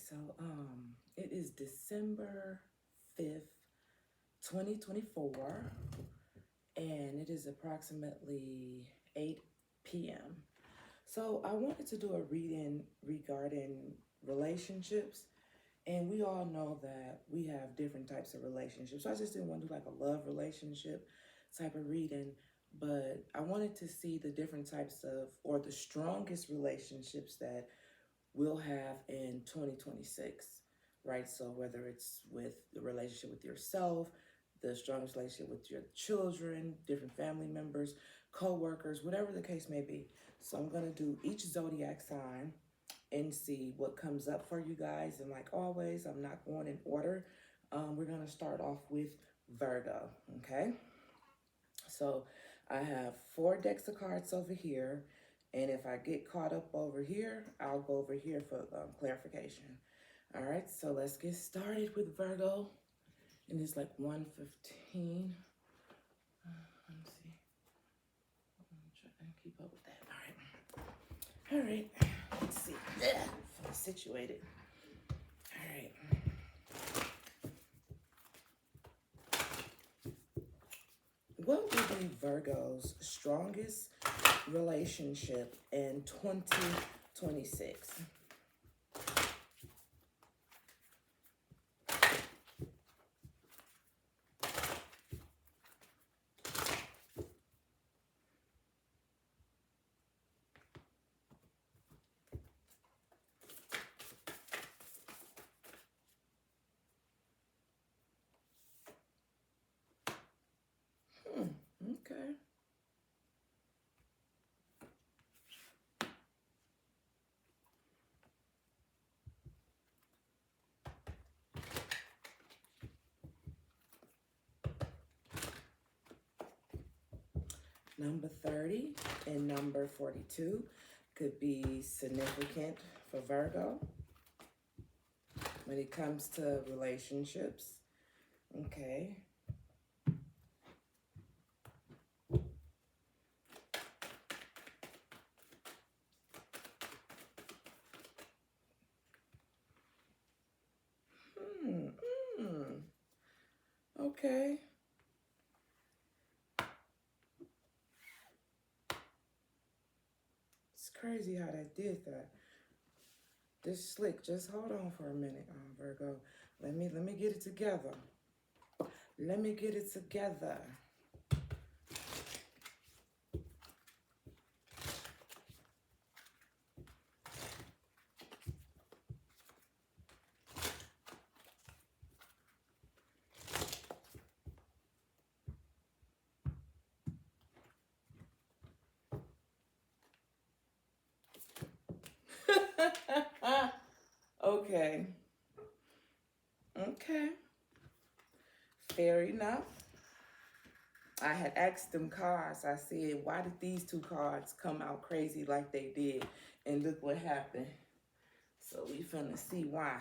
so it is December 5th, 2024, and it is approximately 8 p.m. So I wanted to do a reading regarding relationships, and we all know that we have different types of relationships. So I just didn't want to do like a love relationship type of reading, but I wanted to see the different types of, or the strongest relationships that we'll have in 2026, right? So whether it's with the relationship with yourself, the strongest relationship with your children, different family members, co-workers, whatever the case may be. So I'm going to do each zodiac sign and see what comes up for you guys. And like always, I'm not going in order. We're going to start off with Virgo, okay? So I have 4 decks of cards over here. And if I get caught up over here, I'll go over here for clarification. All right, so let's get started with Virgo. And it's like 1:15. Let me see. I'm trying to keep up with that. All right. Let's see. Situated. All right. What would be Virgo's strongest relationship in 2026? Okay. Number 30 and number 42 could be significant for Virgo when it comes to relationships. Okay. Okay. It's crazy how that did that. This slick. Just hold on for a minute, Virgo. Let me get it together. Let me get it together. Okay. Okay. Fair enough. I had asked them cards. I said, why did these 2 cards come out crazy like they did? And look what happened. So we finna see why.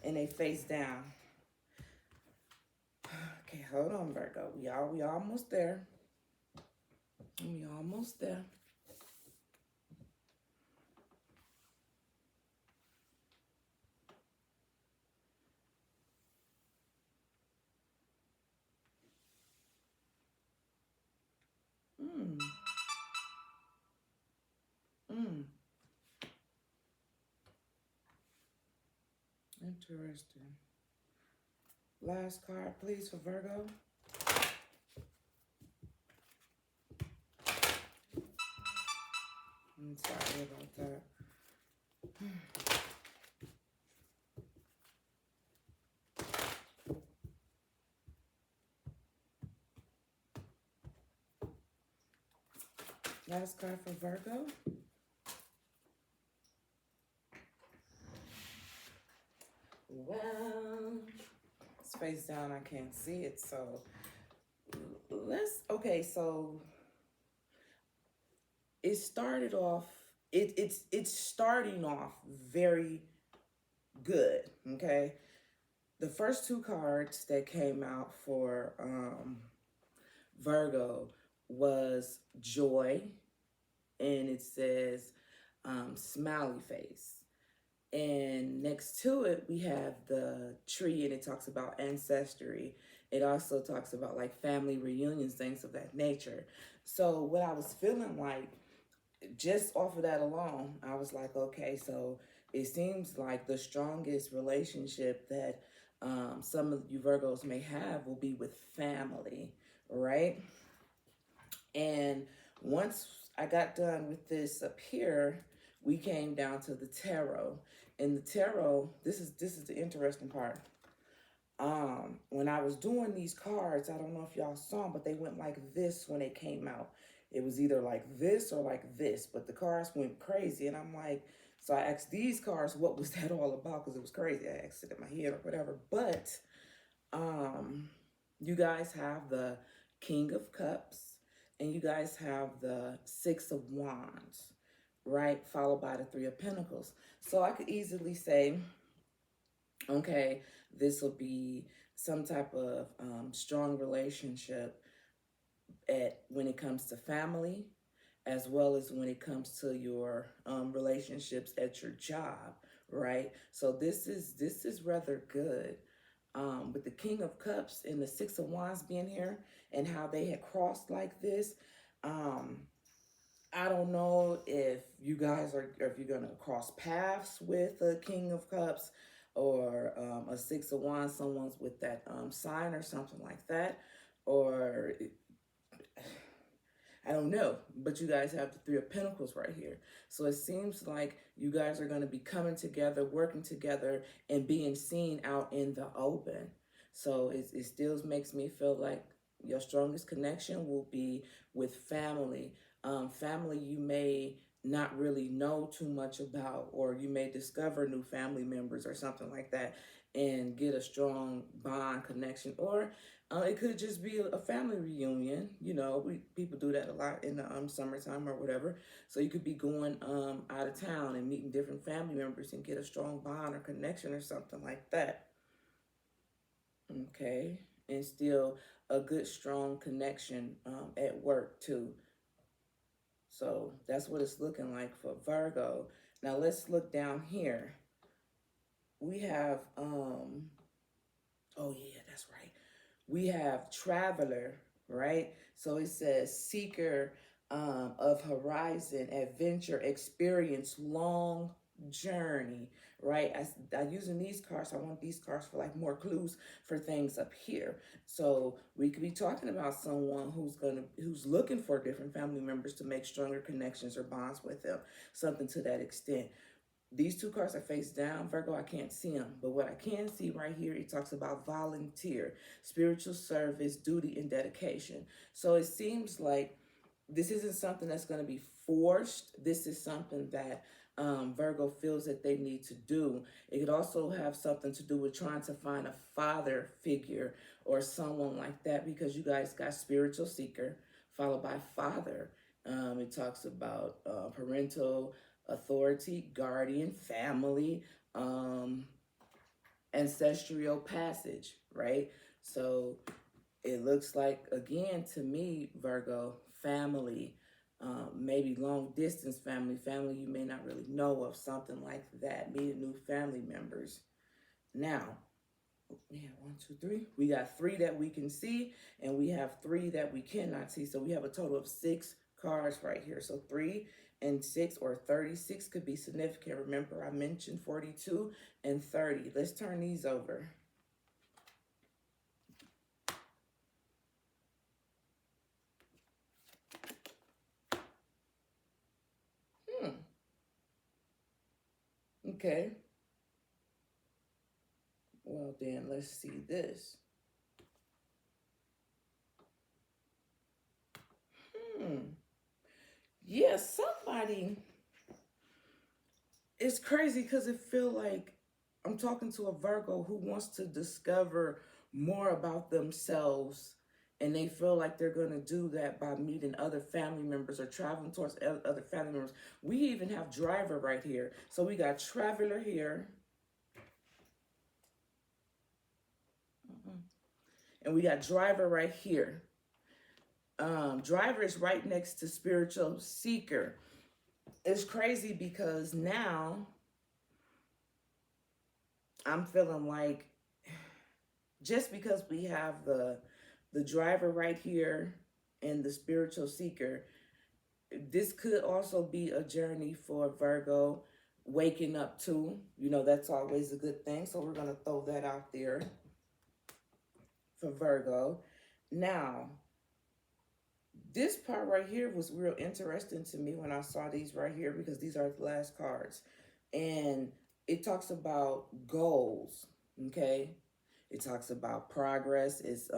And they face down. Okay, hold on, Virgo. We almost there. We almost there. Interesting. Last card, please, for Virgo. I'm sorry about that. Last card for Virgo. Well, it's face down. I can't see it. So so it started off, it's starting off very good, okay? The first 2 cards that came out for Virgo was joy, and it says smiley face. And next to it, we have the tree, and it talks about ancestry. It also talks about like family reunions, things of that nature. So what I was feeling like, just off of that alone, I was like, okay, so it seems like the strongest relationship that some of you Virgos may have will be with family, right? And once I got done with this up here, we came down to the tarot. And the tarot, this is the interesting part. When I was doing these cards, I don't know if y'all saw them, but they went like this when they came out. It was either like this or like this, but the cards went crazy. And I'm like, so I asked these cards, what was that all about? Because it was crazy. I asked it in my head or whatever. But you guys have the King of Cups and you guys have the Six of Wands, right? Followed by the Three of Pentacles. So I could easily say, okay, this will be some type of strong relationship when it comes to family, as well as when it comes to your relationships at your job, right? So this is rather good. With the King of Cups and the Six of Wands being here and how they had crossed like this, I don't know if you guys are, or if you're going to cross paths with a King of Cups or a Six of Wands, someone's with that sign or something like that, or I don't know, but you guys have the Three of Pentacles right here. So it seems like you guys are going to be coming together, working together, and being seen out in the open. So it still makes me feel like your strongest connection will be with family. Family you may not really know too much about, or you may discover new family members or something like that and get a strong bond connection, or it could just be a family reunion. You know, people do that a lot in the summertime or whatever. So you could be going out of town and meeting different family members and get a strong bond or connection or something like that. Okay, and still a good strong connection at work too. So that's what it's looking like for Virgo. Now let's look down here. We have oh yeah, that's right. We have traveler, right? So it says seeker of horizon, adventure, experience, long journey, right? I using these cards. I want these cards for like more clues for things up here. So we could be talking about someone who's looking for different family members to make stronger connections or bonds with them, something to that extent. These two cards are face down, Virgo, I can't see them. But what I can see right here, it talks about volunteer, spiritual service, duty, and dedication. So it seems like this isn't something that's going to be forced. This is something that Virgo feels that they need to do. It could also have something to do with trying to find a father figure or someone like that, because you guys got spiritual seeker followed by father. It talks about parental authority, guardian, family, ancestral passage, right? So it looks like, again, to me, Virgo, family, maybe long distance family you may not really know of, something like that, meeting new family members. Now, we have 1, 2, 3. We got 3 that we can see, and we have 3 that we cannot see. So we have a total of 6 cards right here. So 3 and 6, or 36 could be significant. Remember, I mentioned 42 and 30. Let's turn these over. Okay. Well, then let's see this. Yeah, somebody, it's crazy because it feel like I'm talking to a Virgo who wants to discover more about themselves, and they feel like they're going to do that by meeting other family members or traveling towards other family members. We even have driver right here. So we got traveler here. And we got driver right here. Driver is right next to spiritual seeker. It's crazy because now I'm feeling like just because we have the driver right here and the spiritual seeker, this could also be a journey for Virgo waking up to. You know, that's always a good thing. So we're going to throw that out there for Virgo. Now, this part right here was real interesting to me when I saw these right here, because these are the last cards. And it talks about goals, okay? It talks about progress. It's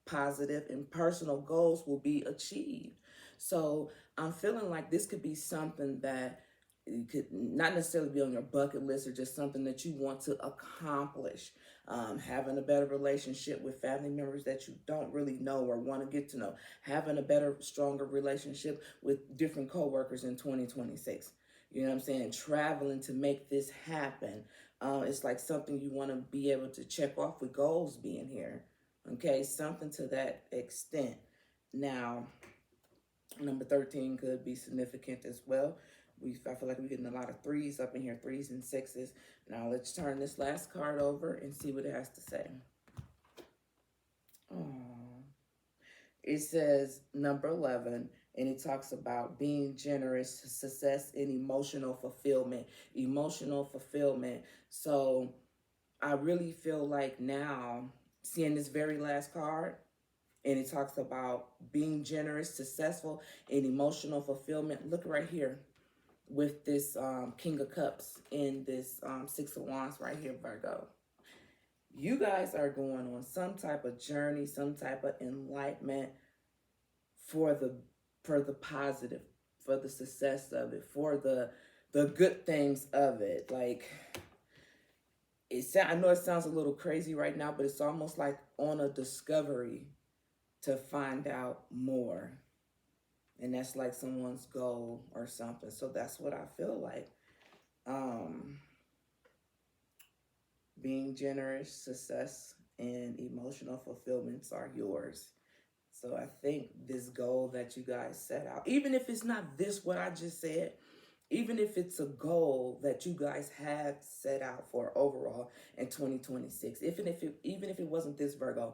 positive, and personal goals will be achieved. So I'm feeling like this could be something that it could not necessarily be on your bucket list, or just something that you want to accomplish. Having a better relationship with family members that you don't really know or want to get to know. Having a better, stronger relationship with different coworkers in 2026. You know what I'm saying? Traveling to make this happen. It's like something you want to be able to check off with goals being here. Okay, something to that extent. Now, number 13 could be significant as well. I feel like we're getting a lot of threes up in here, threes and sixes. Now let's turn this last card over and see what it has to say. Oh, it says number 11, and it talks about being generous, success, and emotional fulfillment. Emotional fulfillment. So I really feel like now, seeing this very last card, and it talks about being generous, successful, and emotional fulfillment. Look right here with this King of Cups and this Six of Wands right here, Virgo. You guys are going on some type of journey, some type of enlightenment for the positive, for the success of it, for the good things of it. Like, I know it sounds a little crazy right now, but it's almost like on a discovery to find out more. And that's like someone's goal or something. So that's what I feel like. Being generous, success, and emotional fulfillments are yours. So I think this goal that you guys set out, even if it's not this, what I just said, even if it's a goal that you guys have set out for overall in 2026, even if it wasn't this, Virgo,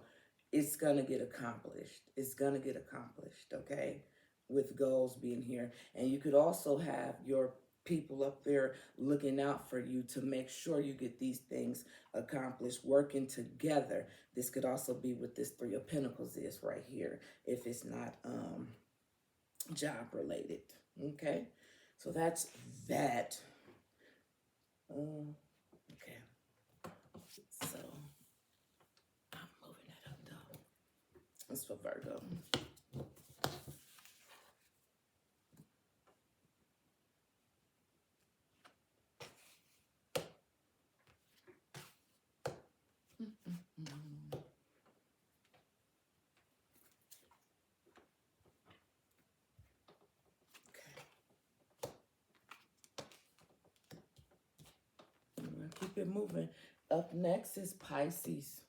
it's going to get accomplished. It's going to get accomplished, okay? With goals being here. And you could also have your people up there looking out for you to make sure you get these things accomplished, working together. This could also be what this Three of Pentacles is right here, if it's not job related, okay? So that's that. Okay. So I'm moving that up though. It's for Virgo. Keep it moving. Up next is Pisces.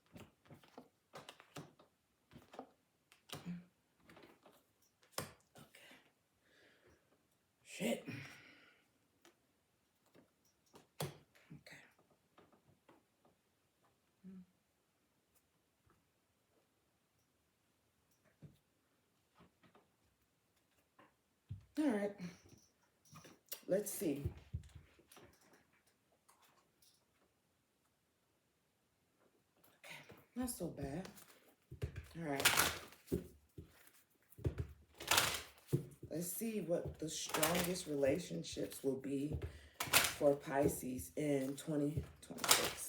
Okay. Shit. Okay. All right. Let's see. Not so bad. All right. Let's see what the strongest relationships will be for Pisces in 2026.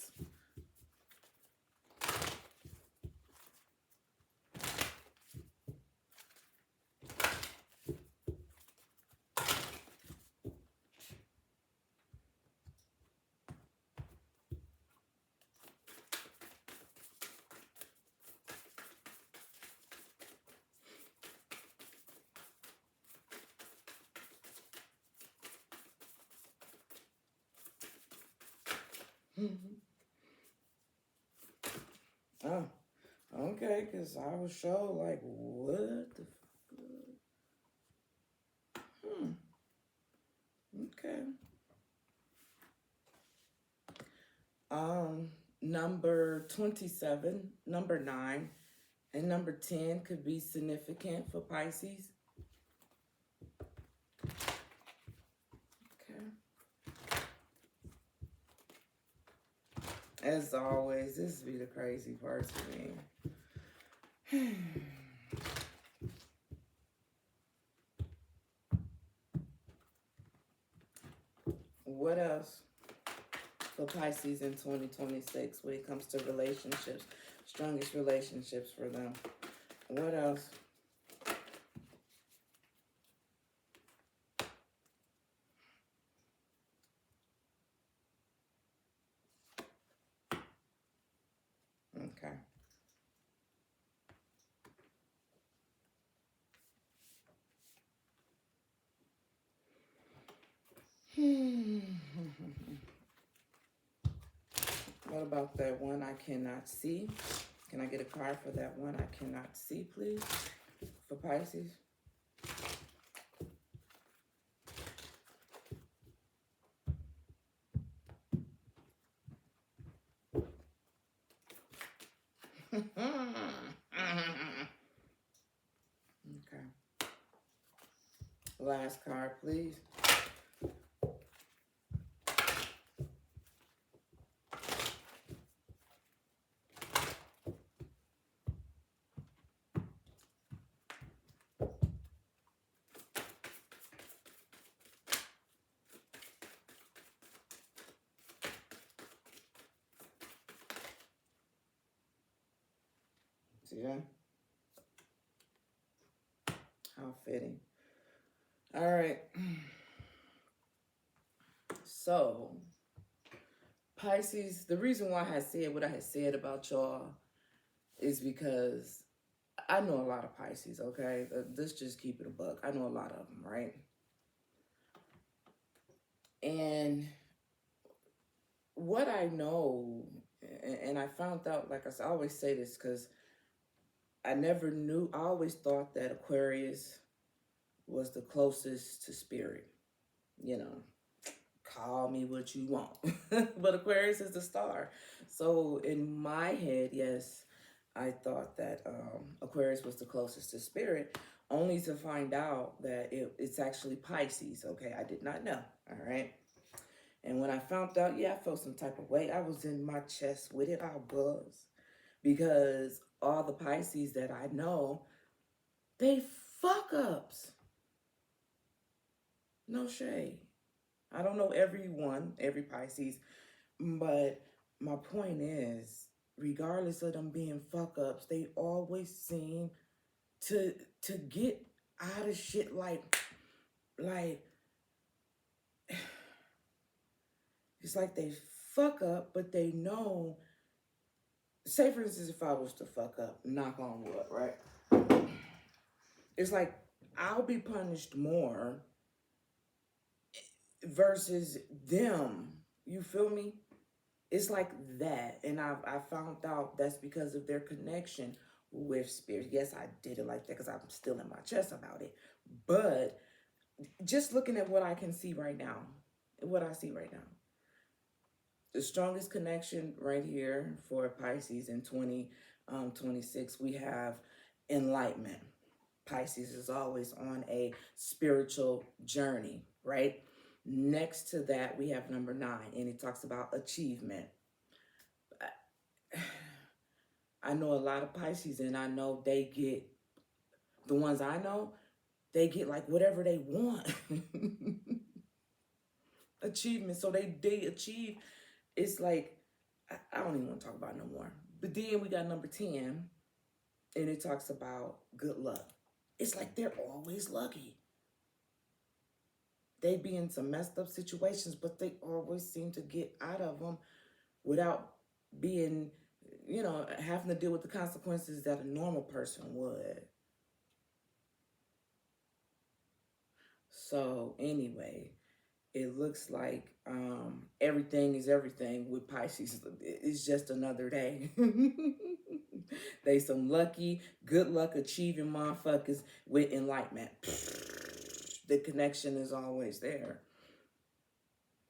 Oh, okay, because I was sure like, what the fuck? Okay. number 27, number 9, and number 10 could be significant for Pisces. Okay. As always, this be the crazy part for me. What else for Pisces in 2026 when it comes to relationships? Strongest relationships for them. What else? Okay. What about that one I cannot see? Can I get a card for that one I cannot see, please? For Pisces? Okay. Last card, please. See that? How fitting. All right. So, Pisces, the reason why I said what I had said about y'all is because I know a lot of Pisces, okay? Let's just keep it a buck. I know a lot of them, right? And what I know, and I found out, like I always say this because I never knew, I always thought that Aquarius was the closest to spirit. You know, call me what you want. But Aquarius is the star. So in my head, yes, I thought that Aquarius was the closest to spirit, only to find out that it's actually Pisces, okay? I did not know, all right? And when I found out, yeah, I felt some type of way. I was in my chest with it. I was. Because all the Pisces that I know, they fuck ups. No shade. I don't know every Pisces, but my point is, regardless of them being fuck ups, they always seem to get out of shit like it's like they fuck up, but they know. Say for instance, if I was to fuck up, knock on wood, right? It's like I'll be punished more versus them. You feel me? It's like that. And I found out that's because of their connection with spirit. Yes, I did it like that because I'm still in my chest about it. But just looking at what I can see right now, what I see right now, the strongest connection right here for Pisces in 2026, we have enlightenment. Pisces is always on a spiritual journey, right? Next to that, we have number 9, and it talks about achievement. I know a lot of Pisces, and I know they get, the ones I know, they get like whatever they want. Achievement. So they achieve. It's like, I don't even want to talk about it no more. But then we got number 10, and it talks about good luck. It's like they're always lucky. They be in some messed up situations, but they always seem to get out of them without being, you know, having to deal with the consequences that a normal person would. So anyway, it looks like everything is everything with Pisces. It's just another day. They some lucky, good luck achieving motherfuckers with enlightenment. The connection is always there.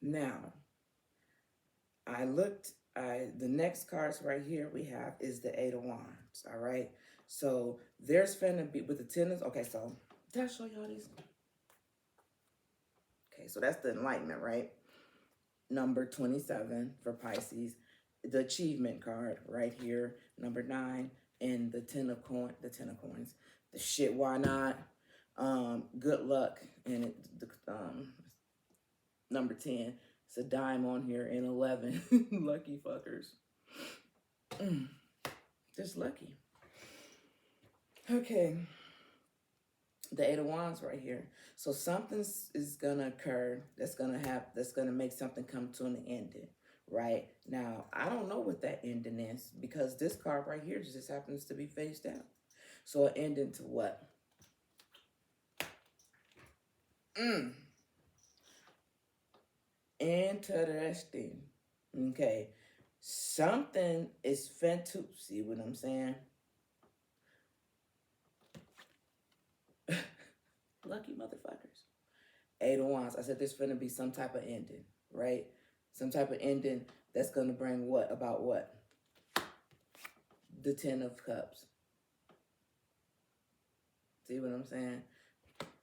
Now, I looked The next cards right here we have is the Eight of Wands. All right. So there's finna be with the Ten of, okay, so did I show y'all these? Okay, so that's the Enlightenment, right? Number 27 for Pisces. The Achievement card right here, number 9, and the Ten of Coins. The shit, why not? Good luck, and number 10. It's a dime on here, and 11. Lucky fuckers. Just lucky. Okay. The Eight of Wands right here. So something is gonna occur that's gonna make something come to an ending. Right? Now, I don't know what that ending is because this card right here just happens to be face down. So an ending to what? Interesting. Okay. Something is to see what I'm saying? Lucky motherfuckers. Eight of Wands. I said there's finna be some type of ending, right? Some type of ending that's gonna bring what? About what? The Ten of Cups. See what I'm saying?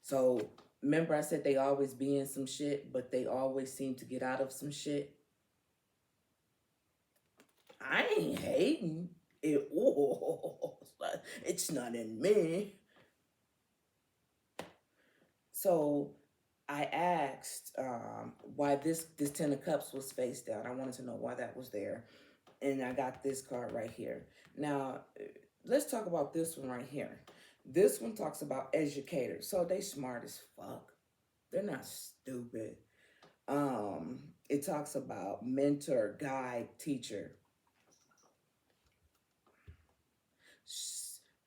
So remember I said they always be in some shit, but they always seem to get out of some shit. I ain't hating it. Oh, it's not in me. So I asked why this Ten of Cups was face down. I wanted to know why that was there. And I got this card right here. Now, let's talk about this one right here. This one talks about educators. So they smart as fuck. They're not stupid. It talks about mentor, guide, teacher.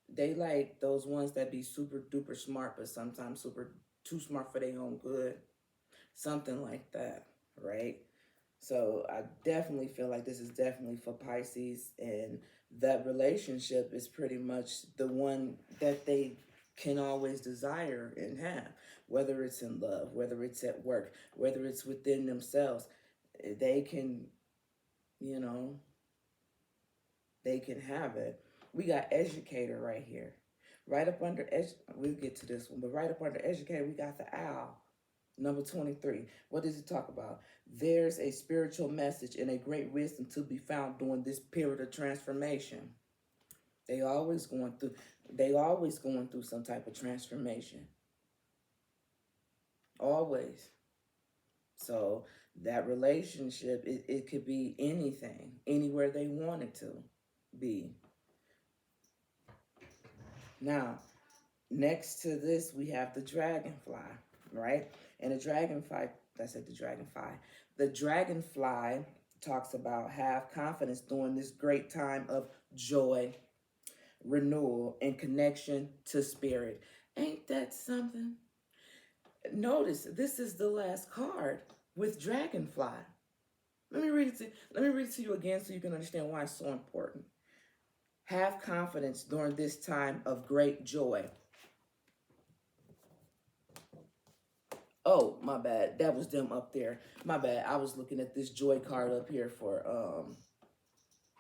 They like those ones that be super duper smart, but sometimes super too smart for their own good. Something like that, right? So I definitely feel like this is definitely for Pisces, and that relationship is pretty much the one that they can always desire and have, whether it's in love, whether it's at work, whether it's within themselves. They can, you know, they can have it. We got educator right here. Right up under, we'll get to this one, but right up under educator, we got the owl. Number 23. What does it talk about? There's a spiritual message and a great wisdom to be found during this period of transformation. They always going through some type of transformation. Always. So that relationship, it could be anything, anywhere they want it to be. Now, next to this, we have the dragonfly, right? And the dragonfly, the dragonfly talks about have confidence during this great time of joy, renewal, and connection to spirit. Ain't that something? Notice this is the last card with dragonfly. Let me read it to you again so you can understand why it's so important. Have confidence during this time of great joy. Oh, my bad. That was them up there. My bad. I was looking at this joy card up here for,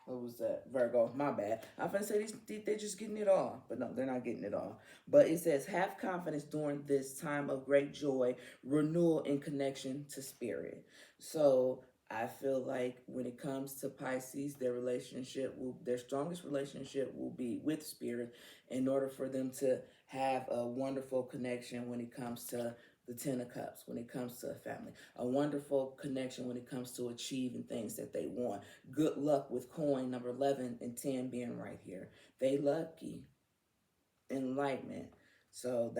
what was that? Virgo. My bad. I'm going to say they're just getting it all. But no, they're not getting it all. But it says, have confidence during this time of great joy, renewal, and connection to spirit. So I feel like when it comes to Pisces, their strongest relationship will be with spirit in order for them to have a wonderful connection when it comes to the Ten of Cups, when it comes to a family. A wonderful connection when it comes to achieving things that they want. Good luck with coin number 11 and 10 being right here. They lucky. Enlightenment. So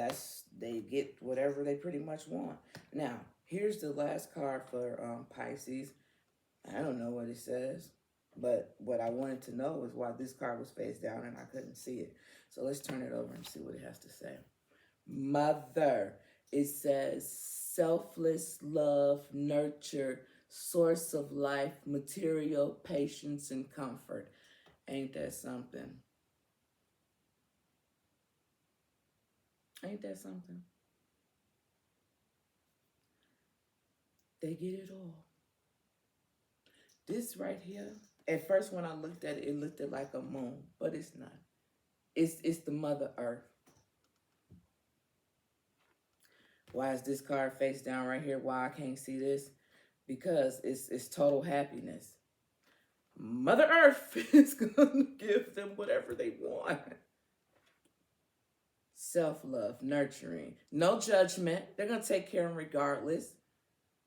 they get whatever they pretty much want. Now, here's the last card for Pisces. I don't know what it says, but what I wanted to know was why this card was face down and I couldn't see it. So let's turn it over and see what it has to say. Mother. It says selfless love, nurture, source of life, material, patience, and comfort. Ain't that something? Ain't that something? They get it all. This right here At first, when I looked at it, it looked like a moon, but it's not. It's the Mother Earth. Why is this card face down right here? Why I can't see this? Because it's total happiness. Mother Earth is going to give them whatever they want. Self-love, nurturing, no judgment. They're going to take care of them regardless.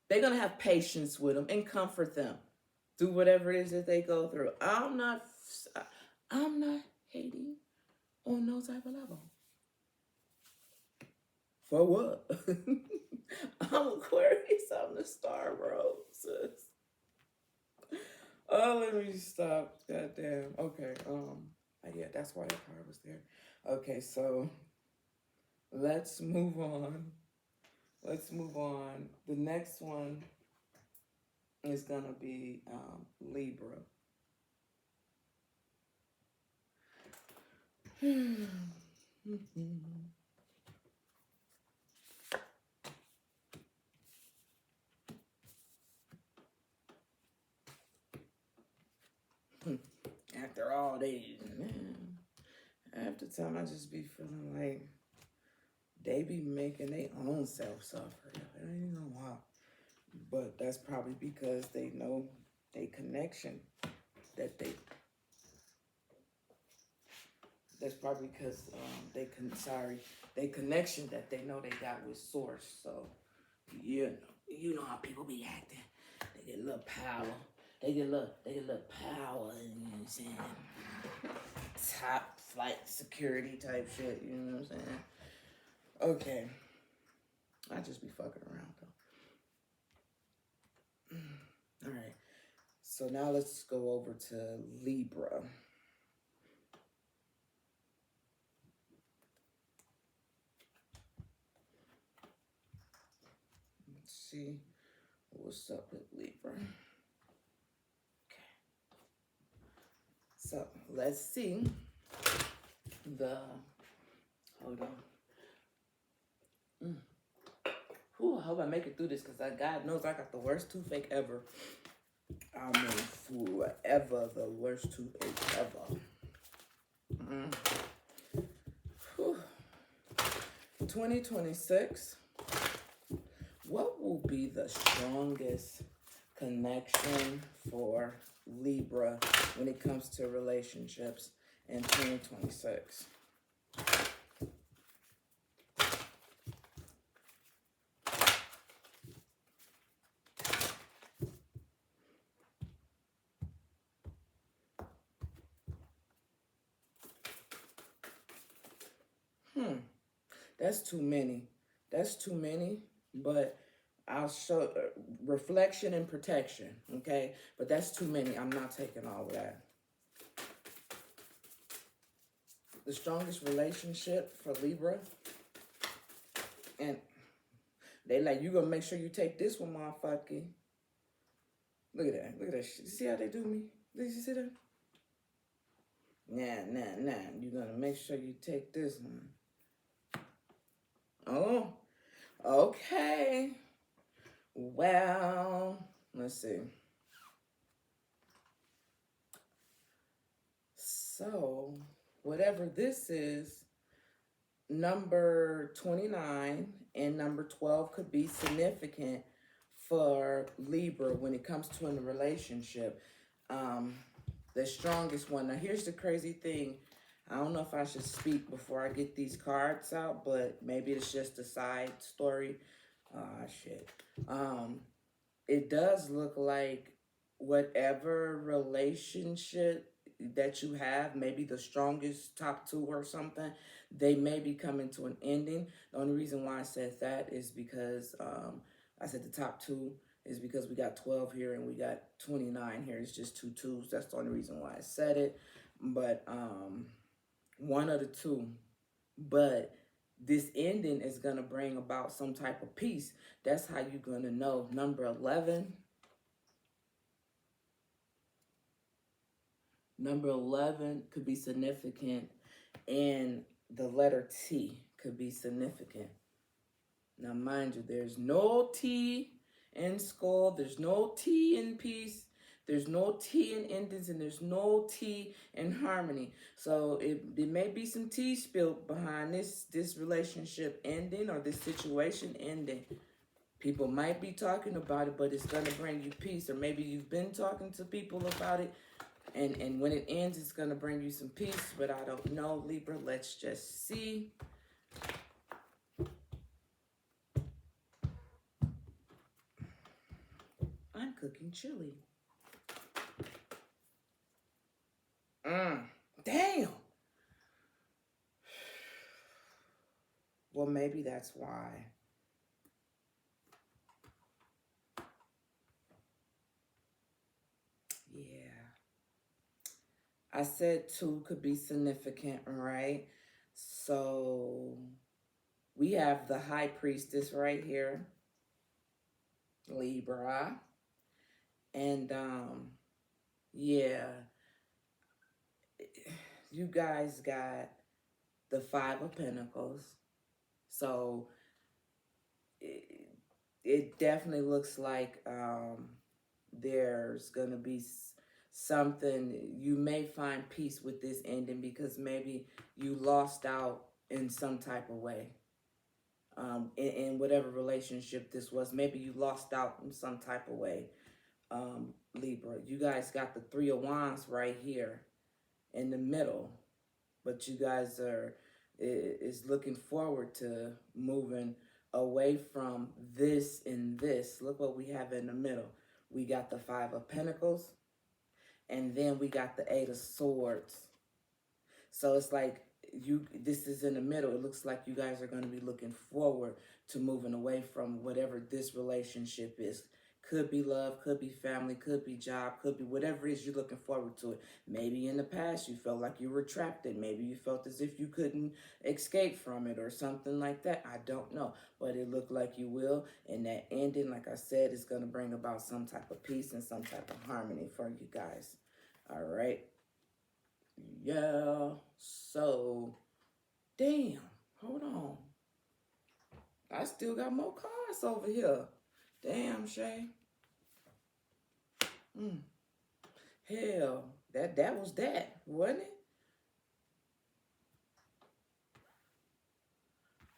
They're going to have patience with them and comfort them through whatever it is that they go through. I'm not hating on no type of level. For what? I'm Aquarius. I'm the star, bro, sis. Oh, let me stop. Goddamn. Okay. Yeah, that's why that card was there. Okay, so let's move on. The next one is gonna be Libra. After all these, man, after time I just be feeling like they be making their own self suffer. I don't even know why. But that's probably because they know a connection that they... That's probably because they connection that they know they got with Source. So, you know how people be acting. They get a little power. They get a little power, you know what I'm saying? Top flight security type shit, you know what I'm saying? Okay. I just be fucking around though. All right. So now let's go over to Libra. Let's see what's up with Libra. So let's see hold on. Ooh, I hope I make it through this because God knows I got the worst toothache ever. I mean, forever the worst toothache ever. 2026. What will be the strongest connection for Libra when it comes to relationships in 2026? That's too many. But I'll show reflection and protection, okay? But that's too many. I'm not taking all of that. The strongest relationship for Libra, and they like, you gonna make sure you take this one, motherfucker. Look at that shit. You see how they do me? Did you see that? Nah. You gonna make sure you take this one. Oh, okay. Well, let's see. So, whatever this is, number 29 and number 12 could be significant for Libra when it comes to a relationship. The strongest one. Now, here's the crazy thing. I don't know if I should speak before I get these cards out, but maybe it's just a side story. Shit. It does look like whatever relationship that you have, maybe the strongest top two or something, they may be coming to an ending. The only reason why I said that is because I said the top two is because we got 12 here and we got 29 here. It's just two twos. That's the only reason why I said it. But one of the two. But this ending is going to bring about some type of peace. That's how you're going to know. Number 11. Number 11 could be significant. And the letter T could be significant. Now, mind you, there's no T in skull. There's no T in peace. There's no T in endings and there's no T in harmony. So there may be some tea spilled behind this relationship ending or this situation ending. People might be talking about it, but it's going to bring you peace. Or maybe you've been talking to people about it, and when it ends, it's going to bring you some peace. But I don't know, Libra. Let's just see. I'm cooking chili. Damn. Well, maybe that's why. Yeah. I said 2 could be significant, right? So we have the high priestess right here, Libra. And yeah, you guys got the 5 of Pentacles. So it definitely looks like there's going to be something. You may find peace with this ending because maybe you lost out in some type of way. In whatever relationship this was, maybe you lost out in some type of way. Libra, you guys got the 3 of Wands right here in the middle, but you guys is looking forward to moving away from this and this. Look what we have in the middle. We got the 5 of Pentacles, and then we got the 8 of Swords. So it's like this is in the middle. It looks like you guys are going to be looking forward to moving away from whatever this relationship is. Could be love, could be family, could be job, could be whatever it is you're looking forward to it. Maybe in the past you felt like you were trapped in. Maybe you felt as if you couldn't escape from it or something like that. I don't know. But it looked like you will. And that ending, like I said, is going to bring about some type of peace and some type of harmony for you guys. All right. Yeah. So, damn. Hold on. I still got more cards over here. Damn, Shay. Hell, that was that, wasn't it?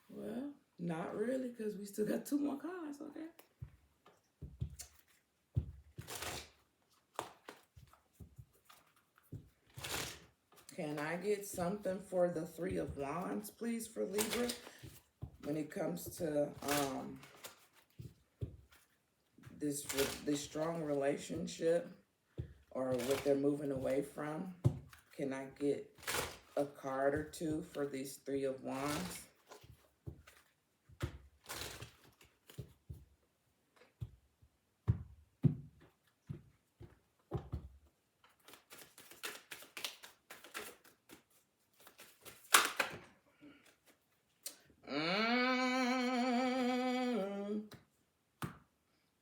Well, not really, because we still got 2 more cards, okay? Can I get something for the 3 of Wands, please, for Libra? When it comes to this strong relationship or what they're moving away from, can I get a card or 2 for these 3 of Wands?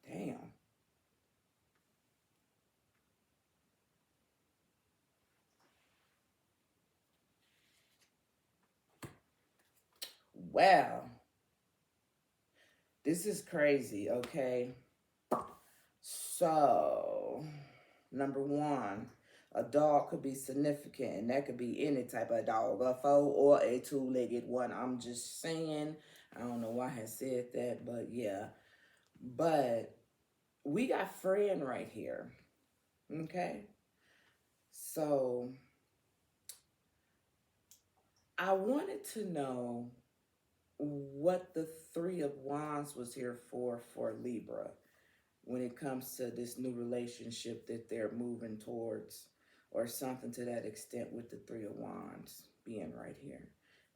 Damn. Well, this is crazy, okay? So, number 1, a dog could be significant, and that could be any type of dog, a 4 or a 2-legged one. I'm just saying. I don't know why I said that, but yeah. But we got friend right here, okay? So, I wanted to know what the 3 of Wands was here for Libra when it comes to this new relationship that they're moving towards, or something to that extent with the 3 of Wands being right here.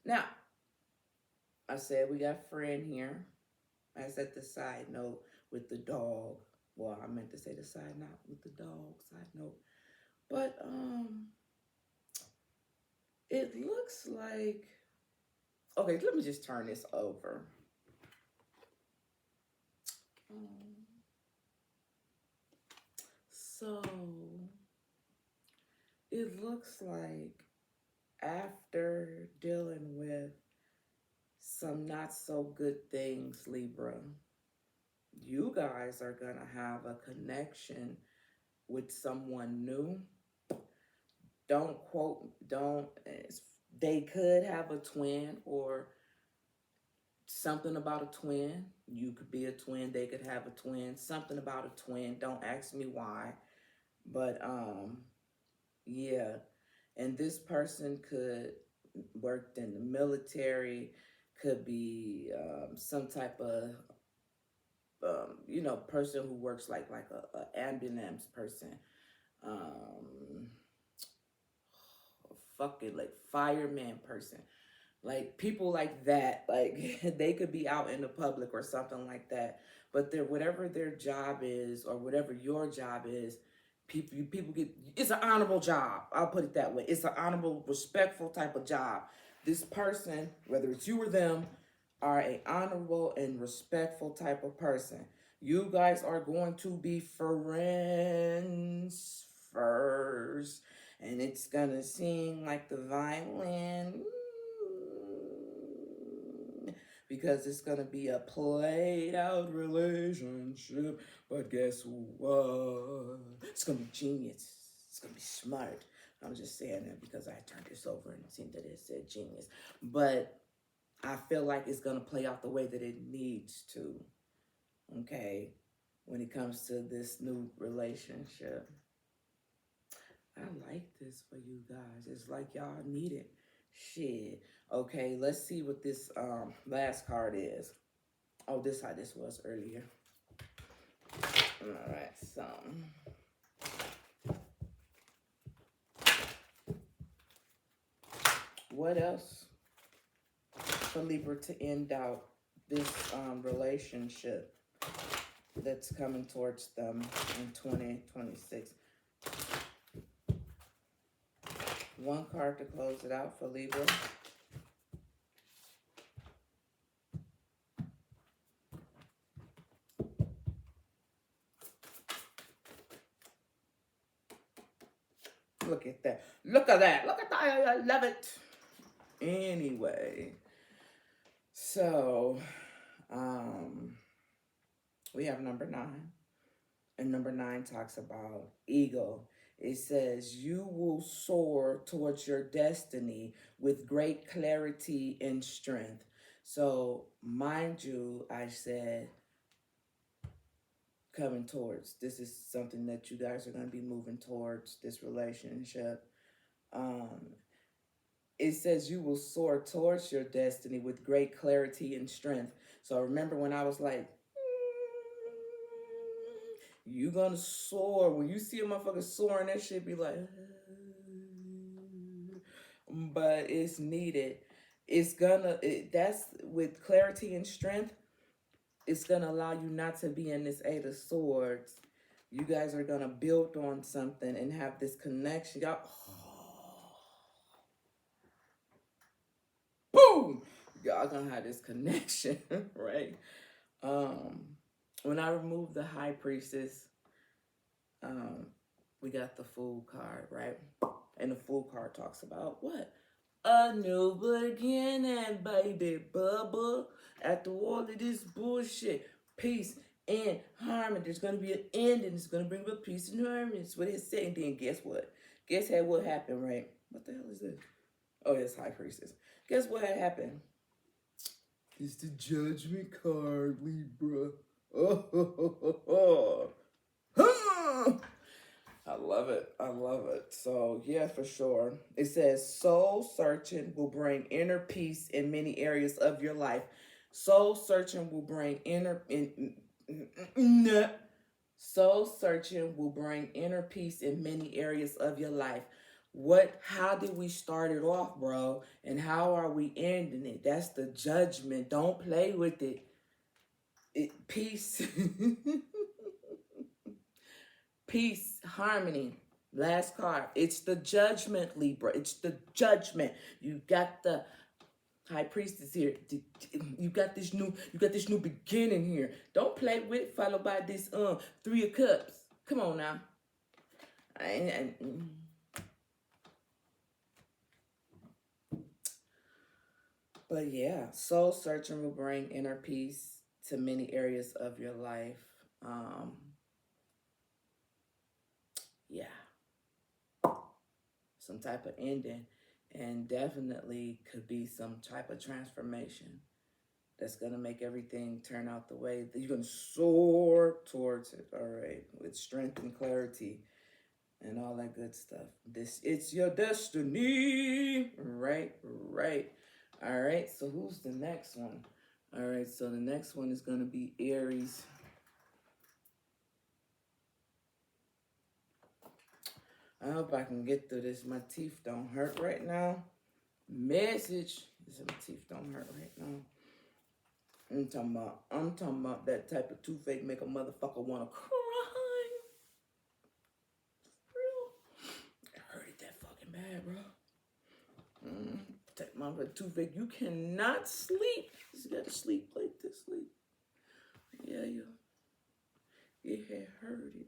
Now, I said we got friend here. I said the side note with the dog. Well, I meant to say the side note with the dog, side note. But it looks like, okay, let me just turn this over. So it looks like after dealing with some not so good things, Libra, you guys are going to have a connection with someone new. Don't quote, don't, they could have a twin or something about a twin. You could be a twin, they could have a twin, something about a twin. Don't ask me why. But yeah. And this person could worked in the military, could be some type of person who works like a ambulance person, um, fucking like fireman person, like people like that. Like they could be out in the public or something like that. But they're whatever their job is or whatever your job is, people get, it's an honorable job. I'll put it that way. It's an honorable, respectful type of job. This person, whether it's you or them, are a honorable and respectful type of person. You guys are going to be friends first, and it's gonna seem like the violin, because it's gonna be a played out relationship. But guess what? It's gonna be genius. It's gonna be smart. I'm just saying that because I turned this over and seen that it said genius. But I feel like it's gonna play out the way that it needs to. Okay, when it comes to this new relationship. I like this for you guys. It's like y'all need it. Shit. Okay, let's see what this last card is. Oh, this how this was earlier. All right, so what else for Libra to end out this relationship that's coming towards them in 2026? One card to close it out for Libra. Look at that. Look at that. Look at that. I love it. Anyway, so we have number 9. And number 9 talks about ego. It says, you will soar towards your destiny with great clarity and strength. So, mind you, I said coming towards. This is something that you guys are going to be moving towards, this relationship. It says you will soar towards your destiny with great clarity and strength. So remember when I was like, you gonna soar. When you see a motherfucker soaring, that shit be like, but it's needed. It's gonna, that's with clarity and strength, it's gonna allow you not to be in this 8 of Swords. You guys are gonna build on something and have this connection. Y'all, boom! Y'all gonna have this connection, right? When I removed the High Priestess, we got the Fool card, right? And the Fool card talks about what? A new beginning, baby bubba. After all of this bullshit, peace and harmony. There's going to be an end, and it's going to bring about peace and harmony. That's what it's saying. Then guess what? Guess what happened, right? What the hell is this? Oh, it's High Priestess. Guess what had happened? It's the Judgment card, Libra. I love it. I love it. So, yeah, for sure. It says, soul searching will bring inner peace in many areas of your life. Soul searching will bring soul searching will bring inner peace in many areas of your life. How did we start it off, bro? And how are we ending it? That's the Judgment. Don't play with it. Peace. Peace, harmony. Last card. It's the Judgment, Libra. It's the Judgment. You got the High Priestess here. You got this new beginning here. Don't play with it, followed by this 3 of Cups. Come on now. But yeah, soul searching will bring inner peace to many areas of your life. some type of ending, and definitely could be some type of transformation that's going to make everything turn out the way that you're going to soar towards it, all right, with strength and clarity and all that good stuff. It's your destiny, right? All right, so who's the next one? All right, so the next one is going to be Aries. I hope I can get through this. My teeth don't hurt right now. Message is my teeth don't hurt right now. I'm talking about that type of toothache make a motherfucker want to cry. Real. It hurted that fucking bad, bro. Take my toothache. You cannot sleep. You gotta sleep like this. Sleep. Yeah, you. It had hurted.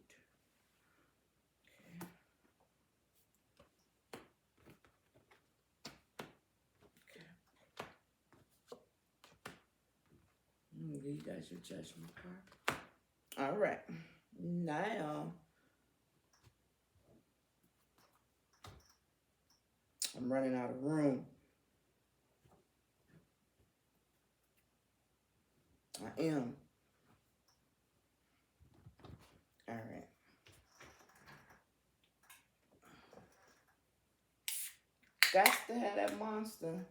You guys your judgment card. All right. Now, I'm running out of room. I am. All right. Got to have that monster.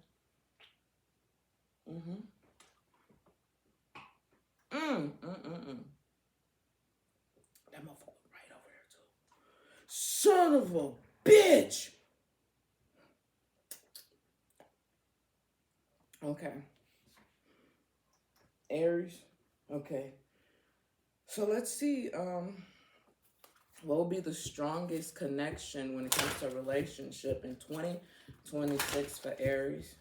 That motherfucker right over there too. Son of a bitch. Okay. Aries. Okay. So let's see. What will be the strongest connection when it comes to relationship in 2026 for Aries?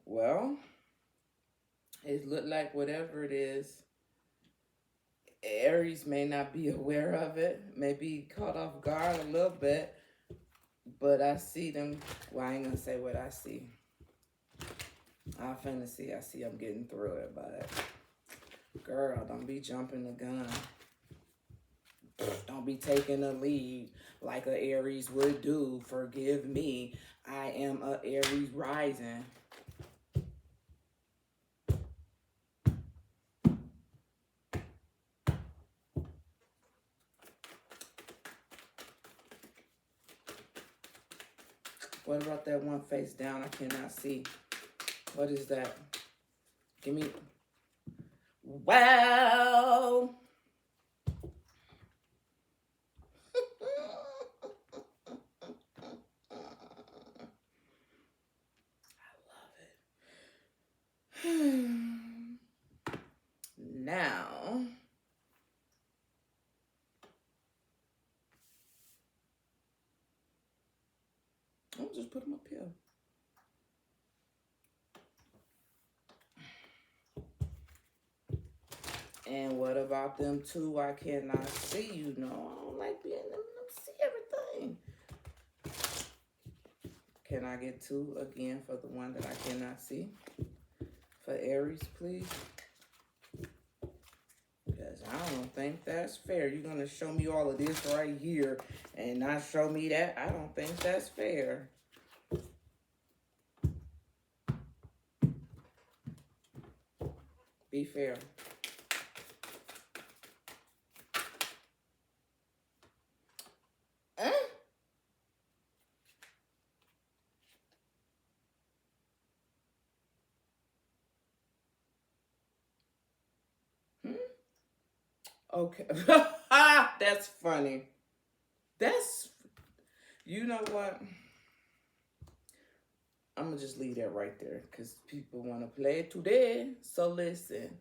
Well, it looked like whatever it is, Aries may not be aware of it, may be caught off guard a little bit, but I see them. Well, I ain't gonna say what I see. I see I'm getting through it, but girl, don't be jumping the gun. Don't be taking a lead like an Aries would do. Forgive me. I am a Aries rising. What about that one face down? I cannot see. What is that? Give me. Wow. Now, I'll just put them up here. And what about them two I cannot see? You know, I don't like being able to see everything. Can I get two again for the one that I cannot see? For Aries, please. Because I don't think that's fair. You're going to show me all of this right here and not show me that? I don't think that's fair. Be fair. Okay. That's funny. You know what? I'm going to just leave that right there because people want to play it today. So listen,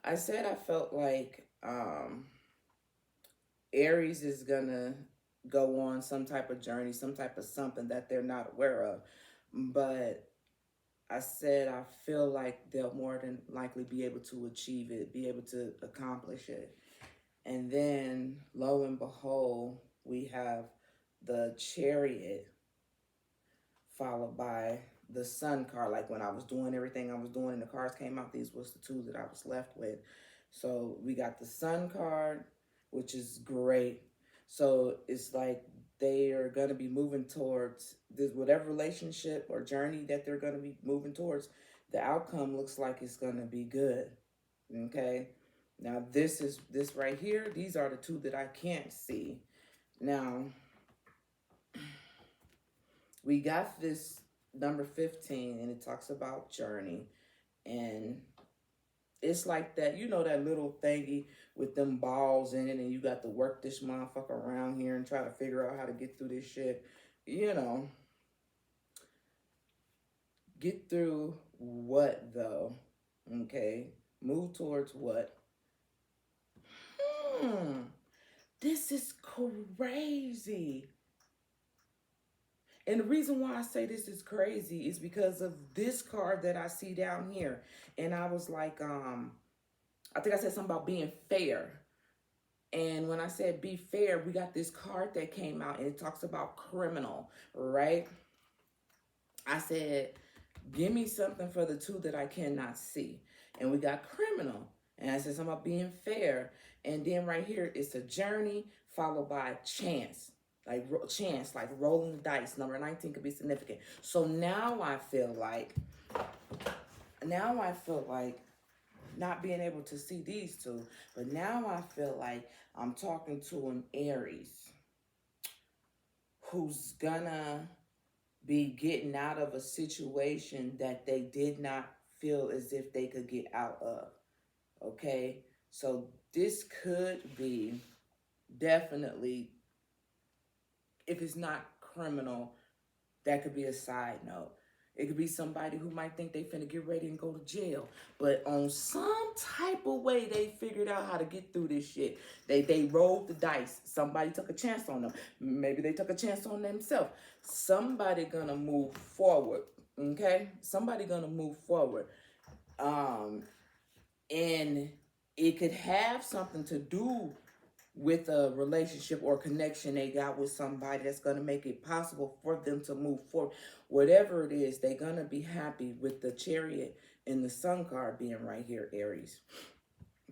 I said I felt like Aries is gonna go on some type of journey, some type of something that they're not aware of. But I said I feel like they'll more than likely be able to achieve it, be able to accomplish it. And then lo and behold, we have the Chariot followed by the Sun card. Like when I was doing everything I was doing and the cards came out, these was the two that I was left with. So we got the Sun card, which is great. So it's like they are going to be moving towards this, whatever relationship or journey that they're going to be moving towards. The outcome looks like it's going to be good. Okay. Now this right here. These are the two that I can't see. Now we got this number 15 and it talks about journey, and it's like that, you know, that little thingy with them balls in it, and you got to work this motherfucker around here and try to figure out how to get through this shit. You know, get through what though? Okay, move towards what? This is crazy. And the reason why I say this is crazy is because of this card that I see down here. And I was like, I think I said something about being fair. And when I said be fair, we got this card that came out and it talks about criminal, right? I said, give me something for the two that I cannot see. And we got criminal. And I said something about being fair. And then right here, it's a journey followed by chance. Like chance, like rolling the dice. Number 19 could be significant. So now I feel like not being able to see these two, but now I feel like I'm talking to an Aries who's gonna be getting out of a situation that they did not feel as if they could get out of. Okay? So this could be definitely, if it's not criminal, that could be a side note. It could be somebody who might think they finna get ready and go to jail. But on some type of way, they figured out how to get through this shit. They rolled the dice. Somebody took a chance on them. Maybe they took a chance on themselves. Somebody gonna move forward, okay? Somebody gonna move forward. And it could have something to do with a relationship or connection they got with somebody that's going to make it possible for them to move forward. Whatever it is, they're going to be happy with the Chariot and the Sun card being right here, Aries.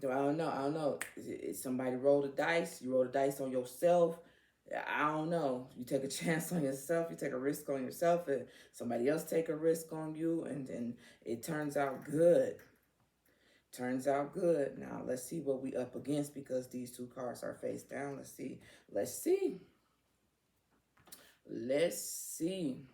So I don't know. Is somebody roll the dice? You roll the dice on yourself? I don't know. You take a chance on yourself. You take a risk on yourself. And somebody else take a risk on you. And it turns out good. Turns out good. Now, let's see what we up against because these two cards are face down. Let's see. Let's see. Let's see.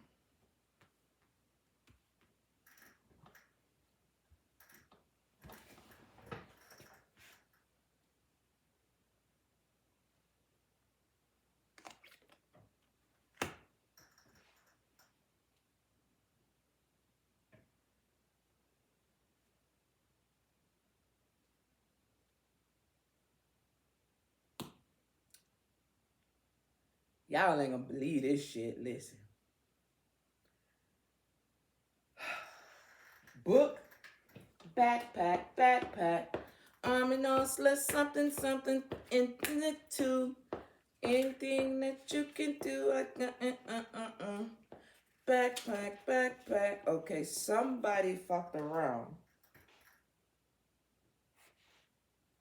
Y'all ain't gonna believe this shit. Listen. Book, backpack. And also something into anything that you can do. Backpack. Okay, somebody fucked around.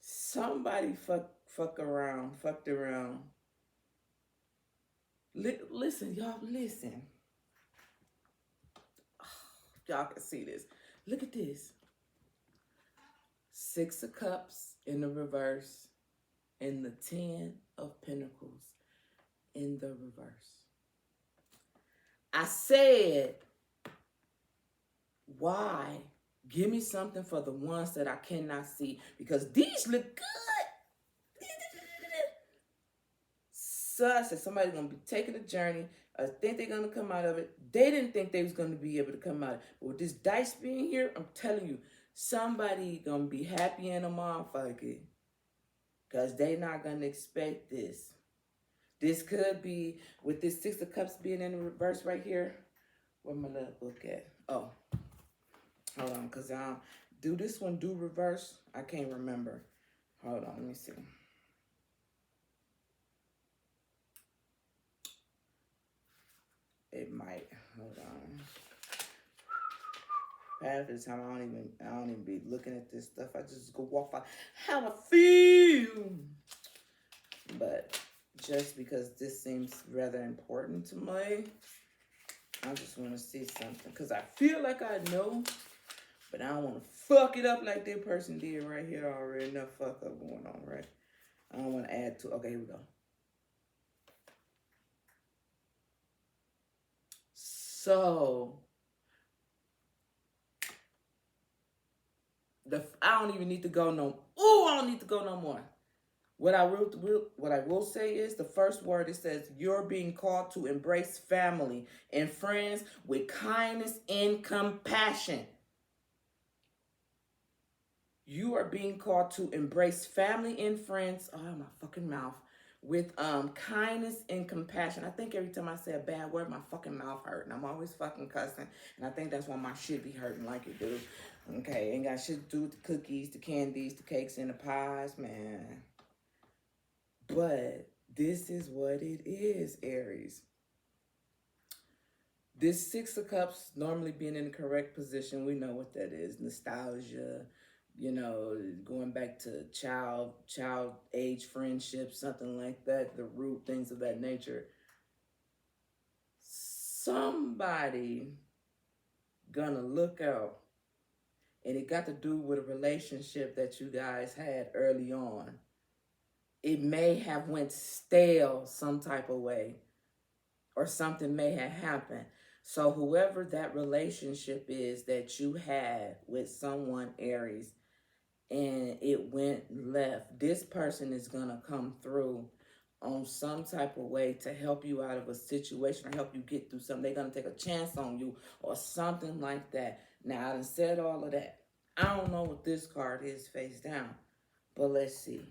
Somebody fucked around. Listen, y'all, listen. Y'all can see this. Look at this. 6 of Cups in the reverse and the 10 of Pentacles in the reverse. I said, why? Give me something for the ones that I cannot see because these look good. So I said somebody's going to be taking a journey. I think they're going to come out of it. They didn't think they was going to be able to come out. But with this dice being here, I'm telling you, Somebody gonna be happy in a motherfucker because they not gonna expect this. This could be, with this Six of Cups being in the reverse right here. Where my little book at? Oh, hold on, because do this one do reverse? I can't remember. Hold on, let me see. It might. Hold on. Half the time I don't even be looking at this stuff. I just go walk by how I feel. But just because this seems rather important to me, I just want to see something. Because I feel like I know, but I don't want to fuck it up like that person did right here already. Enough fuck up going on, right? I don't want to add to. Okay, here we go. So, I don't even need to go no. Ooh, I don't need to go no more. What I will say is the first word, it says you're being called to embrace family and friends with kindness and compassion. You are being called to embrace family and friends. Oh, my fucking mouth. With kindness and compassion. I think every time I say a bad word, my fucking mouth hurt. And I'm always fucking cussing. And I think that's why my shit be hurting like it do. Okay, ain't got shit to do with the cookies, the candies, the cakes, and the pies, man. But this is what it is, Aries. This Six of Cups normally being in the correct position, we know what that is. Nostalgia, you know, going back to child age friendship, something like that, the root, things of that nature. Somebody gonna look out, and it got to do with a relationship that you guys had early on. It may have went stale some type of way, or something may have happened. So whoever that relationship is that you had with someone, Aries, and it went left, this person is going to come through on some type of way to help you out of a situation or help you get through something. They're going to take a chance on you or something like that. Now, I done said all of that. I don't know what this card is face down, but let's see.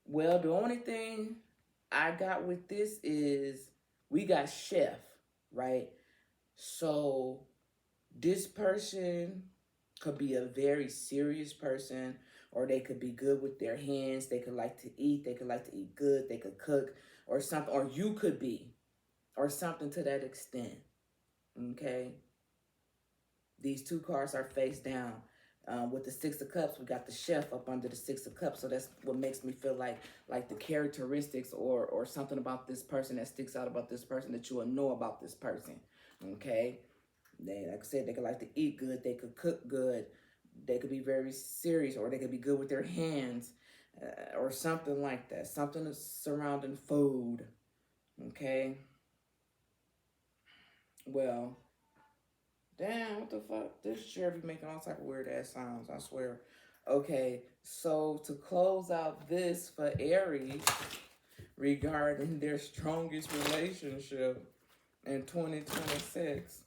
Well, the only thing I got with this is we got chef, right? So this person could be a very serious person, or they could be good with their hands. They could like to eat. They could like to eat good. They could cook or something, or you could be, or something to that extent, okay? These two cards are face down. With the Six of Cups, we got the chef up under the Six of Cups. So that's what makes me feel like the characteristics or something about this person that sticks out about this person that you will know about this person. Okay? They, like I said, they could like to eat good. They could cook good. They could be very serious, or they could be good with their hands, or something like that. Something surrounding food. Okay? Well, damn, what the fuck? This chair be making all type of weird ass sounds, I swear. Okay, so to close out this for Aries regarding their strongest relationship in 2026,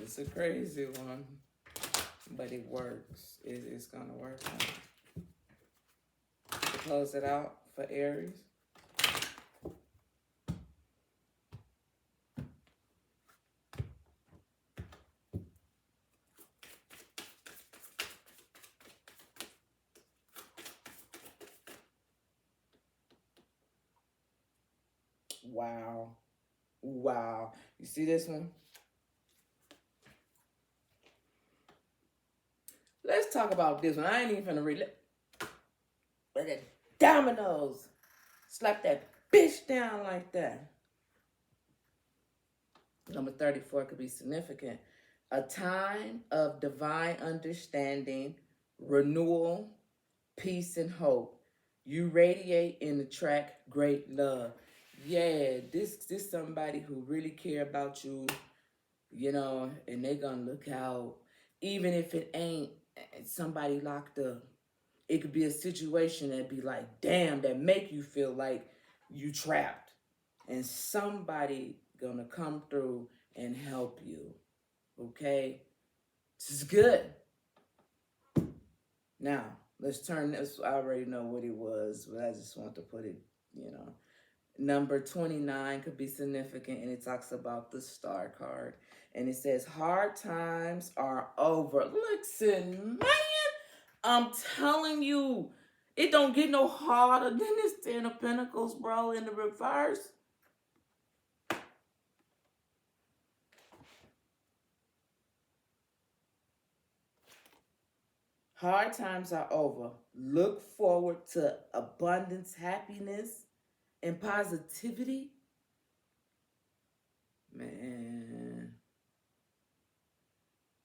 it's a crazy one, but it works. It's gonna work out. To close it out for Aries. Wow. Wow. You see this one? Let's talk about this one. I ain't even finna read it. But the dominoes. Slap that bitch down like that. Number 34 could be significant. A time of divine understanding, renewal, peace, and hope. You radiate and attract great love. Yeah, this somebody who really care about you, you know, and they gonna look out. Even if it ain't somebody locked up, it could be a situation that be like, damn, that make you feel like you trapped. and somebody gonna come through and help you. Okay? This is good. Now, let's turn this. I already know what it was, but I just want to put it, Number 29 could be significant, and it talks about the star card. And it says, hard times are over. Listen, man, I'm telling you, it don't get no harder than this 10 of Pentacles, bro, in the reverse. Hard times are over. Look forward to abundance, happiness, and positivity. Man.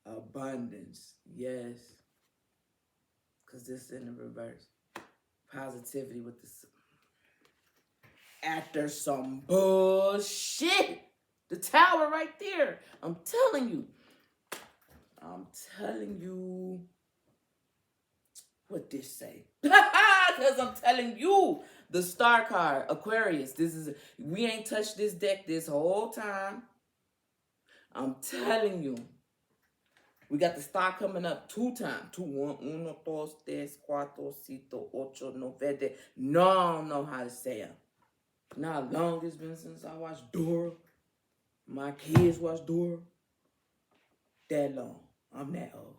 Abundance. Yes. Because this is in the reverse. Positivity with this. After some bullshit. The tower right there. I'm telling you. What this say? Because I'm telling you, the star card, Aquarius. We ain't touched this deck this whole time. I'm telling you. We got the star coming up 2 times. 2, 1, 2, 3, 4, 5, 6, 7, 8, 9. No, I don't know how to say it. Not long it's been since I watched Dora. My kids watch Dora. That long. I'm that old.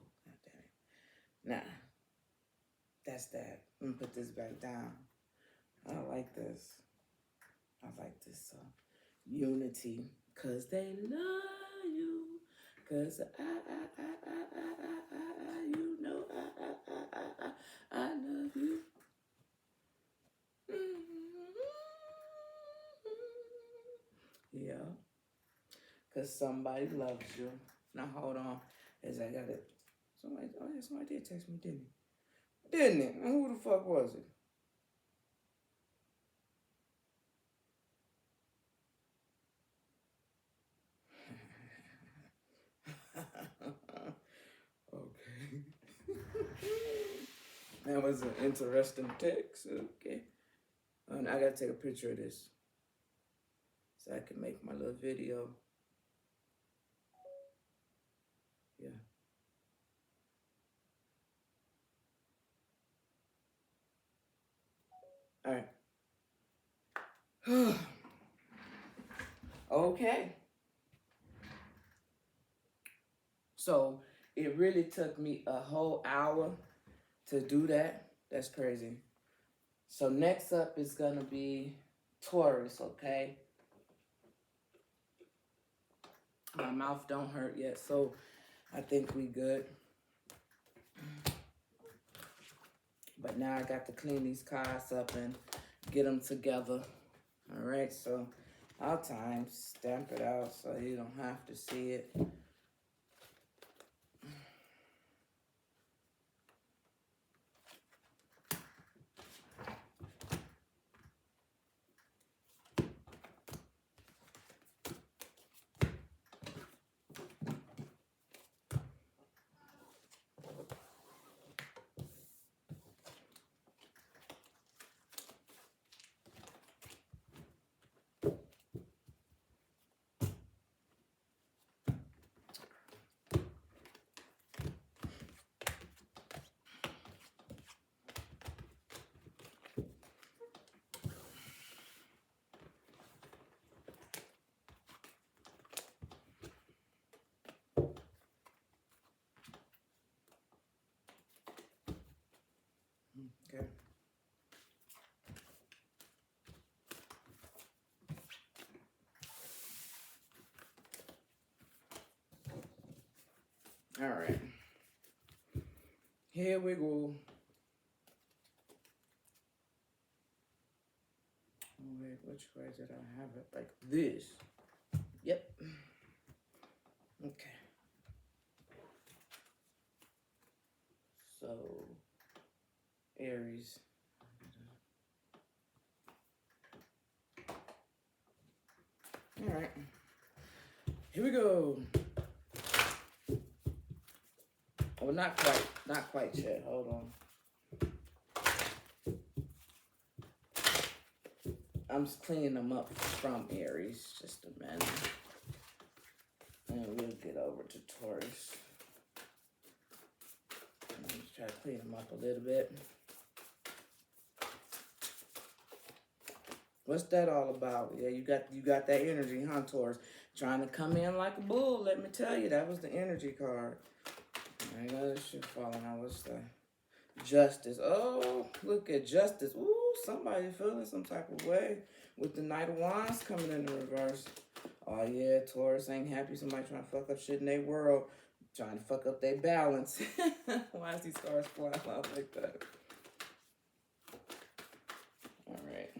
Nah. That's that. I'm gonna put this back down. I like this. Unity. Cause they love you. Cause I love you. Yeah. Cause somebody loves you. Now hold on. As I got it. Somebody did text me, didn't he? Didn't it? And who the fuck was it? Okay. That was an interesting text. Okay. And I gotta take a picture of this so I can make my little video. Yeah. All right. Okay. So it really took me a whole hour to do that. That's crazy. So next up is gonna be Taurus, okay? My mouth don't hurt yet, so I think we good. But now I got to clean these cards up and get them together. All right, so I'll stamp it out so you don't have to see it. Okay. All right. Here we go. Wait, which way did I have it? Like this. Yep. Okay. So, Aries. All right. Here we go. Oh, not quite yet. Hold on. I'm just cleaning them up from Aries. Just a minute. And we'll get over to Taurus. Let's try to clean them up a little bit. What's that all about? Yeah, you got that energy, huh, Taurus? Trying to come in like a bull, let me tell you. That was the energy card. I got this shit falling out. What's the Justice? Oh, look at Justice. Ooh, somebody feeling some type of way with the Knight of Wands coming in the reverse. Oh, yeah, Taurus ain't happy. Somebody trying to fuck up shit in their world. Trying to fuck up their balance. Why is these cards flying out like that? All right.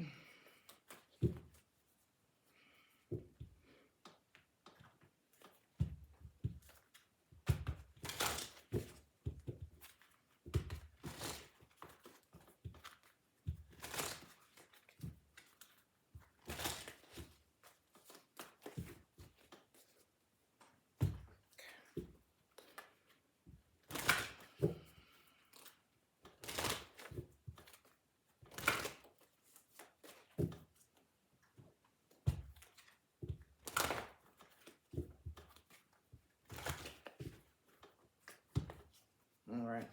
All right.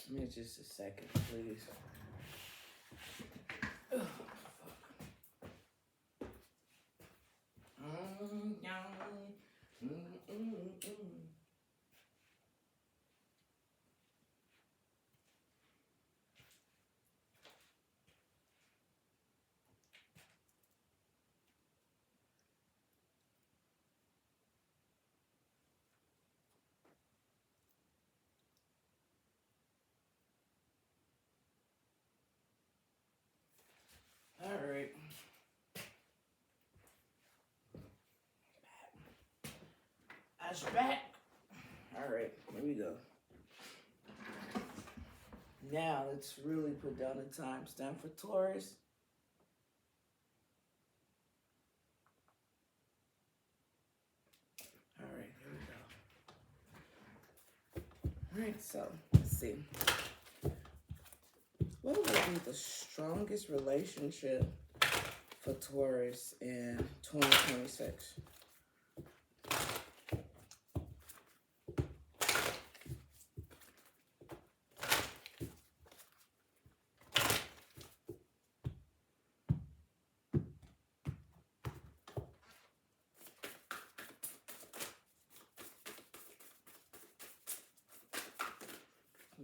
Give me just a second, please. Oh, all right. That's back. All right, here we go. Now let's really put down the timestamp for Taurus. All right, here we go. All right, so let's see. What would be the strongest relationship for Taurus in 2026?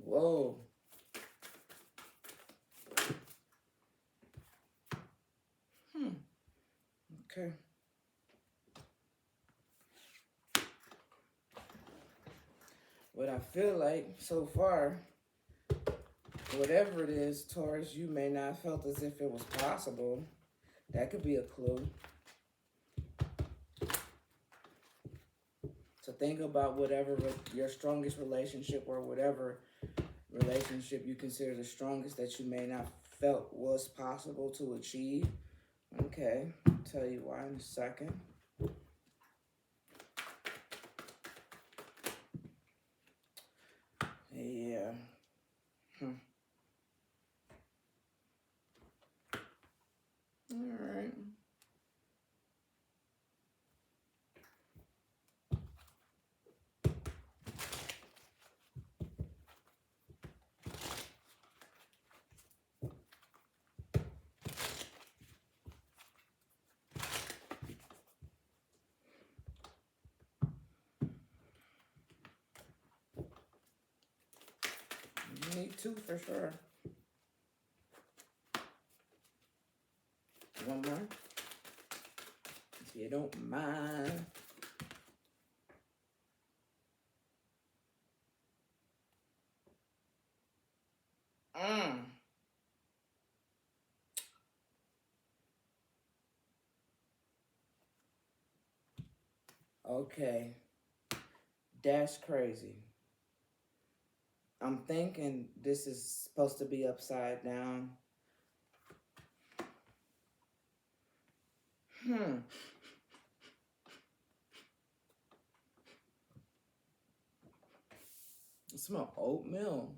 Whoa. Okay. What I feel like so far, whatever it is, Taurus, you may not have felt as if it was possible. That could be a clue. So think about whatever your strongest relationship or whatever relationship you consider the strongest that you may not felt was possible to achieve. Okay, I'll tell you why in a second. Yeah. All right. You need two for sure. One more. If you don't mind. Okay. That's crazy. I'm thinking this is supposed to be upside down. I smell oatmeal.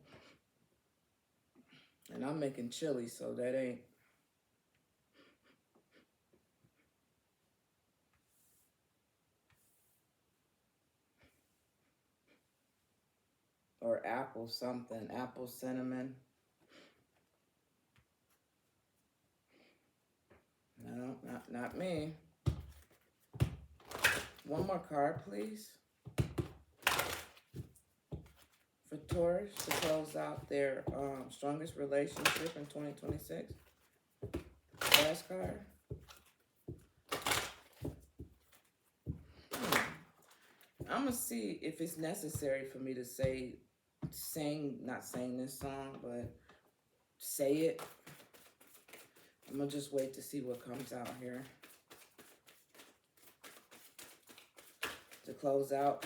And I'm making chili, so that ain't or apple something, apple cinnamon. No, not me. One more card, please. For Taurus to close out their strongest relationship in 2026. Last card. I'm going to see if it's necessary for me to not sing this song, but say it. I'm going to just wait to see what comes out here. To close out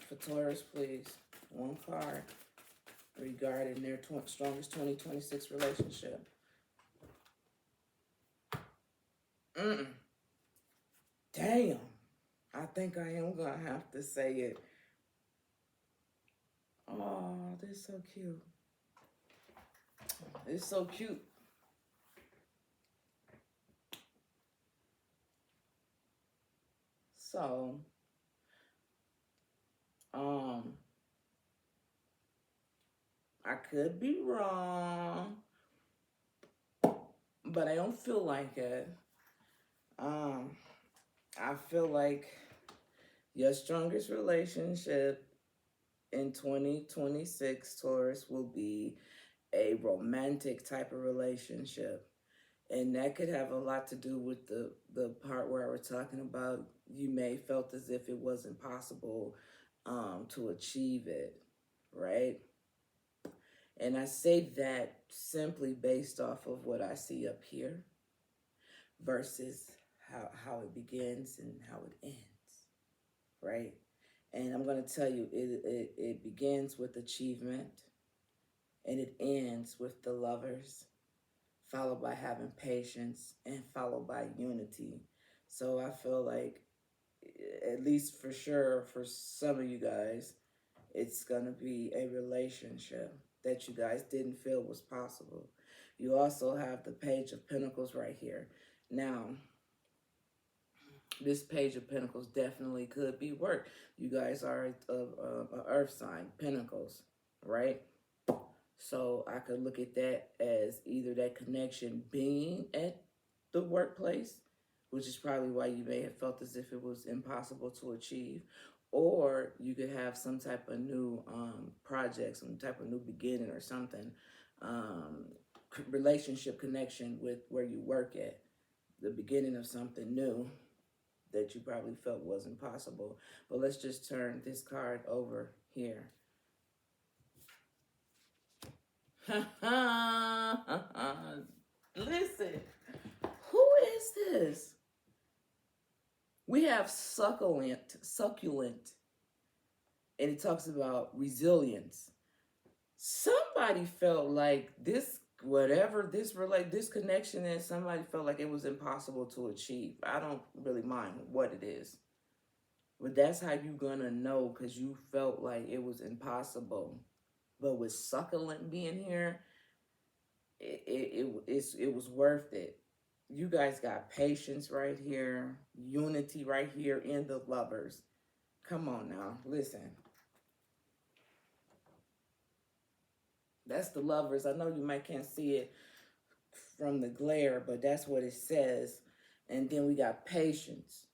for Taurus, please. One card regarding their strongest 2026 relationship. Damn. I think I am going to have to say it. Oh, this is so cute. It's so cute. So, I could be wrong, but I don't feel like it. I feel like your strongest relationship in 2026, Taurus, will be a romantic type of relationship. And that could have a lot to do with the part where we're talking about you may felt as if it was impossible to achieve it, right? And I say that simply based off of what I see up here versus how it begins and how it ends, right? And I'm going to tell you, it begins with achievement and it ends with the lovers, followed by having patience and followed by unity. So I feel like, at least for sure, for some of you guys, it's going to be a relationship that you guys didn't feel was possible. You also have the Page of Pentacles right here. Now, this Page of Pentacles definitely could be work. You guys are an earth sign, Pentacles, right? So I could look at that as either that connection being at the workplace, which is probably why you may have felt as if it was impossible to achieve, or you could have some type of new project, some type of new beginning or something, relationship connection with where you work at, the beginning of something new that you probably felt was impossible. But let's just turn this card over here. Listen, who is this? We have succulent, and it talks about resilience. Somebody felt like this, whatever this connection is, somebody felt like it was impossible to achieve. I don't really mind what it is, but that's how you're gonna know, because you felt like it was impossible. But with succulent being here, it was worth it. You guys got patience right here, unity right here in the lovers. Come on now, listen. That's the lovers. I know you might can't see it from the glare, but that's what it says. And then we got patience,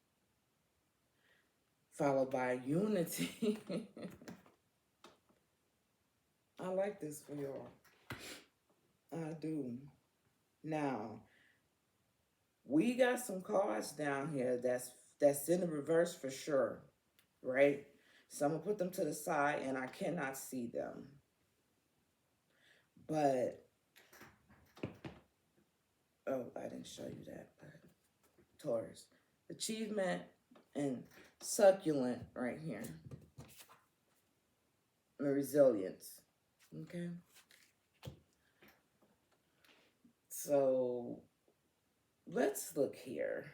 followed by unity. I like this for y'all. I do. Now, we got some cards down here that's in the reverse for sure, right? So I'm going to put them to the side and I cannot see them. But, oh, I didn't show you that. But Taurus, achievement and succulent right here. And resilience, okay? So, let's look here.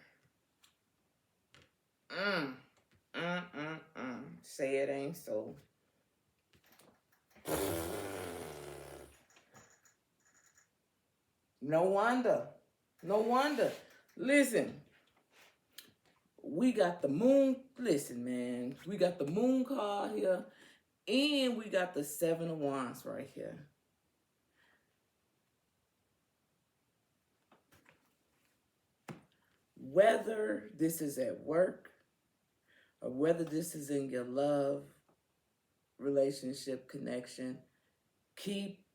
Say it ain't so. No wonder. Listen, we got the moon. Listen, man, we got the moon card here And we got the Seven of Wands right here. Whether this is at work or whether this is in your love, relationship, connection, keep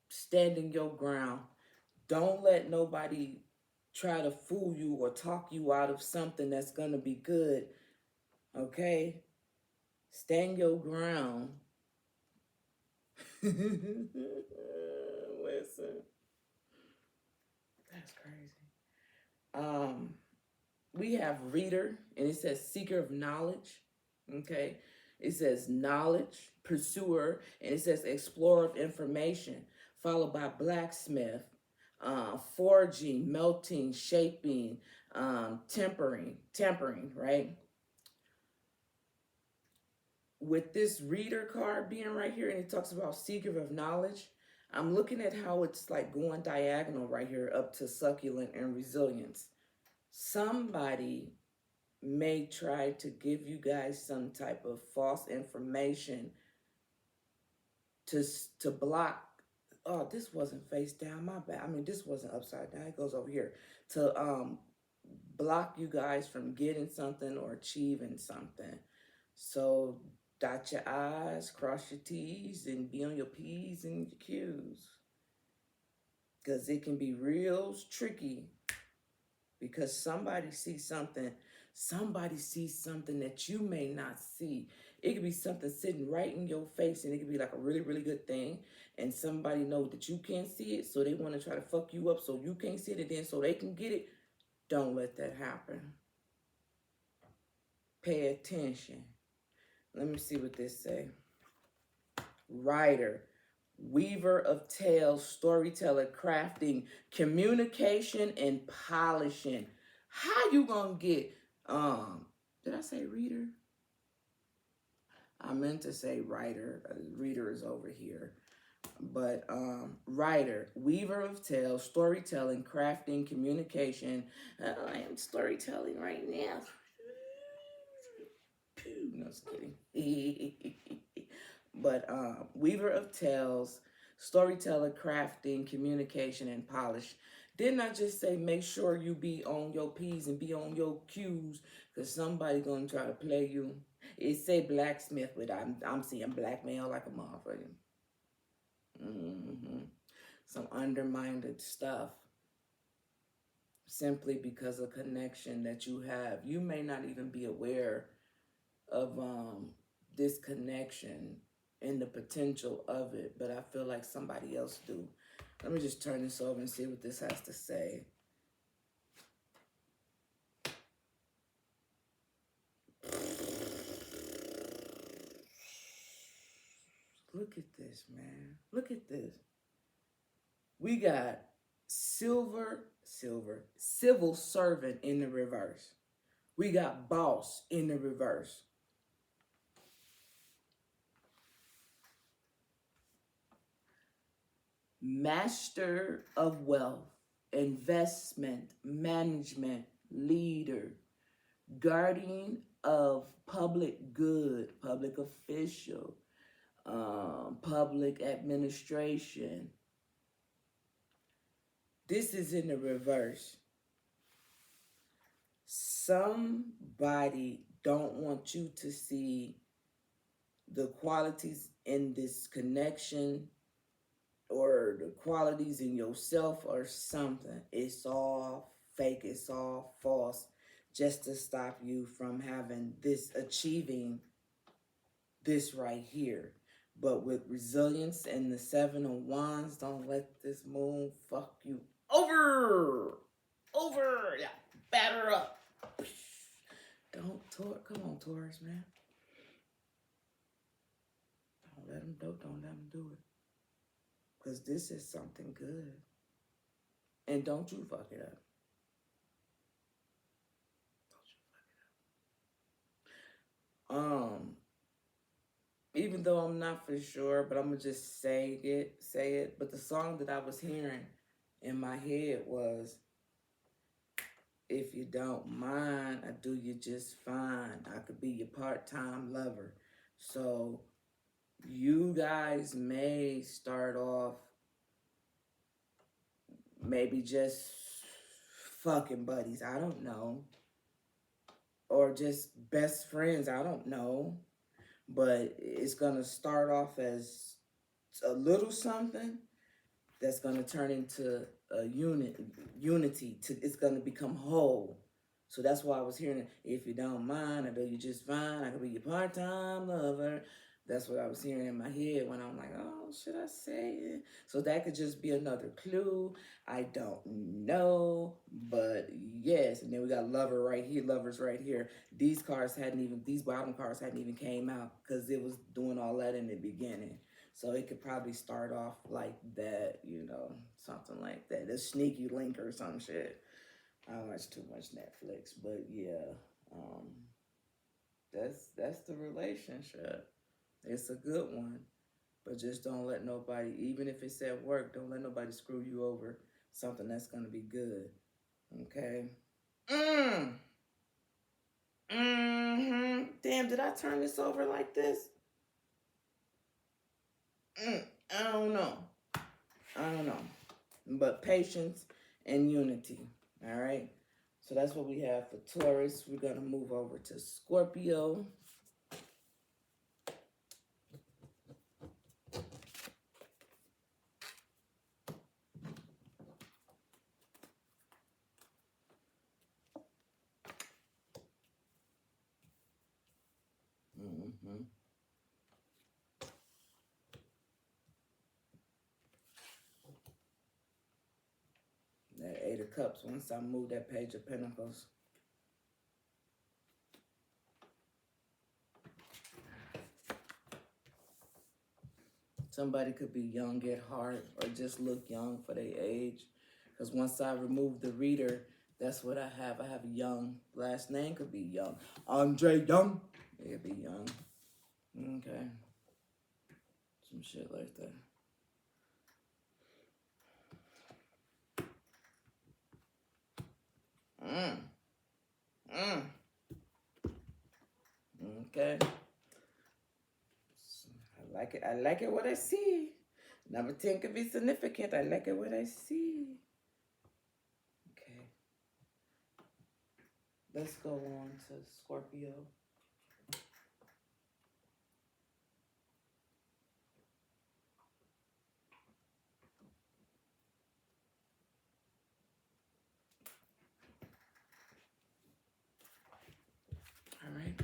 standing your ground. Don't let nobody try to fool you or talk you out of something that's going to be good. Okay? Stand your ground. Listen. That's crazy. We have reader, and it says seeker of knowledge. Okay? It says knowledge, pursuer, and it says explorer of information, followed by blacksmith, forging, melting, shaping, tempering, right? With this reader card being right here, and it talks about seeker of knowledge, I'm looking at how it's like going diagonal right here up to succulent and resilience. Somebody may try to give you guys some type of false information to block. Oh, this wasn't face down, my bad. I mean, this wasn't upside down. It goes over here to block you guys from getting something or achieving something. So dot your I's, cross your T's, and be on your P's and your Q's. Because it can be real tricky. Because somebody sees something that you may not see. It could be something sitting right in your face, and it could be like a really, really good thing. And somebody knows that you can't see it, so they want to try to fuck you up so you can't see it, and then so they can get it. Don't let that happen. Pay attention. Let me see what this say. Writer, weaver of tales, storyteller, crafting, communication, and polishing. How you gonna get, did I say reader? I meant to say writer. Reader is over here. But writer, weaver of tales, storytelling, crafting, communication. I am storytelling right now. No, just kidding. But weaver of tales, storyteller, crafting, communication, and polish. Didn't I just say make sure you be on your P's and be on your Q's, because somebody gonna try to play you. It say blacksmith, but I'm seeing blackmail like a motherfucker. Some undermined stuff. Simply because of connection that you have. You may not even be aware of this connection and the potential of it, but I feel like somebody else do. Let me just turn this over and see what this has to say. Look at this, man. Look at this. We got civil servant in the reverse. We got boss in the reverse. Master of wealth, investment, management, leader, guardian of public good, public official, public administration. This is in the reverse. Somebody don't want you to see the qualities in this connection or the qualities in yourself or something. It's all fake. It's all false, just to stop you from having this, achieving this right here. But with resilience and the Seven of Wands, don't let this moon fuck you over. Yeah, batter up. Come on, Taurus, man. Don't let them do it. Because this is something good. And don't you fuck it up. Even though I'm not for sure, but I'm gonna just say it. But the song that I was hearing in my head was, if you don't mind, I do you just fine. I could be your part-time lover. So you guys may start off maybe just fucking buddies, I don't know, or just best friends, I don't know, but it's gonna start off as a little something that's gonna turn into a unity. It's gonna become whole. So that's why I was hearing, if you don't mind, I know you just fine. I could be your part-time lover. That's what I was hearing in my head when I'm like, oh, should I say it? So that could just be another clue. I don't know, but yes. And then we got lover right here, lovers right here. These bottom cards hadn't even came out because it was doing all that in the beginning. So it could probably start off like that, you know, something like that. A sneaky link or some shit. I watch too much Netflix, but yeah, that's the relationship. It's a good one, but just don't let nobody, even if it's at work, don't let nobody screw you over. Something that's gonna be good. Okay. Damn, did I turn this over like this? I don't know. But patience and unity. All right. So that's what we have for Taurus. We're going to move over to Scorpio. That Eight of Cups, once I move that Page of Pentacles. Somebody could be young at heart or just look young for their age. Because once I remove the reader, that's what I have. I have Young. Last name could be Young. Andre Young. It could be Young. Okay. Some shit like that. Okay. I like it. I like it what I see. Number 10 could be significant. I like it what I see. Okay. Let's go on to Scorpio. All right.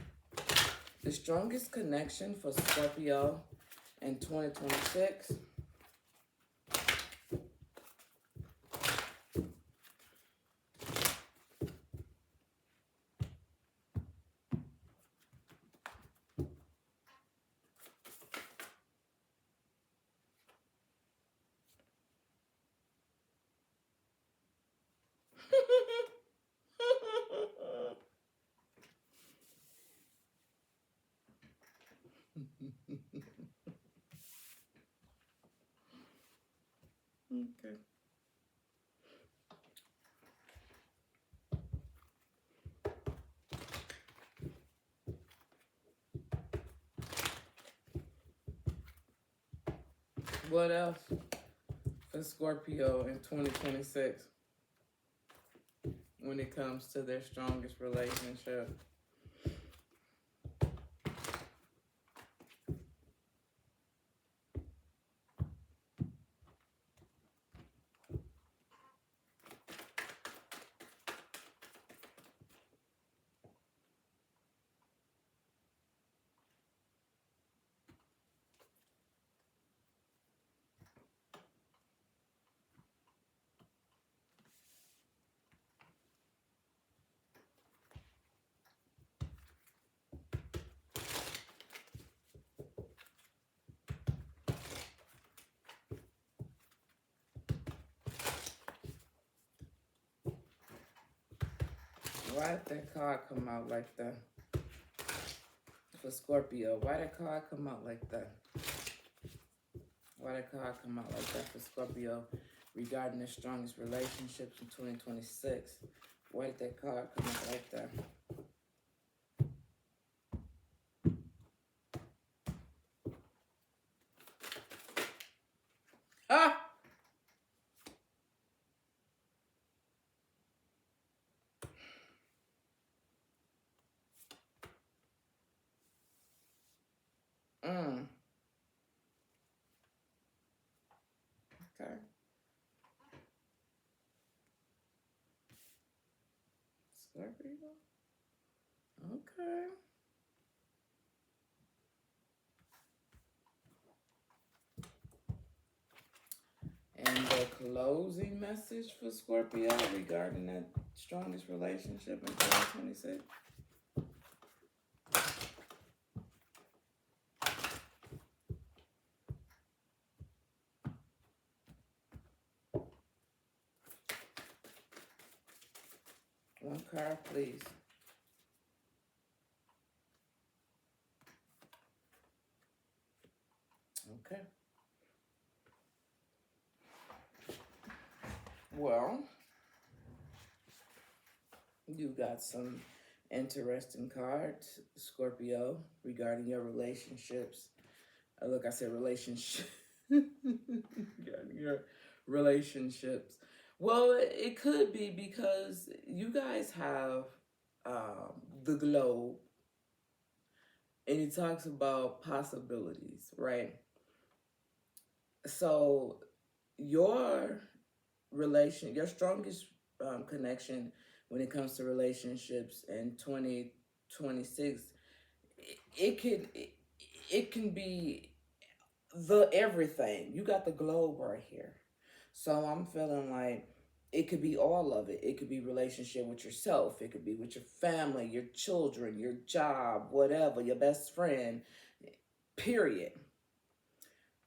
The strongest connection for Scorpio in 2026. Okay. What else for Scorpio in 2026 when it comes to their strongest relationship? Why did that card come out like that? For Scorpio, why did that card come out like that? Why did that card come out like that for Scorpio regarding their strongest relationships in 2026? Why did that card come out like that? Okay. Scorpio. Okay. And the closing message for Scorpio regarding that strongest relationship in 2026. One card, please. Okay. Well, you got some interesting cards, Scorpio, regarding your relationships. Look, I said relationship. Regarding your relationships. Well, it could be because you guys have the globe, and it talks about possibilities, right? So your your strongest connection when it comes to relationships in 2026, it can be the everything. You got the globe right here. So I'm feeling like it could be all of it. It could be relationship with yourself. It could be with your family, your children, your job, whatever, your best friend, period.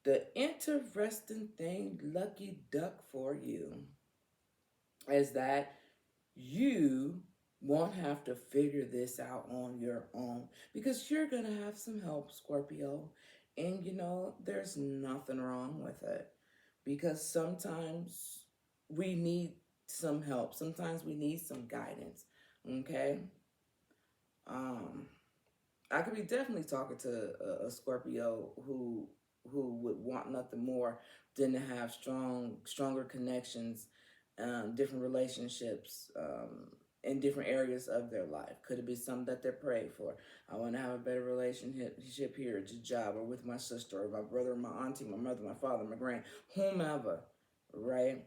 The interesting thing, lucky duck for you, is that you won't have to figure this out on your own because you're going to have some help, Scorpio. And you know, there's nothing wrong with it because sometimes we need some help. Sometimes we need some guidance. Okay. Um, I could be definitely talking to a Scorpio who would want nothing more than to have stronger connections, different relationships, in different areas of their life. Could it be something that they're praying for? I want to have a better relationship here at the job or with my sister or my brother, my auntie, my mother, my father, my grand, whomever, right?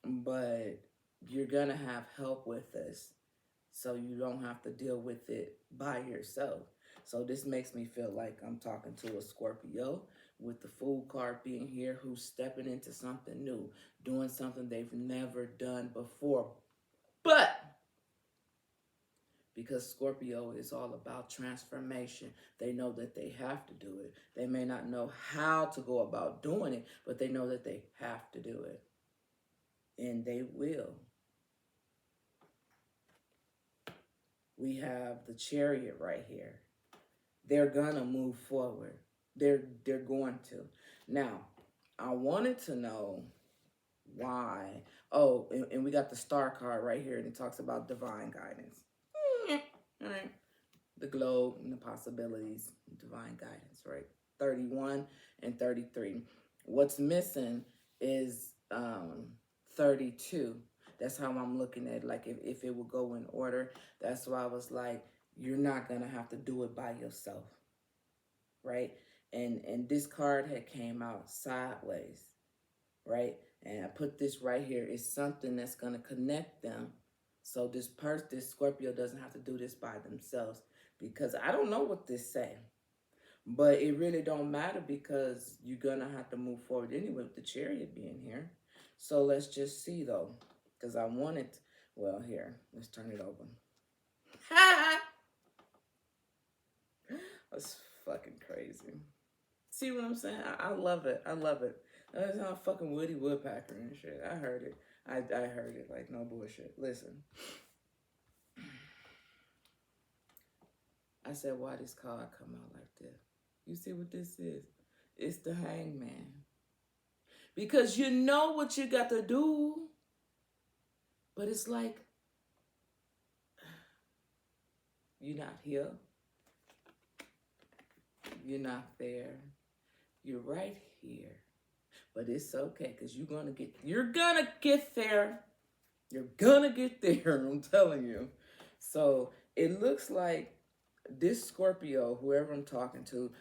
But you're gonna have help with this, so you don't have to deal with it by yourself. So this makes me feel like I'm talking to a Scorpio with the Fool card being here who's stepping into something new, doing something they've never done before. But because Scorpio is all about transformation, they know that they have to do it. They may not know how to go about doing it, but they know that they have to do it. And they will. We have the Chariot right here. They're gonna move forward. They're going to. Now, I wanted to know why. Oh, and we got the Star card right here, and it talks about divine guidance. All right. The globe and the possibilities, divine guidance, right? 31 and 33. What's missing is 32. That's how I'm looking at it. Like if it would go in order, that's why I was like, you're not gonna have to do it by yourself, right? And this card had came out sideways, right? And I put this right here. It's something that's gonna connect them. So this Scorpio doesn't have to do this by themselves, because I don't know what this say, but it really don't matter because you're gonna have to move forward anyway with the Chariot being here. So let's just see though, because I wanted, well, here, let's turn it over. That's fucking crazy. See what I'm saying? I love it. I love it. That's not fucking Woody Woodpecker and shit. I heard it. I heard it like no bullshit. Listen. I said, why this card come out like this? You see what this is? It's the Hangman. Because you know what you got to do. But it's like, you're not here. You're not there. You're right here. But it's okay, because you're gonna get there. You're gonna get there, I'm telling you. So it looks like this Scorpio, whoever I'm talking to,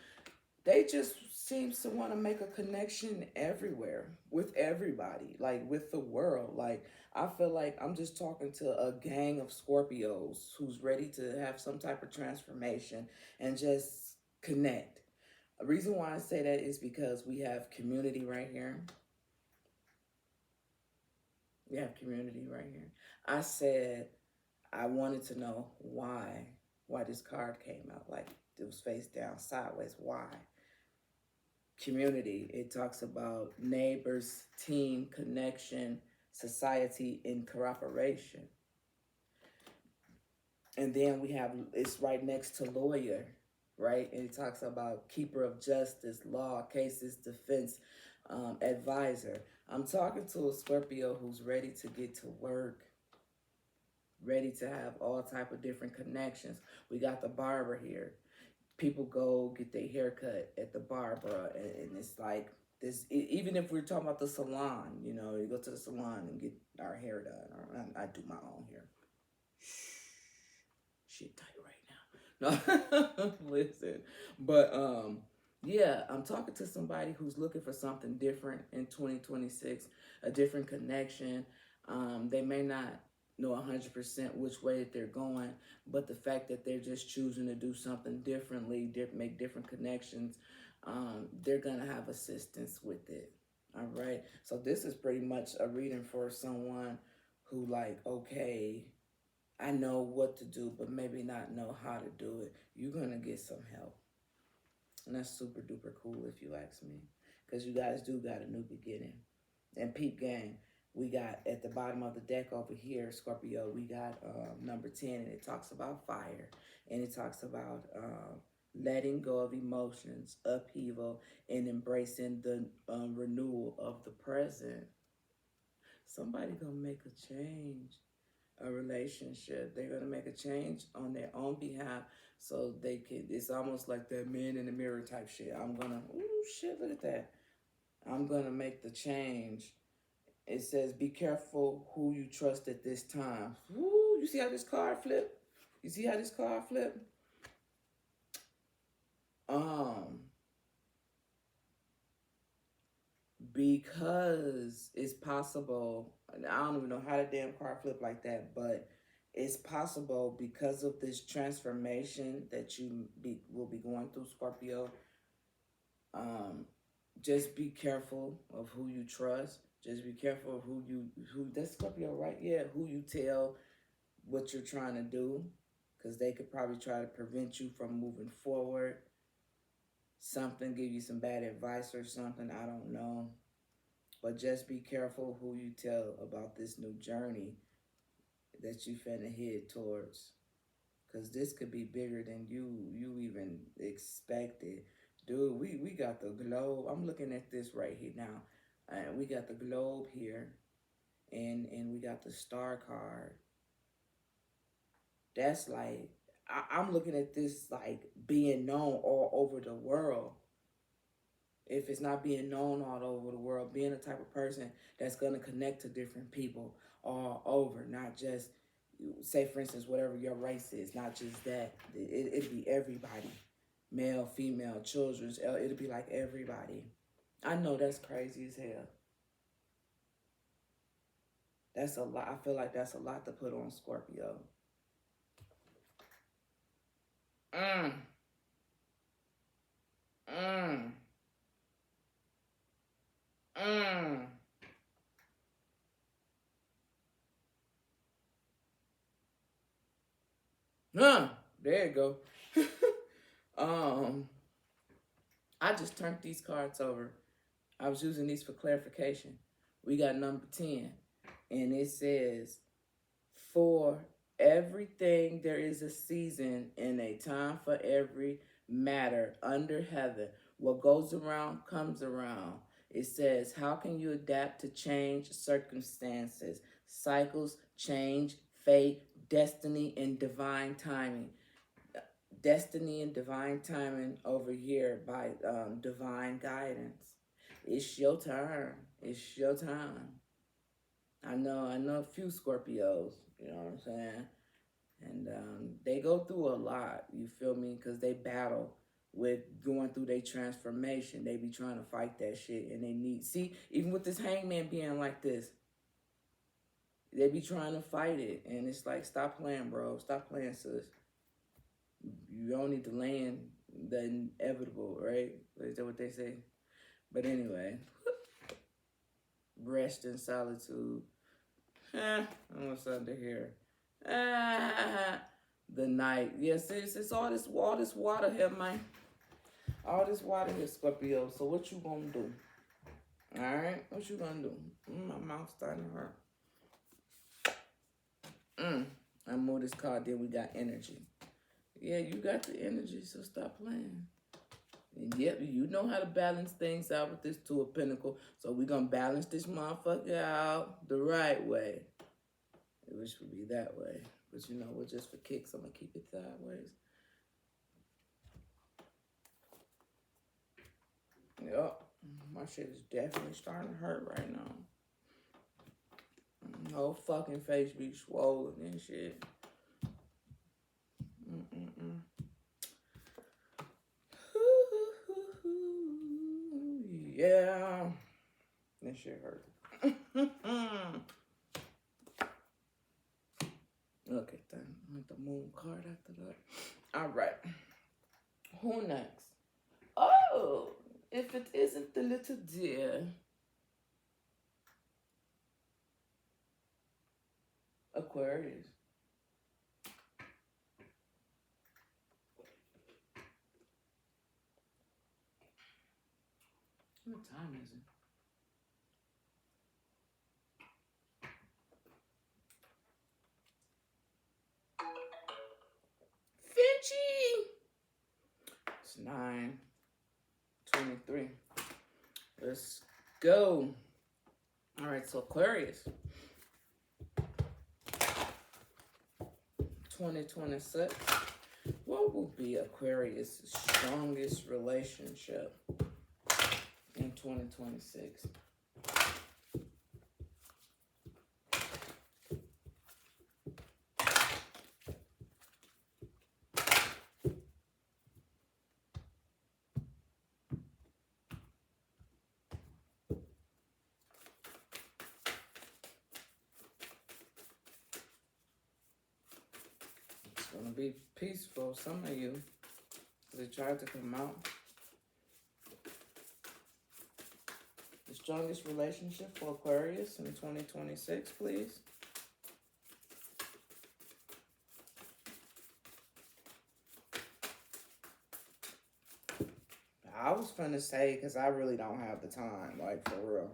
they just seems to want to make a connection everywhere with everybody, like with the world. Like I feel like I'm just talking to a gang of Scorpios who's ready to have some type of transformation and just connect. The reason why I say that is because we have community right here. We have community right here. I said I wanted to know why this card came out like it was face down sideways. Why? Community. It talks about neighbors, team, connection, society, and cooperation. And then we have, it's right next to lawyer, right? And it talks about keeper of justice, law, cases, defense, advisor. I'm talking to a Scorpio who's ready to get to work, ready to have all type of different connections. We got the barber here. People go get their hair cut at the barber, and it's like this. Even if we're talking about the salon, you know, you go to the salon and get our hair done. Or I do my own hair. Shit tight right now. No, listen, but yeah, I'm talking to somebody who's looking for something different in 2026, a different connection. They may not know 100% which way that they're going, but the fact that they're just choosing to do something differently, make different connections, they're gonna have assistance with it. All right. So this is pretty much a reading for someone who like, okay, I know what to do, but maybe not know how to do it. You're gonna get some help. And that's super duper cool if you ask me. Because you guys do got a new beginning. And peep gang, we got at the bottom of the deck over here, Scorpio, we got number 10, and it talks about fire. And it talks about letting go of emotions, upheaval, and embracing the renewal of the present. Somebody gonna make a change, a relationship. They're gonna make a change on their own behalf so they can, it's almost like that man in the mirror type shit. I'm gonna, ooh, shit, look at that. I'm gonna make the change. It says, be careful who you trust at this time. Ooh, you see how this card flip? You see how this card flip? Because it's possible, and I don't even know how the damn card flip like that, but it's possible because of this transformation that will be going through, Scorpio. Just be careful of who you trust. Just be careful of who that's Scorpio, right? Yeah, who you tell what you're trying to do, because they could probably try to prevent you from moving forward. Something, give you some bad advice or something, I don't know. But just be careful who you tell about this new journey that you finna head towards. Because this could be bigger than you even expected. Dude, we got the globe. I'm looking at this right here now. And we got the globe here. And we got the star card. That's like, I'm looking at this like being known all over the world. If it's not being known all over the world, being the type of person that's going to connect to different people all over, not just, say for instance, whatever your race is, not just that. It'd be everybody, male, female, children. It'll be like everybody. I know that's crazy as hell. That's a lot. I feel like that's a lot to put on Scorpio. Mm. Mm. Mm. There you go. I just turned these cards over. I was using these for clarification. We got number 10, and it says, for everything there is a season and a time for every matter under heaven. What goes around comes around. It says, how can you adapt to change circumstances, cycles, change, fate, destiny, and divine timing? Destiny and divine timing over here by divine guidance. It's your turn. It's your time. I know a few Scorpios, you know what I'm saying? And they go through a lot, you feel me? Because they battle with going through their transformation. They be trying to fight that shit, and they need, see, even with this hangman being like this, they be trying to fight it, and it's like, stop playing, bro. Stop playing, sis. You don't need to land the inevitable, right? Is that what they say? But anyway, rest in solitude. What's under here? The night. Yes, it's all this water here, man. All this water here, Scorpio. So what you gonna do? All right, what you gonna do? My mouth's starting to hurt. I move this card. Then we got energy. Yeah, you got the energy, so stop playing. And yep, you know how to balance things out with this Two of Pentacles. So we're going to balance this motherfucker out the right way. Which would be that way. But you know, we're just for kicks. I'm going to keep it sideways. Yep. My shit is definitely starting to hurt right now. My whole fucking face be swollen and shit. Yeah, that shit hurt. Okay, then I want the moon card after that. All right, who next? Oh, if it isn't the little deer, Aquarius. What time is it? Finchie! It's 9:23. Let's go. All right, so Aquarius. 2026. What will be Aquarius' strongest relationship in 2026? It's going to be peaceful, some of you, because it tried to come out. The strongest relationship for Aquarius in 2026, please. I was gonna say, because I really don't have the time, like, for real.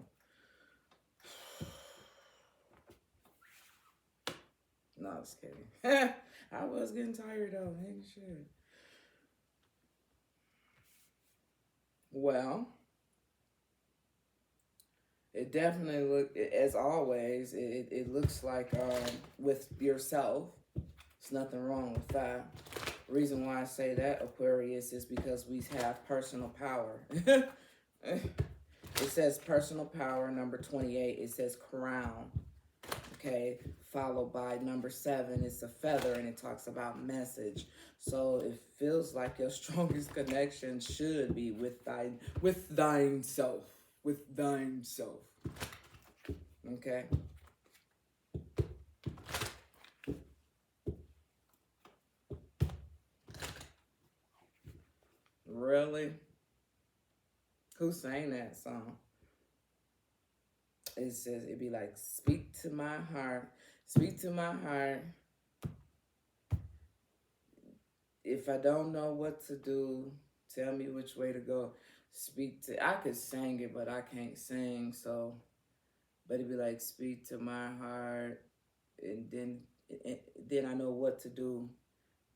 No, I was kidding. I was getting tired, though. Ain't shit. Well, it definitely look, as always, it looks like with yourself, there's nothing wrong with that. Reason why I say that, Aquarius, is because we have personal power. It says personal power, number 28. It says crown, okay? Followed by number 7. It's a feather, and it talks about message. So it feels like your strongest connection should be with thine self. With thine self. Okay? Really? Who sang that song? It says, it'd be like, speak to my heart. Speak to my heart. If I don't know what to do, tell me which way to go. Speak to, I could sing it, but I can't sing, so, but it'd be like, speak to my heart, and then I know what to do.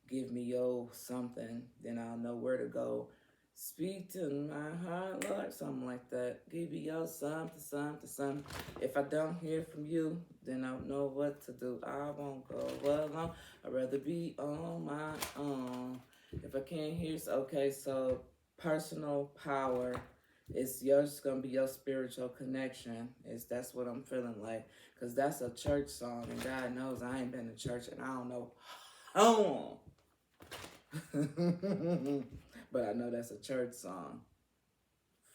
Give me your something, then I'll know where to go. Speak to my heart, Lord, something like that. Give me your something. If I don't hear from you, then I'll know what to do. I won't go alone. I'd rather be on my own. If I can't hear, okay, so personal power is yours, gonna be your spiritual connection. That's what I'm feeling like, because that's a church song, and God knows I ain't been to church, and I don't know how long. But I know that's a church song.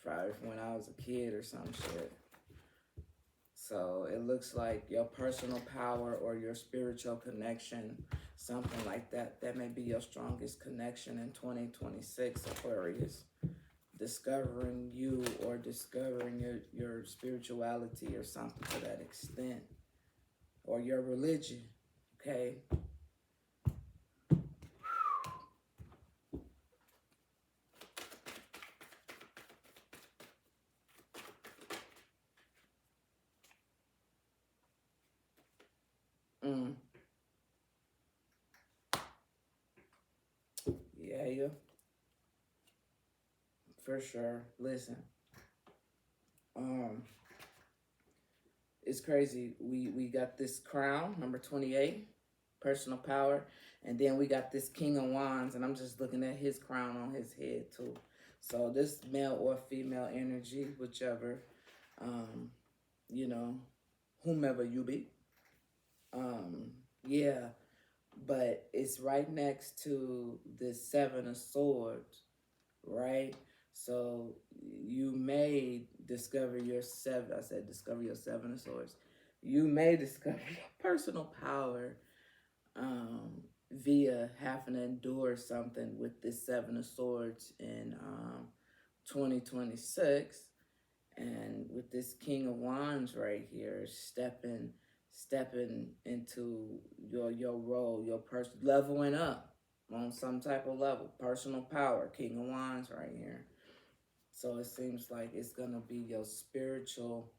Probably from when I was a kid or some shit. So it looks like your personal power or your spiritual connection, something like that. That may be your strongest connection in 2026, Aquarius. Discovering you or discovering your spirituality or something to that extent. Or your religion, okay? Yeah, for sure. Listen, it's crazy. We got this crown, number 28, personal power, and then we got this King of Wands, and I'm just looking at his crown on his head too. So this male or female energy, whichever, you know, whomever you be. Yeah, but it's right next to the Seven of Swords, right? So you may discover your discover your Seven of Swords. You may discover your personal power via having to endure something with this Seven of Swords in 2026. And with this King of Wands right here, stepping into your role, your leveling up on some type of level, personal power, King of Wands right here. So it seems like it's gonna be your spiritual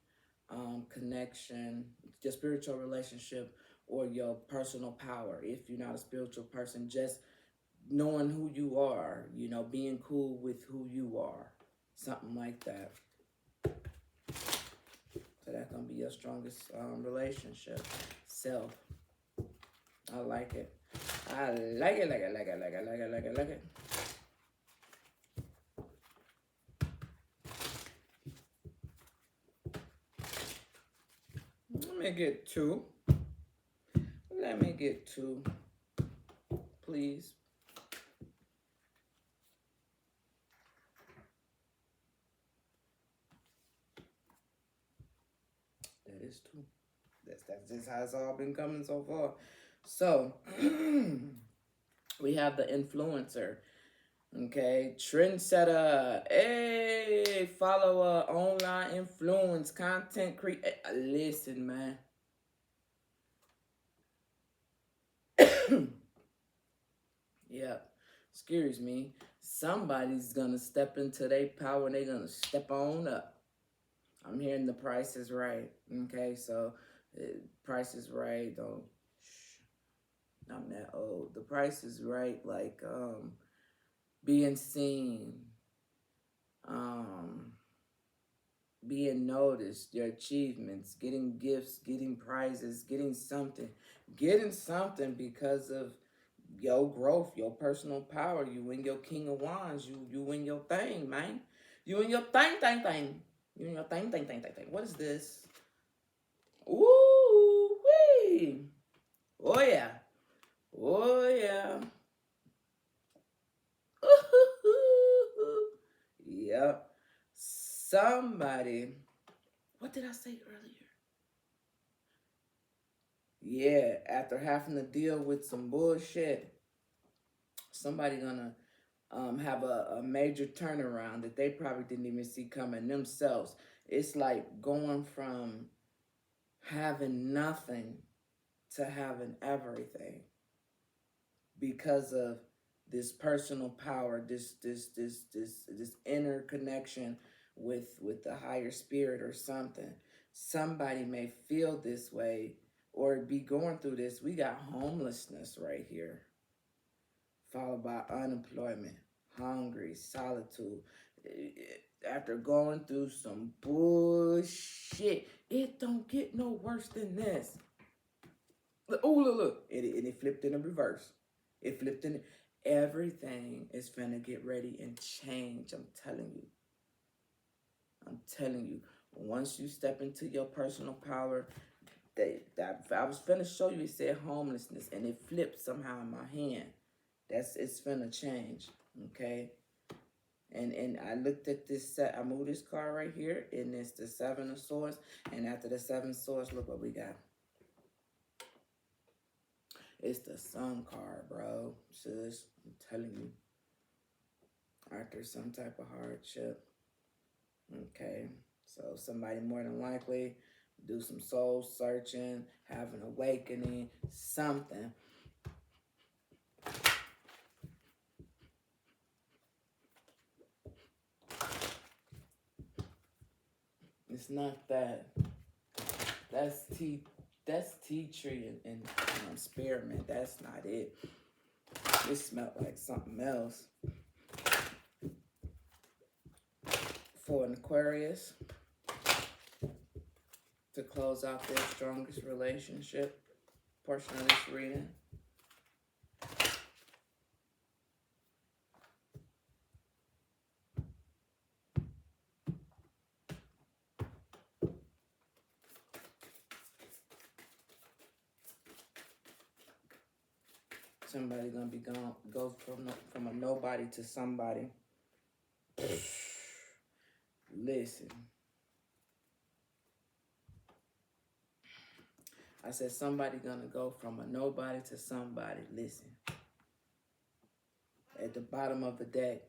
connection, your spiritual relationship, or your personal power. If you're not a spiritual person, just knowing who you are, you know, being cool with who you are, something like that. So that's gonna be your strongest relationship. Self. I like it. I like it, like it, like it, like it, like it, like it, like it. Let me get two. Let me get two, please. That is two. That's just how it's all been coming so far. So we have the influencer. Okay, trendsetter, hey, follower, online influence, content creator. Listen, man. Yeah, excuse me. Somebody's gonna step into their power and they're gonna step on up. I'm hearing the Price is Right. Okay, so Price is Right. Don't. Shh, I'm that old. The Price is Right. Like being seen, being noticed, your achievements, getting gifts, getting prizes, getting something because of your growth, your personal power. You win your King of Wands. You win your thing, man. You win your thing. You win your thing. What is this? Ooh wee! Oh yeah! Oh yeah! Yep. Somebody. What did I say earlier? Yeah, after having to deal with some bullshit, somebody gonna have a major turnaround that they probably didn't even see coming themselves. It's like going from having nothing to having everything because of this personal power, this inner connection with the higher spirit or something. Somebody may feel this way or be going through this. We got homelessness right here, followed by unemployment, hungry, solitude. After going through some bullshit, it don't get no worse than this. Oh, look. And it flipped in the reverse. It flipped in. Everything is finna get ready and change. I'm telling you. Once you step into your personal power, that I was finna show you. It said homelessness, and it flipped somehow in my hand. It's finna change. Okay. And I looked at this set. I moved this card right here, and it's the Seven of Swords. And after the Seven of Swords, look what we got. It's the Sun card, bro. Sis, I'm telling you. After some type of hardship. Okay. So somebody more than likely do some soul searching, have an awakening, something. It's not that. That's tea tree and spearmint. That's not it. It smelled like something else. For an Aquarius to close out their strongest relationship portion of this reading. Somebody gonna be gone, go from a nobody to somebody. Listen. I said somebody gonna go from a nobody to somebody. Listen. At the bottom of the deck,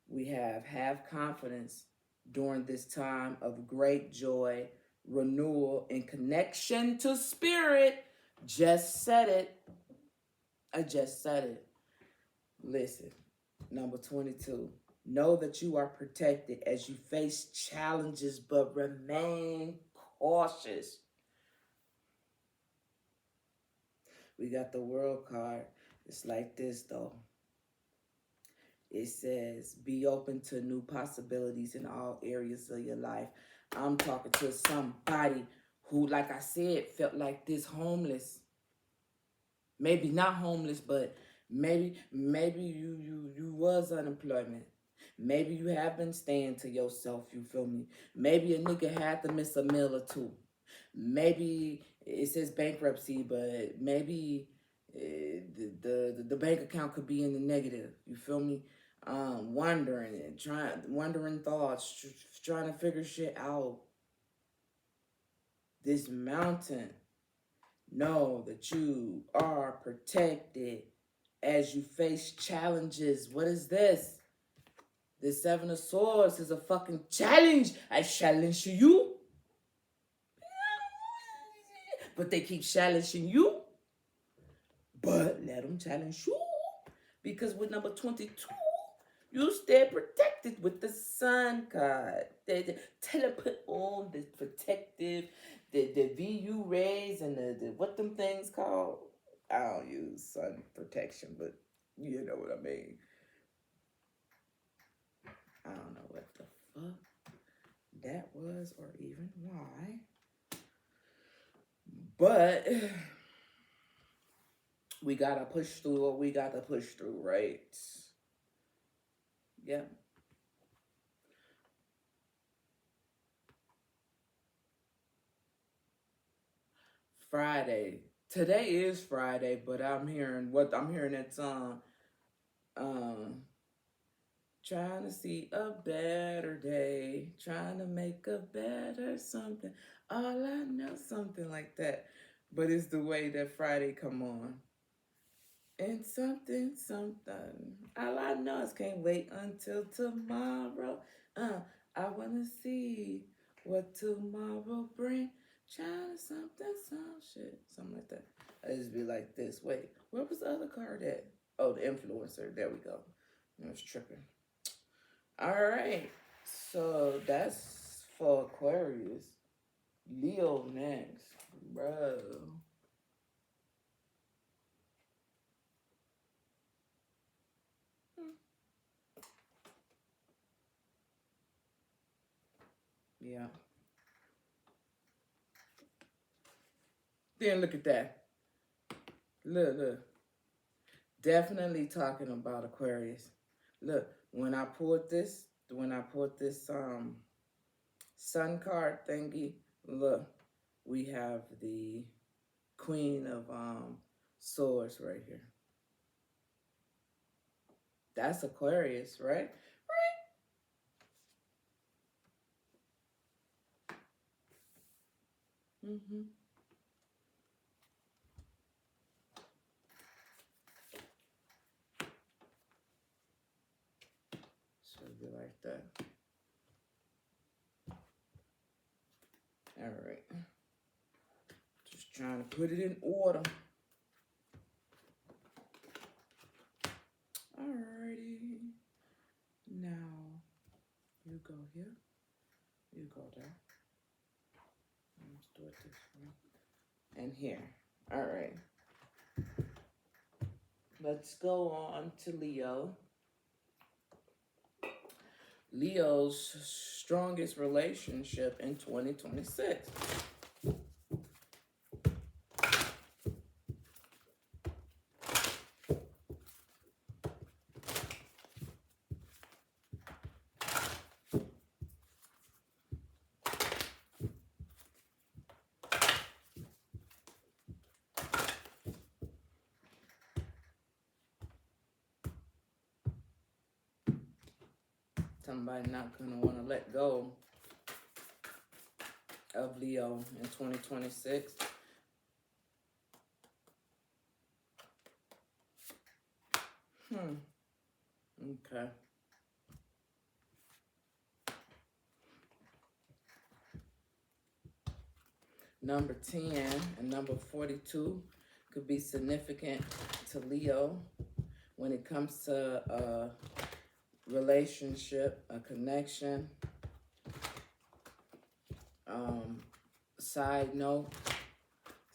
we have confidence during this time of great joy, renewal, and connection to spirit. Just said it. I just said it. Listen, number 22. Know that you are protected as you face challenges, but remain cautious. We got the World card. It's like this, though. It says, be open to new possibilities in all areas of your life. I'm talking to somebody who, like I said, felt like this homeless. Maybe not homeless, but maybe you was unemployment. Maybe you have been staying to yourself, you feel me? Maybe a nigga had to miss a meal or two. Maybe it says bankruptcy, but maybe the bank account could be in the negative, you feel me? Wondering thoughts, trying to figure shit out. This mountain, know that you are protected as you face challenges. What is this? The Seven of Swords is a fucking challenge. I challenge you. But they keep challenging you. But let them challenge you. Because with number 22, you stay protected with the Sun card. They tell them put on the protective, the VU rays and the what them things called. I don't use sun protection, but you know what I mean. I don't know what the fuck that was or even why. But we gotta push through what we gotta push through, right? Yeah. Friday. Today is Friday, but I'm hearing that song. Trying to see a better day, trying to make a better something. All I know, something like that. But it's the way that Friday come on. And something. All I know is can't wait until tomorrow. I wanna see what tomorrow bring. Trying to some shit, something like that. I just be like this. Wait, where was the other card at? Oh, the influencer. There we go. I was tripping. All right, so that's for Aquarius. Leo next, bro. Yeah. Then look at that. Look. Definitely talking about Aquarius. Look, when I pulled this Sun card thingy, look, we have the Queen of Swords right here. That's Aquarius, right? Right? Mm-hmm. Should be like that. All right. Just trying to put it in order. Alrighty. Now, you go here. You go there. Let's do it this way. And here. Alright. Let's go on to Leo. Leo's strongest relationship in 2026. Somebody not gonna want to let go of Leo in 2026. Okay. Number 10 and number 42 could be significant to Leo when it comes to a relationship, a connection. Side note,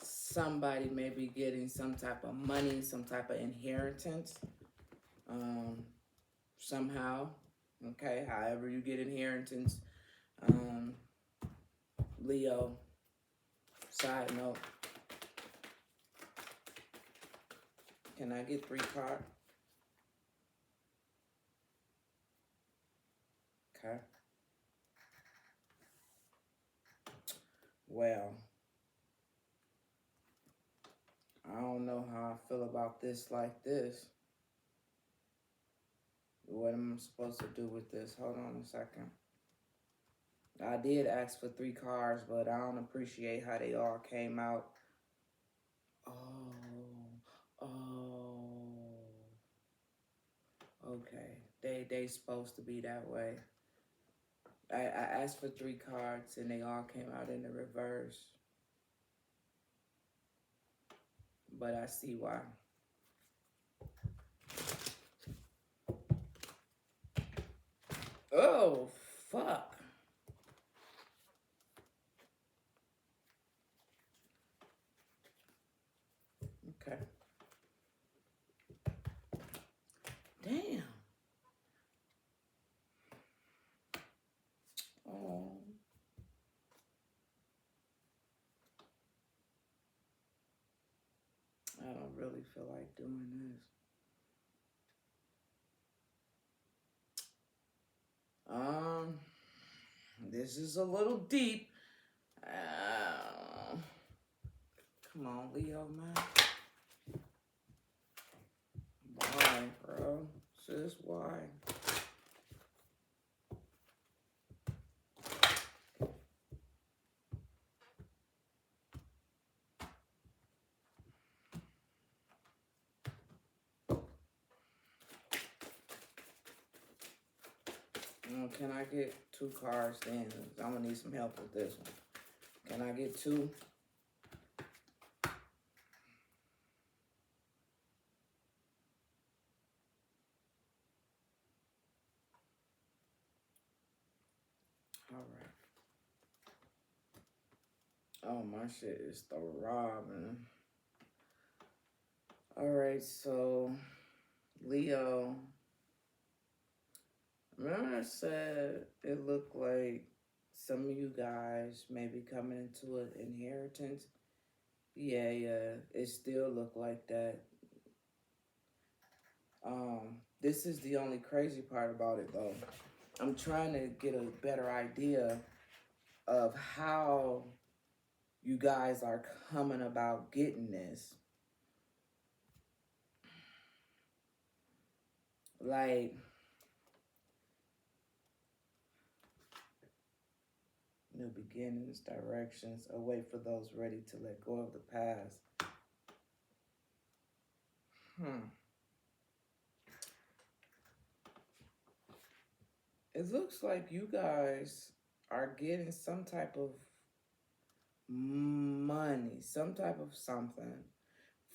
somebody may be getting some type of money, some type of inheritance, somehow. Okay, however you get inheritance, Leo. Side note, can I get 3 cards? Okay. Well, I don't know how I feel about this like this. What am I supposed to do with this? Hold on a second. I did ask for 3 cards, but I don't appreciate how they all came out. Okay. They supposed to be that way. I asked for 3 cards and they all came out in the reverse. But I see why. Oh, fuck. Okay. Damn. Oh. I don't really feel like doing this. This is a little deep. Come on, Leo, man. Why, bro? Sis, why? Can I get 2 cards then? I'm gonna need some help with this one. Can I get 2? All right. Oh, my shit is throbbing. All right, so Leo. Remember I said it looked like some of you guys may be coming into an inheritance? Yeah, it still looked like that. This is the only crazy part about it, though. I'm trying to get a better idea of how you guys are coming about getting this. Like, New beginnings, directions, a way for those ready to let go of the past. It looks like you guys are getting some type of money, some type of something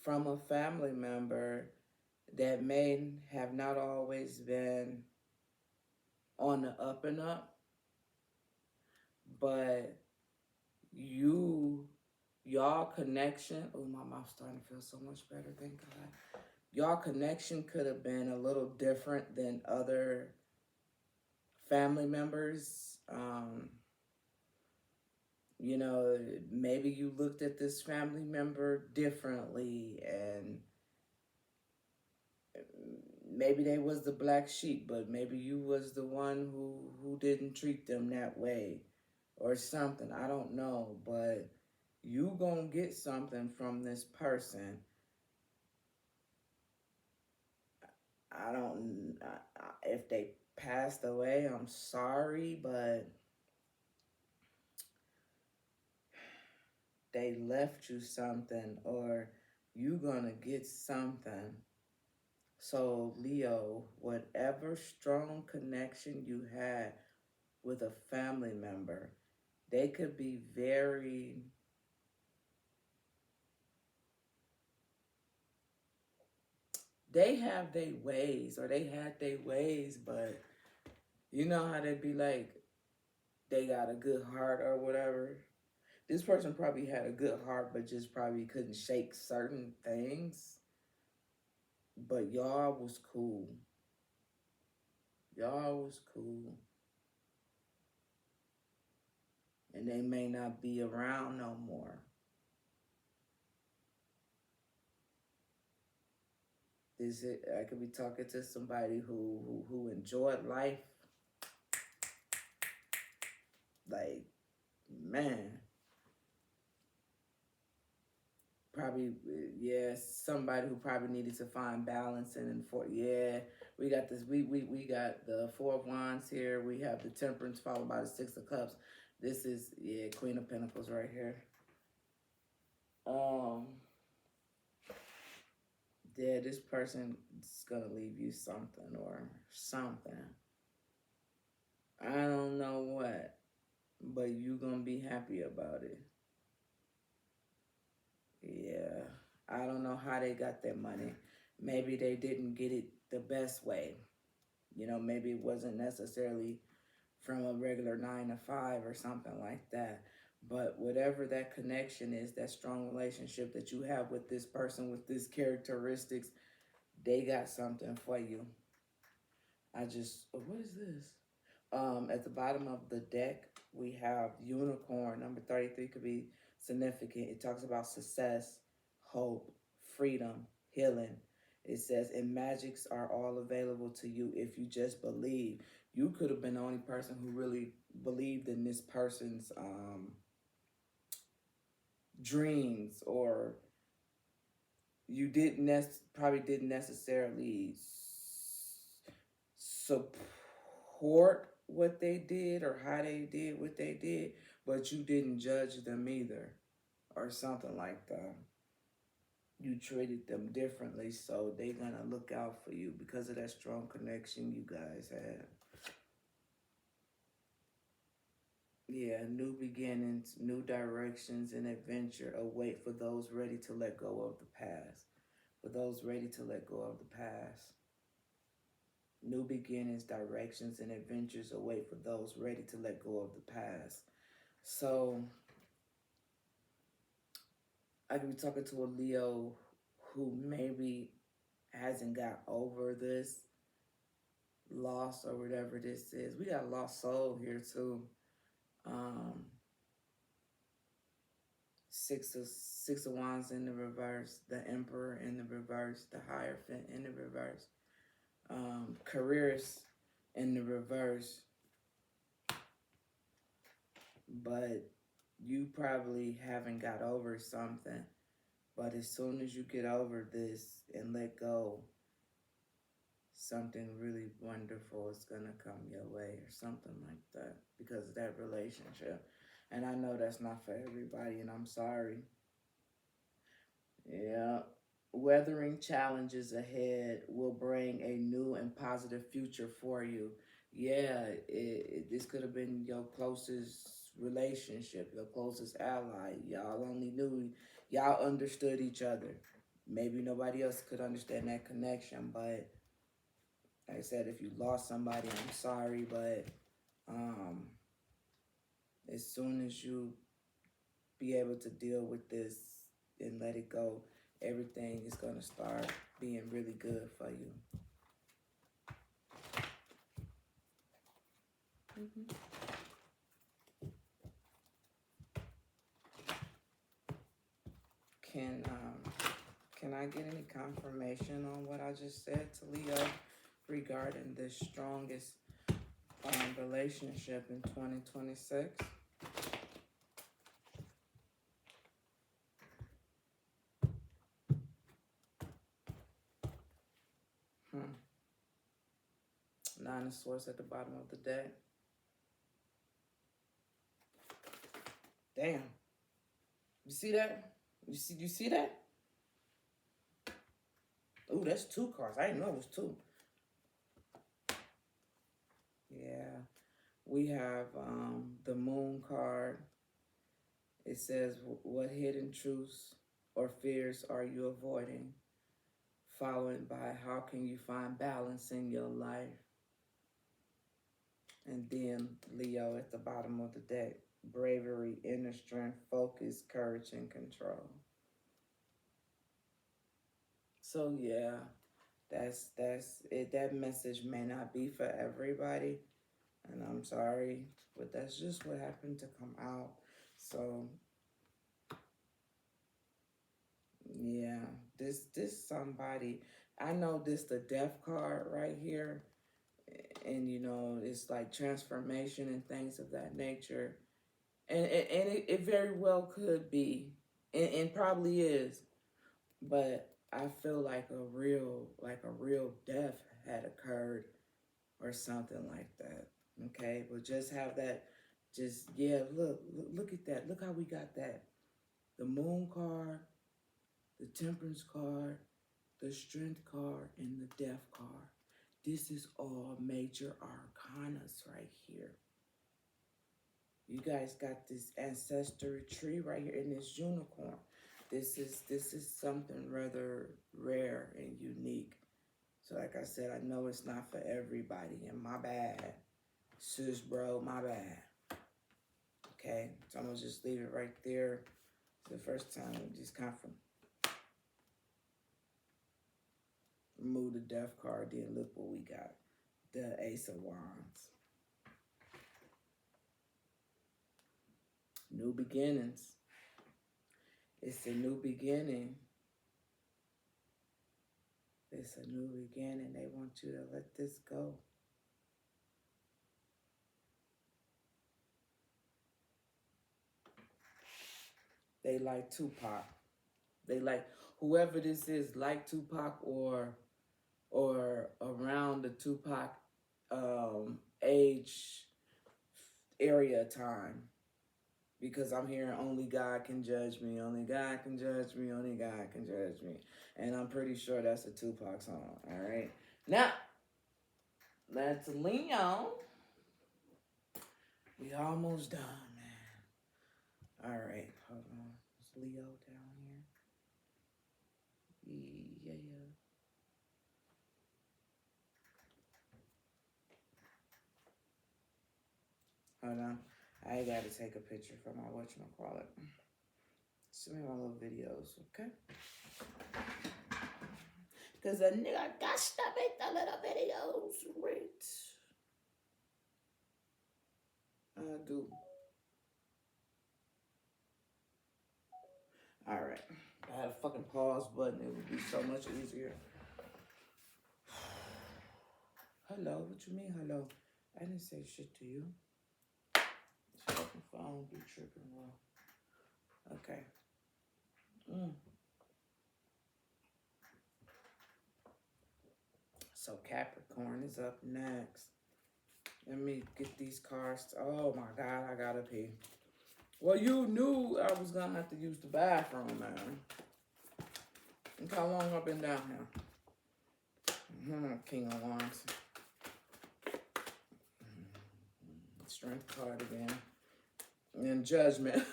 from a family member that may have not always been on the up and up, but y'all connection, oh, my mouth's starting to feel so much better, thank God. Y'all connection could have been a little different than other family members. You know, maybe you looked at this family member differently, and maybe they was the black sheep, but maybe you was the one who didn't treat them that way or something. I don't know, but you gonna get something from this person. If they passed away, I'm sorry, but they left you something, or you gonna get something. So Leo, whatever strong connection you had with a family member, they could be they have their ways, or they had their ways, but you know how they be like, they got a good heart or whatever. This person probably had a good heart, but just probably couldn't shake certain things. But y'all was cool. Y'all was cool. And they may not be around no more. I could be talking to somebody who enjoyed life. Like, man. Probably, yeah, somebody who probably needed to find balance we got this, we got the Four of Wands here, we have the Temperance followed by the Six of Cups. This is, yeah, Queen of Pentacles right here. Yeah, this person is gonna leave you something or something. I don't know what, but you gonna be happy about it. Yeah, I don't know how they got their money. Maybe they didn't get it the best way. You know, maybe it wasn't necessarily from a regular 9 to 5 or something like that. But whatever that connection is, that strong relationship that you have with this person with these characteristics, they got something for you. What is this? At the bottom of the deck, we have Unicorn. Number 33 could be significant. It talks about success, hope, freedom, healing. It says, and magics are all available to you if you just believe. You could have been the only person who really believed in this person's dreams, or you probably didn't necessarily support what they did or how they did what they did, but you didn't judge them either, or something like that. You treated them differently, so they're gonna look out for you because of that strong connection you guys have. Yeah, new beginnings, new directions, and adventure await for those ready to let go of the past. For those ready to let go of the past. New beginnings, directions, and adventures await for those ready to let go of the past. So, I could be talking to a Leo who maybe hasn't got over this loss or whatever this is. We got lost soul here too. Six of Wands in the reverse, the Emperor in the reverse, the Hierophant in the reverse, careers in the reverse. But you probably haven't got over something. But as soon as you get over this and let go, something really wonderful is going to come your way or something like that because of that relationship. And I know that's not for everybody, and I'm sorry. Yeah. Weathering challenges ahead will bring a new and positive future for you. Yeah, this could have been your closest relationship, your closest ally. Y'all understood each other. Maybe nobody else could understand that connection, but like I said, if you lost somebody, I'm sorry, but as soon as you be able to deal with this and let it go, everything is going to start being really good for you. Can I get any confirmation on what I just said to Leo regarding the strongest relationship in 2026? Nine of Swords at the bottom of the deck. Damn. You see that? You see that? Ooh, that's 2 cards. I didn't know it was 2. Yeah. We have the Moon card. It says, what hidden truths or fears are you avoiding? Followed by, how can you find balance in your life? And then Leo at the bottom of the deck. Bravery, inner strength, focus, courage, and control. So yeah, that's it. That message may not be for everybody, and I'm sorry, but that's just what happened to come out. So yeah, this somebody, I know this the Death card right here, and you know it's like transformation and things of that nature, and it very well could be, and probably is, but I feel like a real death had occurred or something like that. Okay, but just have that, just yeah. Look at that. Look how we got that. The Moon card, the Temperance card, the Strength card, and the Death card. This is all major arcanas right here. You guys got this ancestry tree right here in this unicorn. This is something rather rare and unique. So like I said, I know it's not for everybody, and my bad. Sis, bro, my bad. Okay, so I'm gonna just leave it right there. It's the first time we just kind of remove the Death card, then look what we got. The Ace of Wands. New beginnings. It's a new beginning. It's a new beginning. They want you to let this go. They like Tupac. They like whoever this is, like Tupac or around the Tupac age area time. Because I'm hearing only God can judge me, only God can judge me, only God can judge me. And I'm pretty sure that's a Tupac song, all right? Now, let's Leo. We almost done, man. All right, hold on. Is Leo down here? Yeah. Hold on. I gotta take a picture for my whatchamacallit. Send me my little videos, okay? Because a nigga got to make the little videos, right? I do. All right. I had a fucking pause button. It would be so much easier. Hello? What you mean, hello? I didn't say shit to you. This fucking phone be tripping, bro. Okay. So Capricorn is up next. Let me get these cards. Oh my God, I gotta pee. Well, you knew I was gonna have to use the bathroom, man. Look how long I've been down here. King of Wands. Strength card again. And Judgment.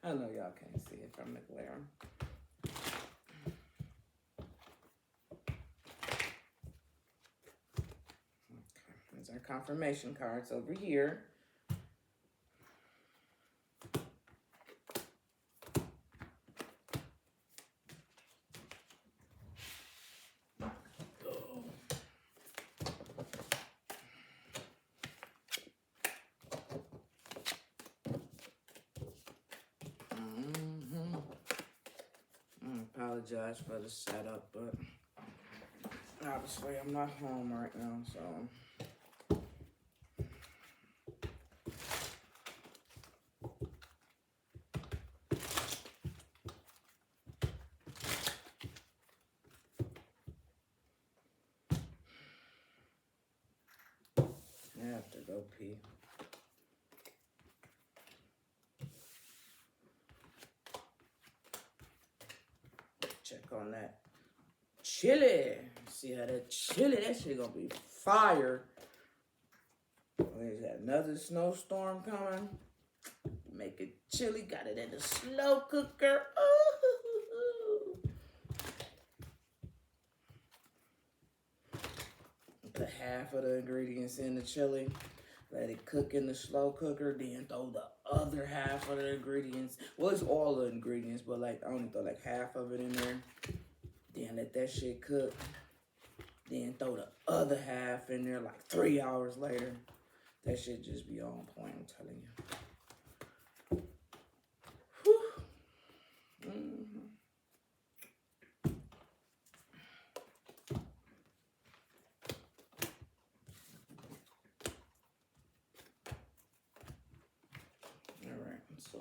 I know y'all can't see it from the glare. Okay, these are confirmation cards over here. Apologize for the setup, but obviously I'm not home right now, so I have to go pee. Check on that chili. See how that chili, that shit gonna be fire. There's another snowstorm coming. Make it chili. Got it in the slow cooker. Ooh. Put half of the ingredients in the chili. Let it cook in the slow cooker. Then throw the other half of the ingredients. Well, it's all the ingredients, but like I only throw like half of it in there. Then let that shit cook. Then throw the other half in there like 3 hours later. That shit just be on point, I'm telling you. Whew. All right, so.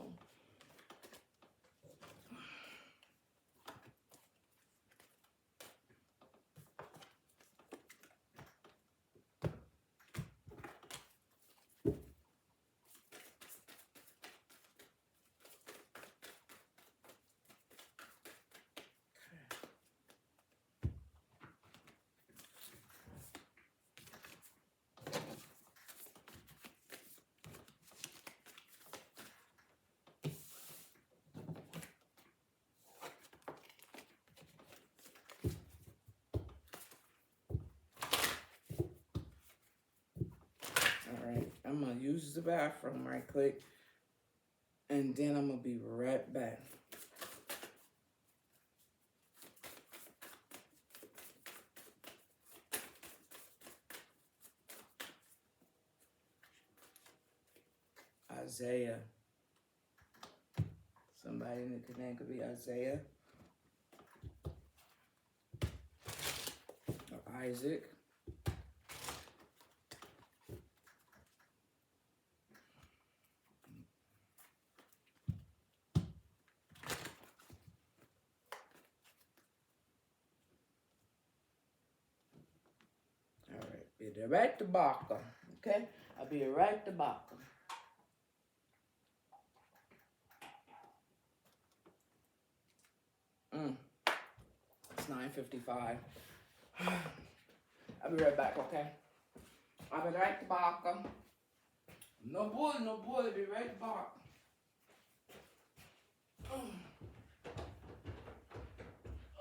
I'm gonna use the bathroom right quick, and then I'm gonna be right back. Isaiah. Somebody in the name could be Isaiah or Isaac. Be right to Barker, okay? I'll be right to Barker. It's 9:55. I'll be right back, okay? I'll be right to Barker. No boy, be right to Barker.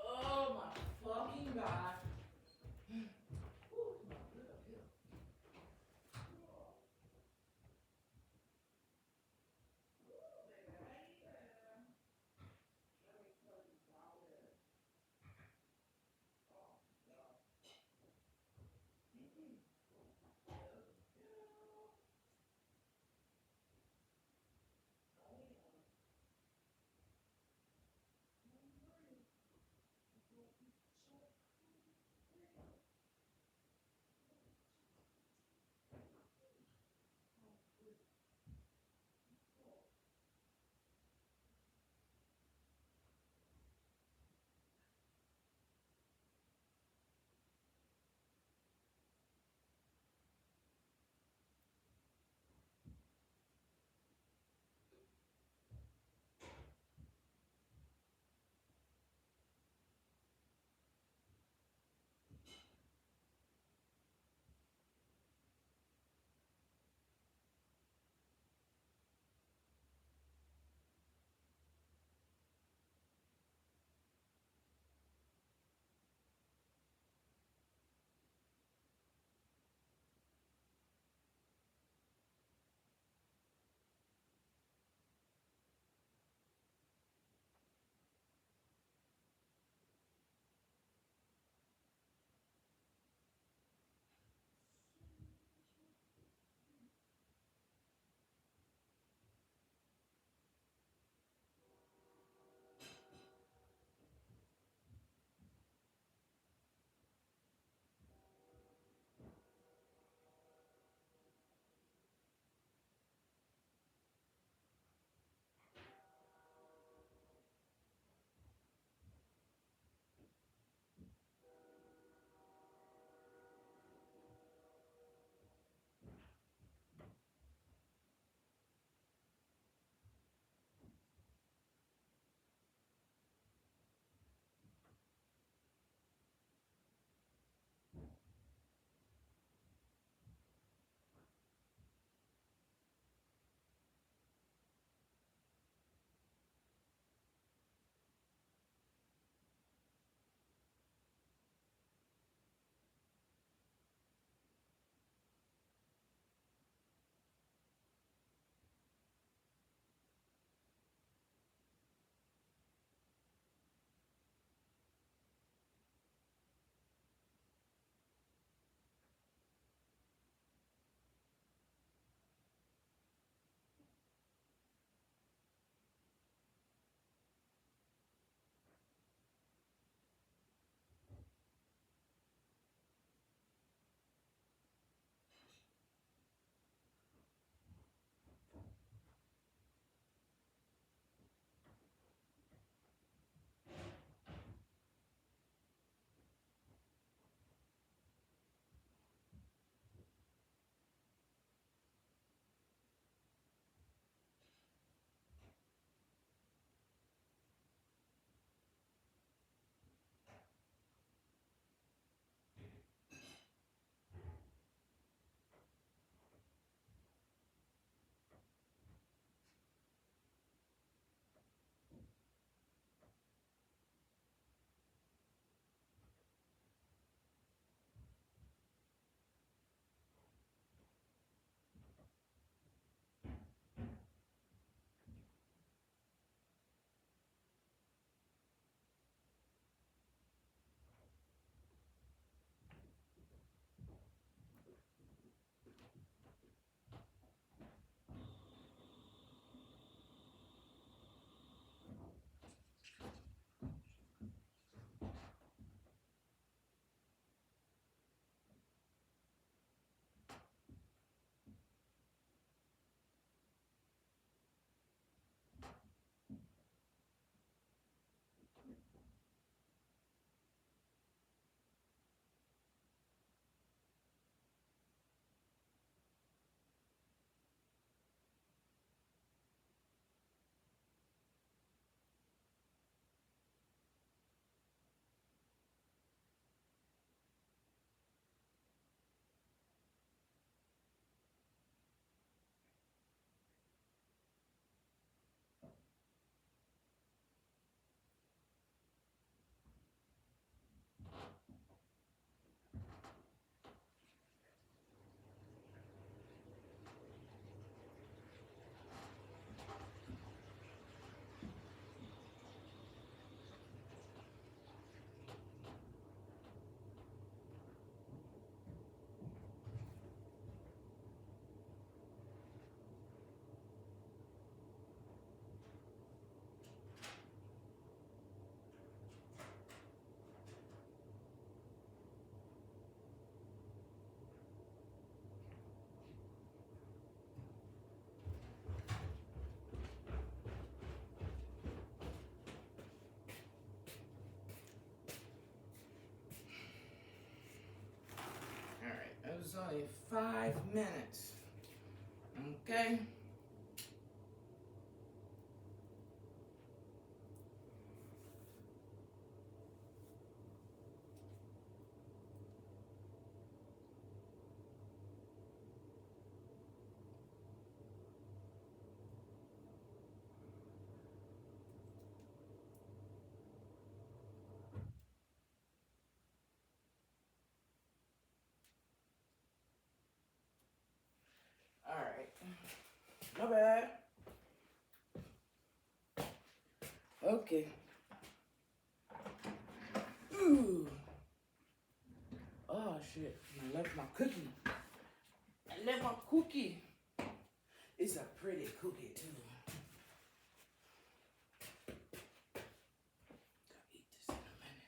Oh my fucking God. approximately 5 minutes. Okay? All right. My bad. Okay. Ooh. Oh, shit. I left my cookie. I left my cookie. It's a pretty cookie, too. I'll eat this in a minute.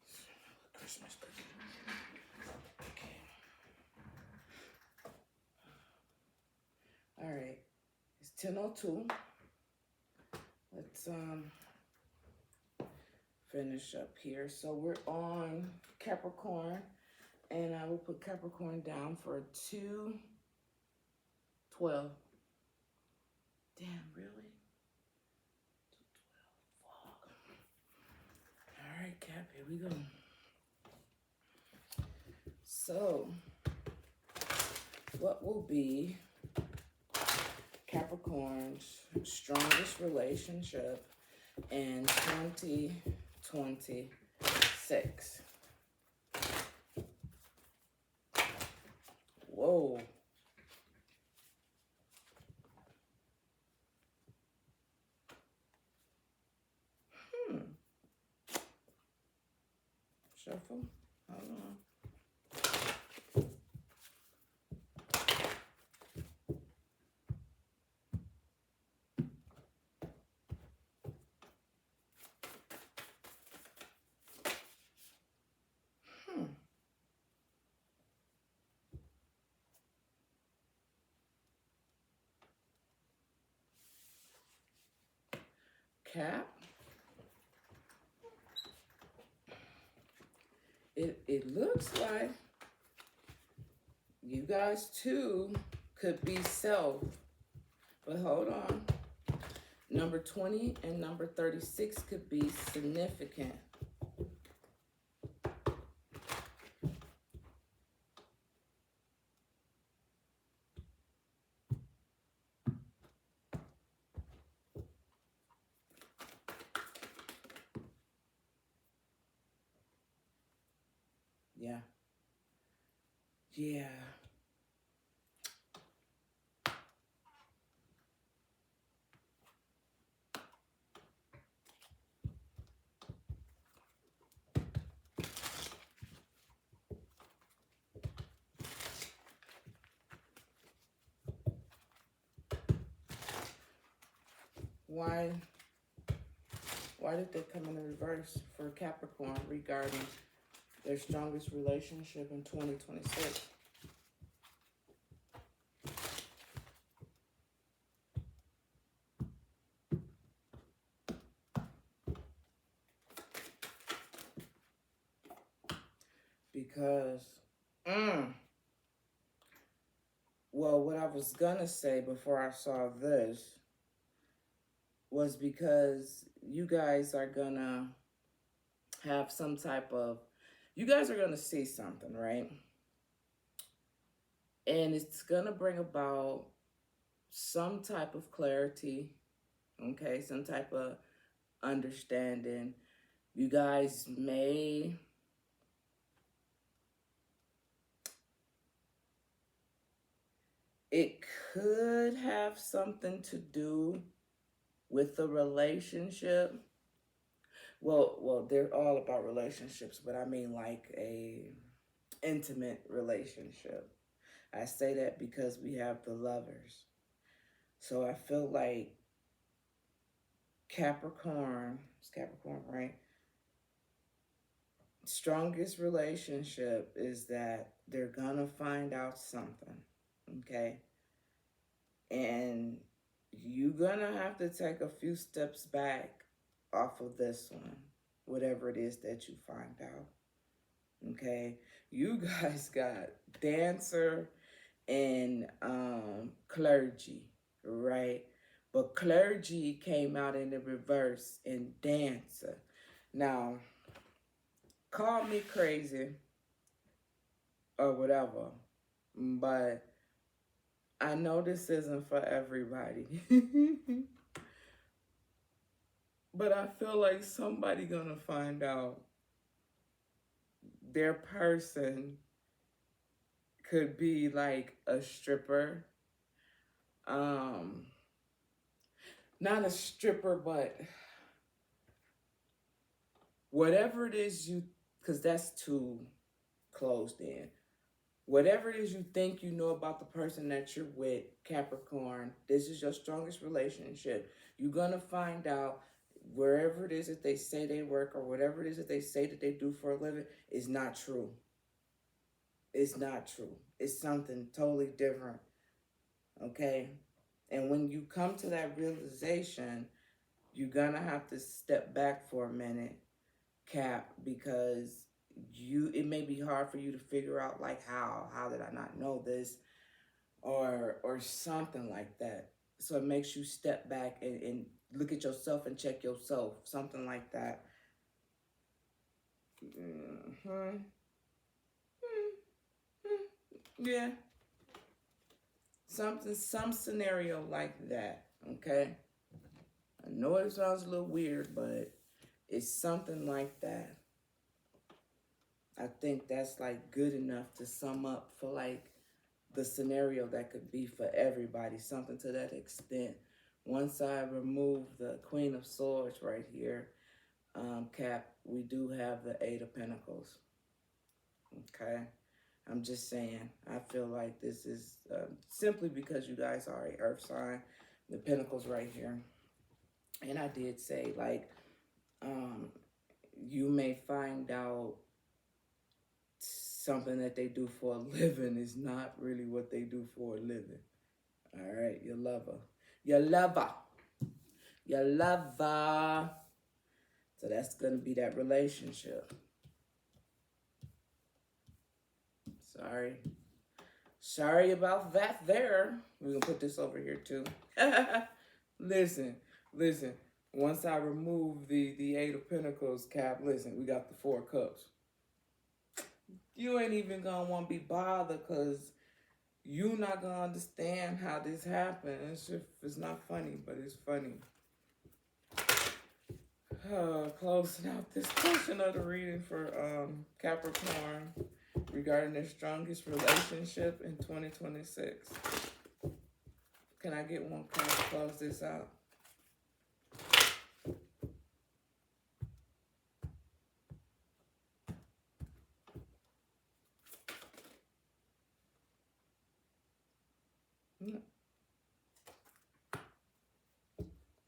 It's another Christmas cookie. Okay. All right. It's 10:02. Let's finish up here. So we're on Capricorn, and I will put Capricorn down for 2:12. Damn, really? 2:12. Fuck. All right, Cap, here we go. So, what will be Capricorn's strongest relationship in 2026? Whoa. Shuffle. Hold on. Cap. It looks like you guys too could be self, but hold on. Number 20 and number 36 could be significant. Yeah. Yeah. Why did they come in reverse for Capricorn regarding their strongest relationship in 2026? Because, well, what I was gonna say before I saw this was because you guys are gonna have some type of, you guys are gonna see something, right? And it's gonna bring about some type of clarity, okay? Some type of understanding. You guys may it could have something to do with the relationship. Well, they're all about relationships, but I mean like a intimate relationship. I say that because we have the Lovers. So I feel like Capricorn, it's Capricorn, right? Strongest relationship is that they're gonna find out something, okay? And you're gonna have to take a few steps back off of this one, whatever it is that you find out. Okay, you guys got Dancer and Clergy, right? But Clergy came out in the reverse in Dancer. Now, call me crazy or whatever, but I know this isn't for everybody. But I feel like somebody gonna find out their person could be like a stripper. Um, not a stripper, but whatever it is you, because that's too closed in. Whatever it is you think you know about the person that you're with, Capricorn, this is your strongest relationship. You're going to find out wherever it is that they say they work or whatever it is that they say that they do for a living is not true. It's not true. It's something totally different. Okay? And when you come to that realization, you're going to have to step back for a minute, Cap, because it may be hard for you to figure out like how did I not know this or something like that. So it makes you step back and look at yourself and check yourself, something like that. Yeah, some scenario like that. Okay, I know it sounds a little weird, but it's something like that. I think that's like good enough to sum up for like the scenario that could be for everybody, something to that extent. Once I remove the Queen of Swords right here, Cap, we do have the Eight of Pentacles. Okay, I'm just saying, I feel like this is simply because you guys are a earth sign, the Pentacles right here. And I did say, like, you may find out something that they do for a living is not really what they do for a living. All right, your lover. Your lover. Your lover. So that's going to be that relationship. Sorry about that there. We're going to put this over here too. Listen. Once I remove the Eight of Pentacles, Cap, listen, we got the Four of Cups. You ain't even going to want to be bothered because you're not going to understand how this happened. It's not funny, but it's funny. Closing out this portion of the reading for Capricorn regarding their strongest relationship in 2026. Can I get one card to close this out?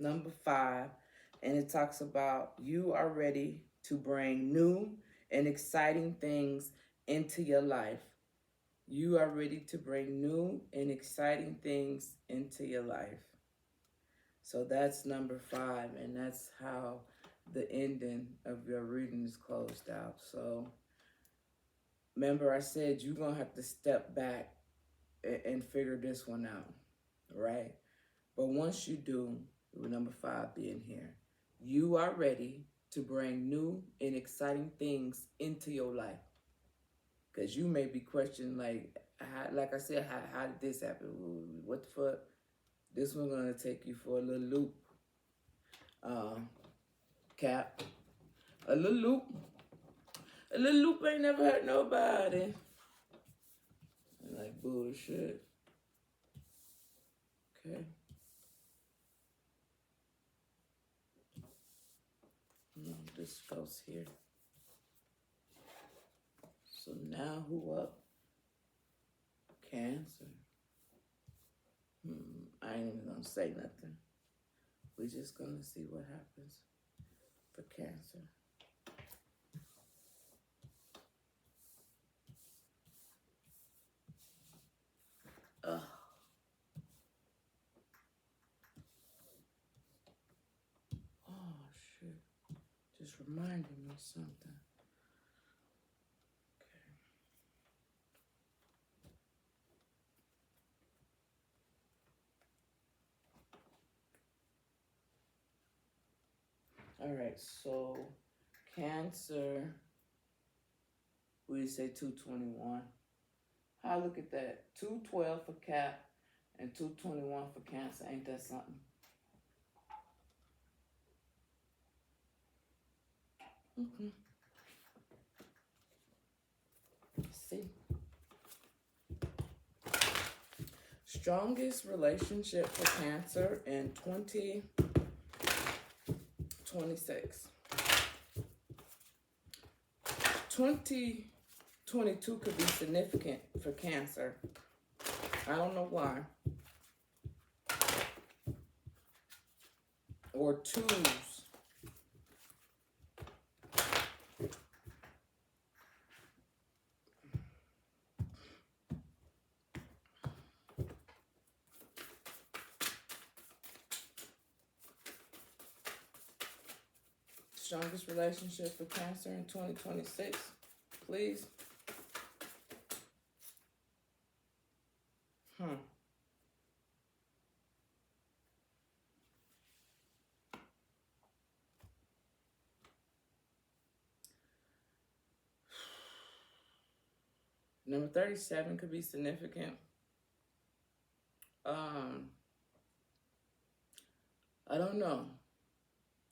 Number 5, and it talks about you are ready to bring new and exciting things into your life. You are ready to bring new and exciting things into your life. So that's number 5, and that's how the ending of your reading is closed out. So remember I said you're going to have to step back and figure this one out, right? But once you do, with number 5 being here, you are ready to bring new and exciting things into your life. Because you may be questioning, like I said, how did this happen? What the fuck? This one's going to take you for a little loop. Cap. A little loop. A little loop ain't never hurt nobody. Like bullshit. Okay. This goes here. So now who up? Cancer. I ain't even gonna say nothing. We're just gonna see what happens for Cancer. Oh shit. Just reminded me of something. All right, so Cancer, we say 221. I look at that. 212 for Cap and 221 for Cancer. Ain't that something? Mm-hmm. See. Strongest relationship for Cancer in 2026. 2022 could be significant for Cancer. I don't know why. Or twos. Strongest relationship for Cancer in 2026, please. Number 37 could be significant. I don't know.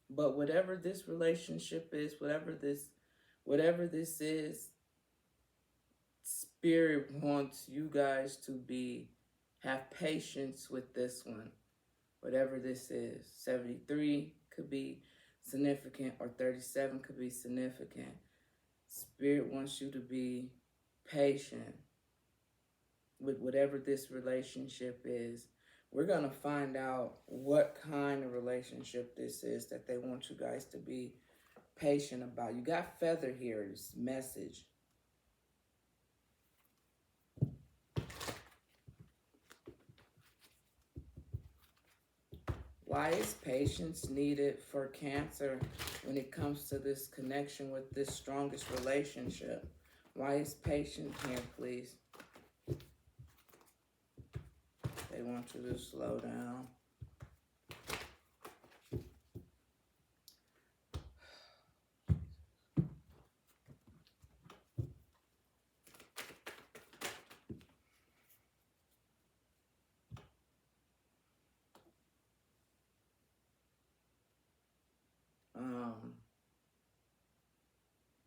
But whatever this relationship is, whatever this is, Spirit wants you guys to have patience with this one. Whatever this is. 73 could be significant, or 37 could be significant. Spirit wants you to be patient with whatever this relationship is. We're going to find out what kind of relationship this is that they want you guys to be patient about. You got feather here, this message. Why is patience needed for Cancer when it comes to this connection with this strongest relationship? Why is patience here, please? They want you to slow down.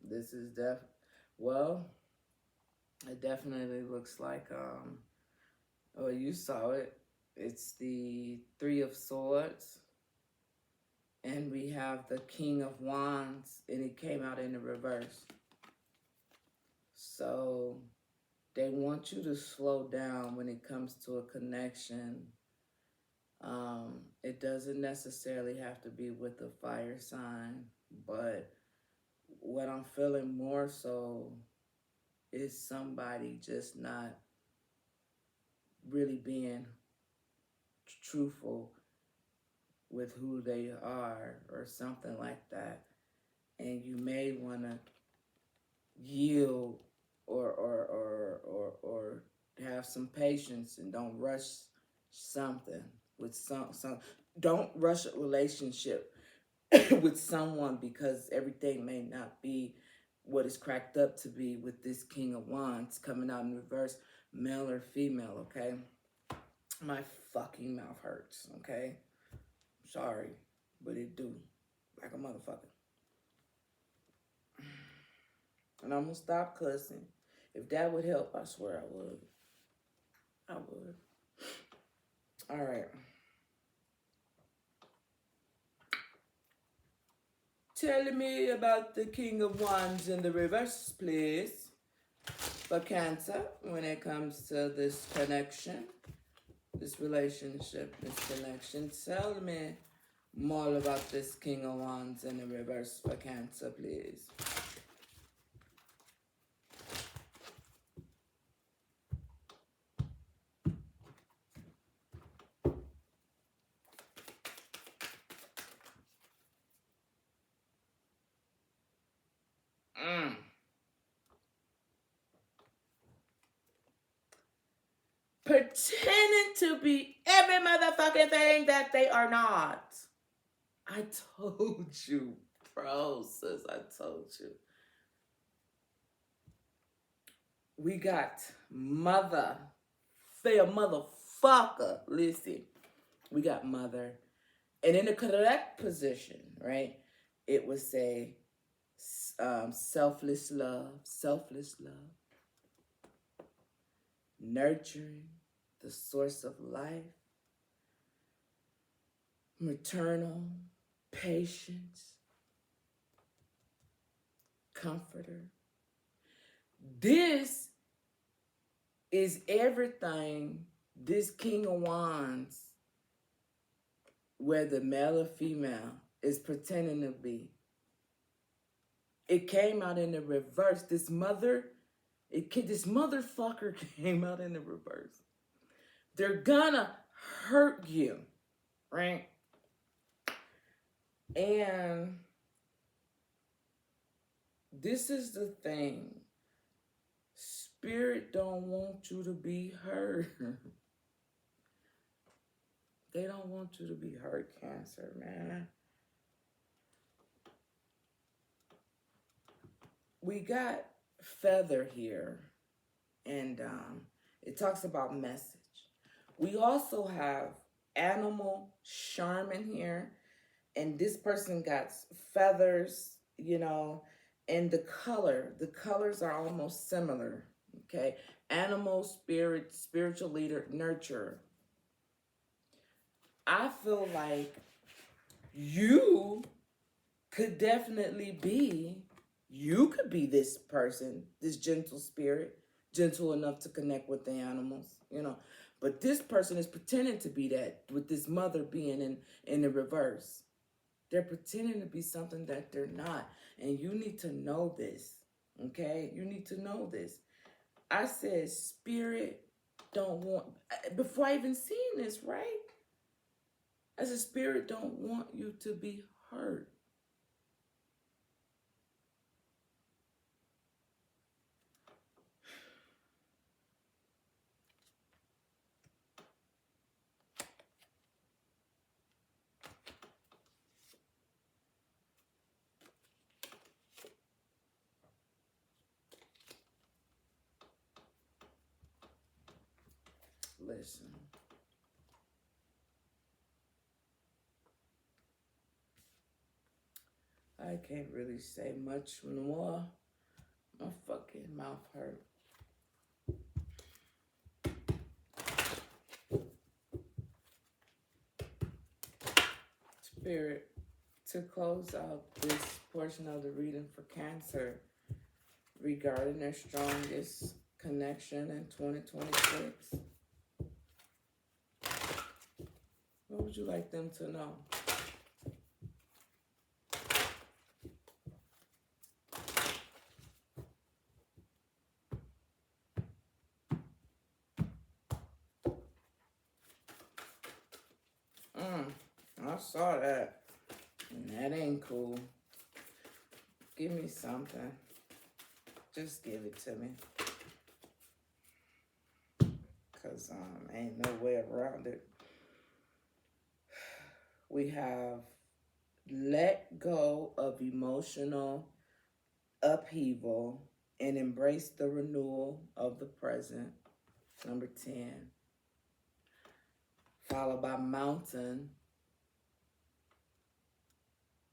This is well, it definitely looks like, oh, you saw it. It's the Three of Swords. And we have the King of Wands, and it came out in the reverse. So they want you to slow down when it comes to a connection. It doesn't necessarily have to be with a fire sign, but what I'm feeling more so is somebody just not really being truthful with who they are or something like that. And you may want to yield or have some patience and don't rush something with some don't rush a relationship with someone, because everything may not be what is cracked up to be with this King of Wands coming out in reverse, male or female, okay? My fucking mouth hurts, okay? Sorry, but it do, like a motherfucker. And I'm gonna stop cussing. If that would help, I swear I would. I would. All right. Tell me about the King of Wands in the reverse, please. For Cancer, when it comes to this connection, this relationship, this connection, tell me more about this King of Wands in the reverse for Cancer, please. Pretending to be every motherfucking thing that they are not. I told you, bro, sis, I told you. We got mother. Say a motherfucker. Listen, we got mother. And in the correct position, right, it would say selfless love, nurturing, the source of life, maternal, patience, comforter. This is everything this King of Wands, whether male or female, is pretending to be. It came out in the reverse. This motherfucker came out in the reverse. They're gonna hurt you, right? And this is the thing. Spirit don't want you to be hurt. They don't want you to be hurt, Cancer, man. We got feather here, and it talks about message. We also have animal shaman here, and this person got feathers, you know, and the colors are almost similar, okay? Animal, spirit, spiritual leader, nurturer. I feel like you could definitely be, you could be this person, this gentle spirit, gentle enough to connect with the animals, you know. But this person is pretending to be that, with this mother being in the reverse. They're pretending to be something that they're not. And you need to know this, okay? You need to know this. I said spirit don't want, before I even seen this, right? I said spirit don't want you to be hurt. Listen. I can't really say much more. My fucking mouth hurt. Spirit, to close out this portion of the reading for Cancer regarding their strongest connection in 2026, what would you like them to know? I saw that. And that ain't cool. Give me something. Just give it to me. Because ain't no way around it. We have let go of emotional upheaval and embrace the renewal of the present. Number 10. Followed by mountain.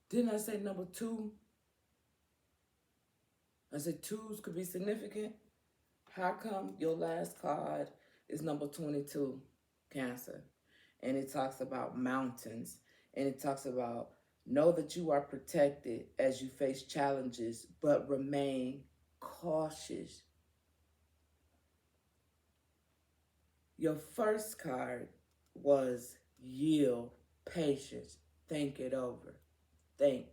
Didn't I say number 2? I said 2s could be significant. How come your last card is number 22, Cancer? And it talks about mountains. And it talks about know that you are protected as you face challenges, but remain cautious. Your first card was yield, patience, think it over. Think.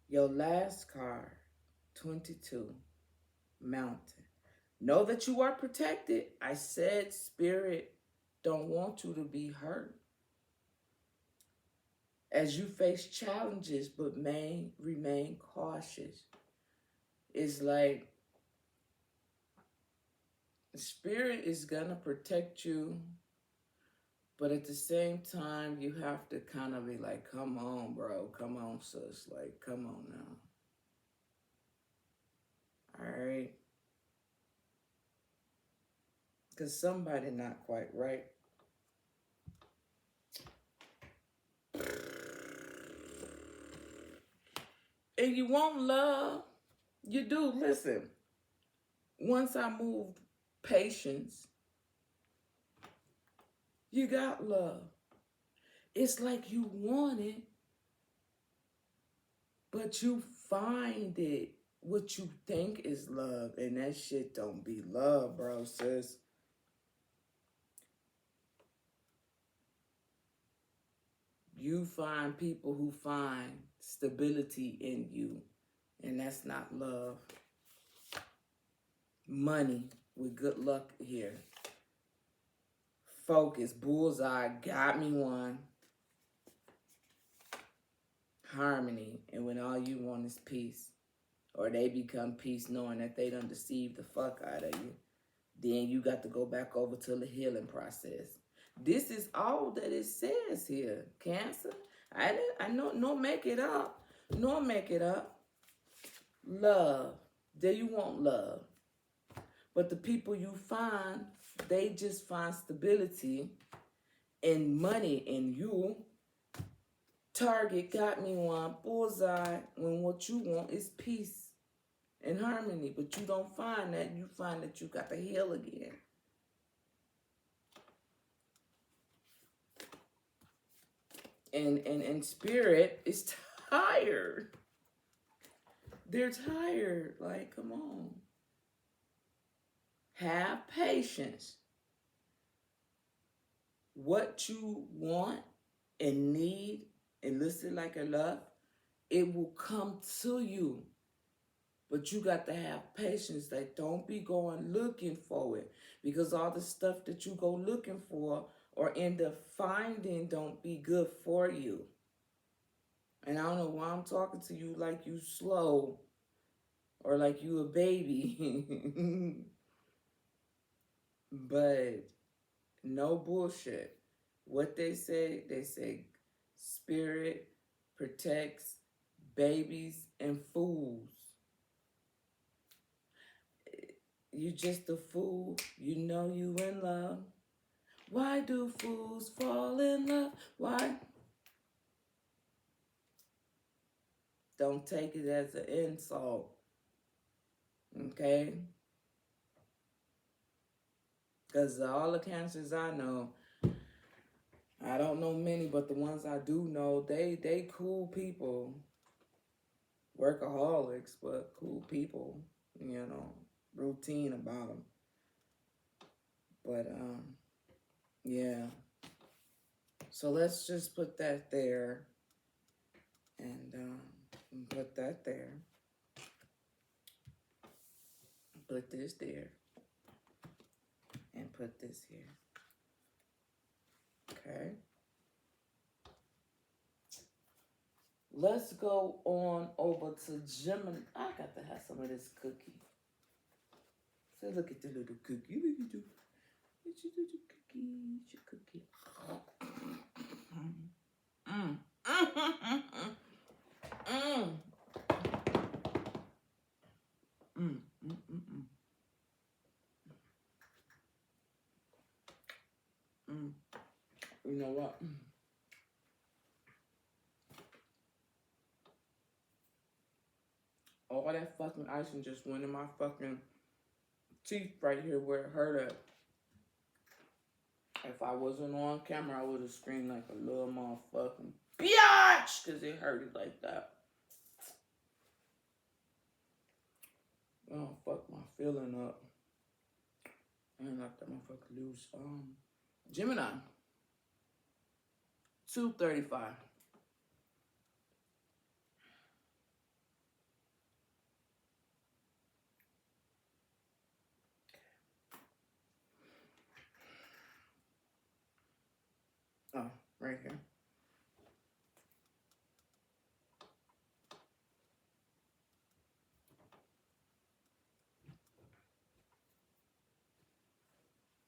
Your last card, 22, mountain. Know that you are protected. I said spirit don't want you to be hurt. As you face challenges, but remain cautious. It's like spirit is going to protect you But at the same time, you have to kind of be like, come on, bro. Come on, sis. Like, come on now. All right? Because somebody not quite right. And you want love. You do. Listen. Once I moved patience, you got love. It's like you want it, but you find it what you think is love, and that shit don't be love, bro, sis. You find people who find stability in you, and that's not love. Money, with good luck here. Focus, bullseye, got me one. Harmony, and when all you want is peace, or they become peace knowing that they done deceived the fuck out of you, then you got to go back over to the healing process. This is all that it says here, Cancer. I know, no make it up. No make it up. Love. There you want love. But the people you find, they just find stability and money in you. Target, got me one. Bullseye, when what you want is peace and harmony. But you don't find that. You find that you got to heal again. And spirit is tired. They're tired. Like, come on. Have patience. What you want and need, illicit like a love, it will come to you. But you got to have patience. Like, don't be going looking for it. Because all the stuff that you go looking for or end up finding don't be good for you. And I don't know why I'm talking to you like you slow or like you a baby. But no bullshit. What they say spirit protects babies and fools. You just a fool. You know you in love. Why do fools fall in love? Why? Don't take it as an insult. Okay? Because all the cancers I know, I don't know many, but the ones I do know, they cool people. Workaholics, but cool people. You know, routine about them. But, yeah. So let's just put that there. And put that there. Put this there. And put this here. Okay. Let's go on over to Gemini. I got to have some of this cookie. So look at the little cookie. Look at the little cookie. It's your cookie. You know what? All that fucking icing just went in my fucking teeth right here where it hurt at. If I wasn't on camera, I would have screamed like a little motherfucking biatch, because it hurted like that. Oh, fuck my feeling up. I ain't like that motherfucker loose. Gemini. 235. Oh, right here.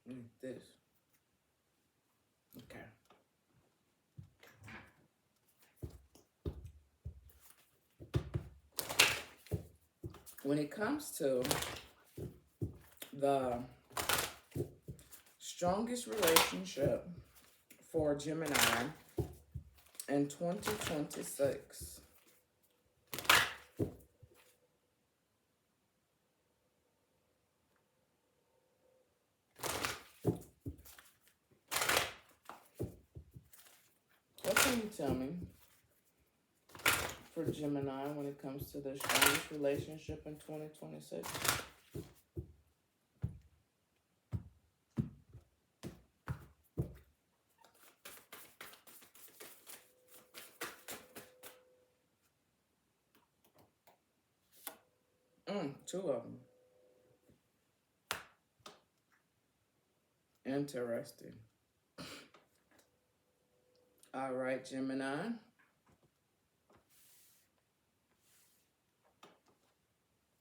Like this. Okay. When it comes to the strongest relationship for Gemini in 2026, what can you tell me for Gemini when it comes to the strongest relationship in 2026? Two of them. Interesting. All right, Gemini.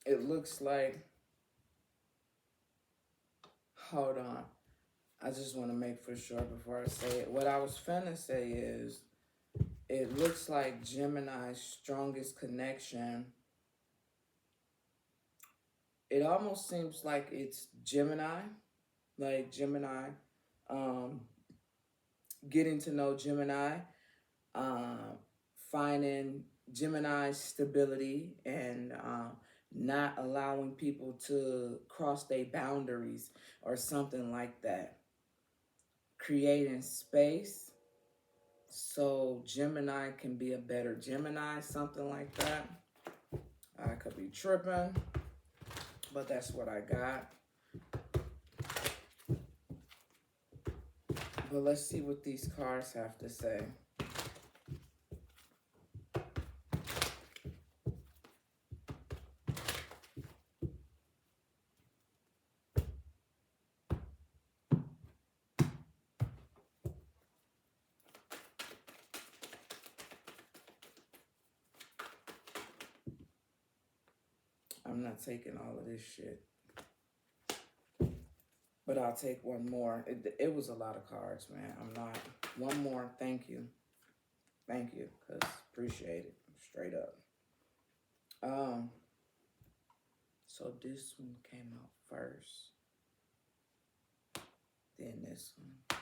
It looks like, hold on. I just want to make for sure before I say it. What I was finna say is, it looks like Gemini's strongest connection. It almost seems like it's Gemini, like Gemini, getting to know Gemini, finding Gemini's stability, and not allowing people to cross their boundaries or something like that. Creating space so Gemini can be a better Gemini, something like that. I could be tripping, but that's what I got. But let's see what these cards have to say. I'm not taking all of this shit, but I'll take one more. It was a lot of cards, man. I'm not. One more. Thank you. Thank you, because appreciate it. Straight up. So this one came out first. Then this one.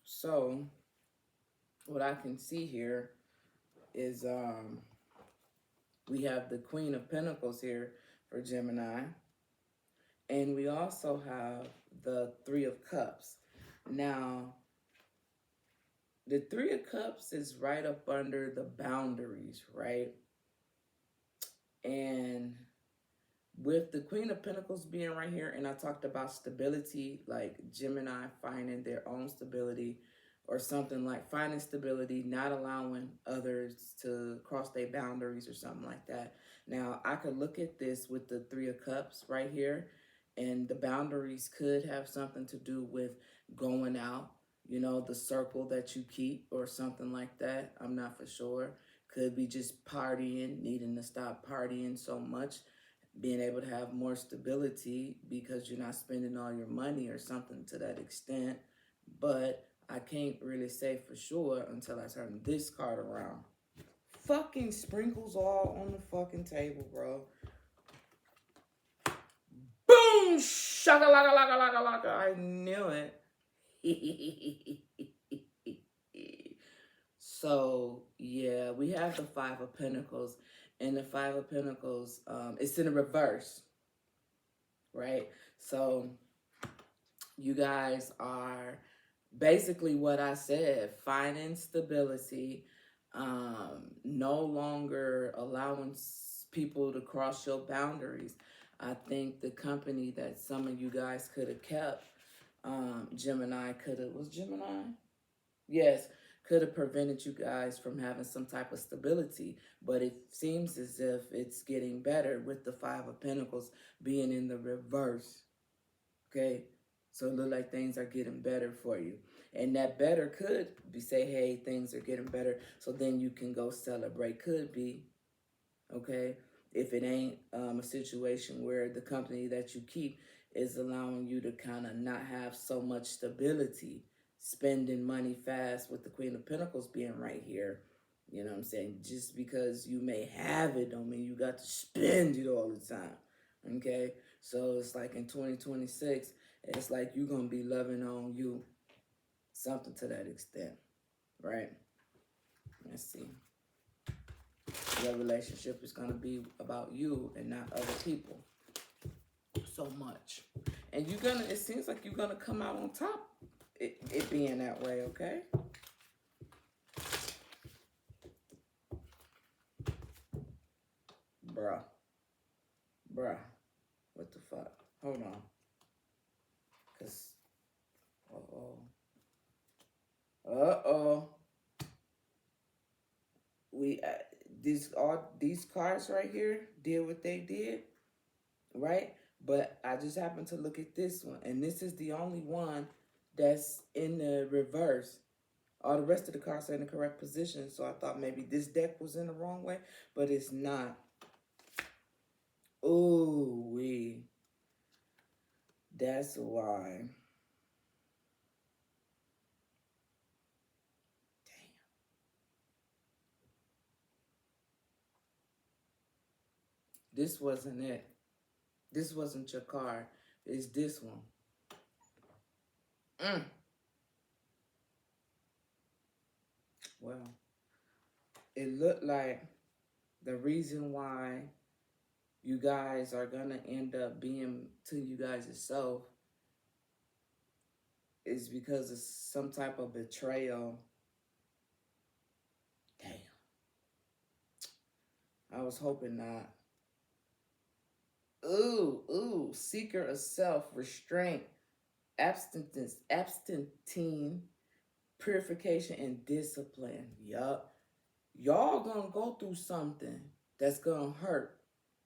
So what I can see here is we have the Queen of Pentacles here for Gemini. And we also have the Three of Cups. Now, the Three of Cups is right up under the boundaries, right? And with the Queen of Pentacles being right here, and I talked about stability, like Gemini finding their own stability, or something like finding stability, not allowing others to cross their boundaries or something like that. Now, I could look at this with the Three of Cups right here, and the boundaries could have something to do with going out, you know, the circle that you keep or something like that. I'm not for sure. Could be just partying, needing to stop partying so much, being able to have more stability because you're not spending all your money or something to that extent. But I can't really say for sure until I turn this card around. Fucking sprinkles all on the fucking table, bro. Boom! Shaka laka laka laka laka. I knew it. So, yeah, we have the Five of Pentacles. And the Five of Pentacles, it's in the reverse, right? So, you guys are basically what I said, finding stability, no longer allowing people to cross your boundaries. I think the company that some of you guys could have kept, Gemini could have, was Gemini? Yes, could have prevented you guys from having some type of stability. But it seems as if it's getting better with the Five of Pentacles being in the reverse. Okay? So it looks like things are getting better for you. And that better could be say, hey, things are getting better. So then you can go celebrate. Could be, okay? If it ain't a situation where the company that you keep is allowing you to kind of not have so much stability, spending money fast with the Queen of Pentacles being right here. You know what I'm saying? Just because you may have it don't mean you got to spend it all the time. Okay? So it's like in 2026, it's like you're going to be loving on you. Something to that extent. Right? Let's see. Your relationship is going to be about you and not other people. So much. And you're going to, it seems like you're going to come out on top. It being that way, okay? Bruh. What the fuck? Hold on. Because, we these cards right here did what they did, right? But I just happened to look at this one, and this is the only one that's in the reverse. All the rest of the cards are in the correct position, so I thought maybe this deck was in the wrong way, but it's not. Ooh, that's why. This wasn't it. This wasn't your card. It's this one. Well, it looked like the reason why you guys are going to end up being to you guys yourself is because of some type of betrayal. Damn. I was hoping not. Ooh, seeker of self, restraint, abstinence, purification, and discipline. Yup. Y'all gonna go through something that's gonna hurt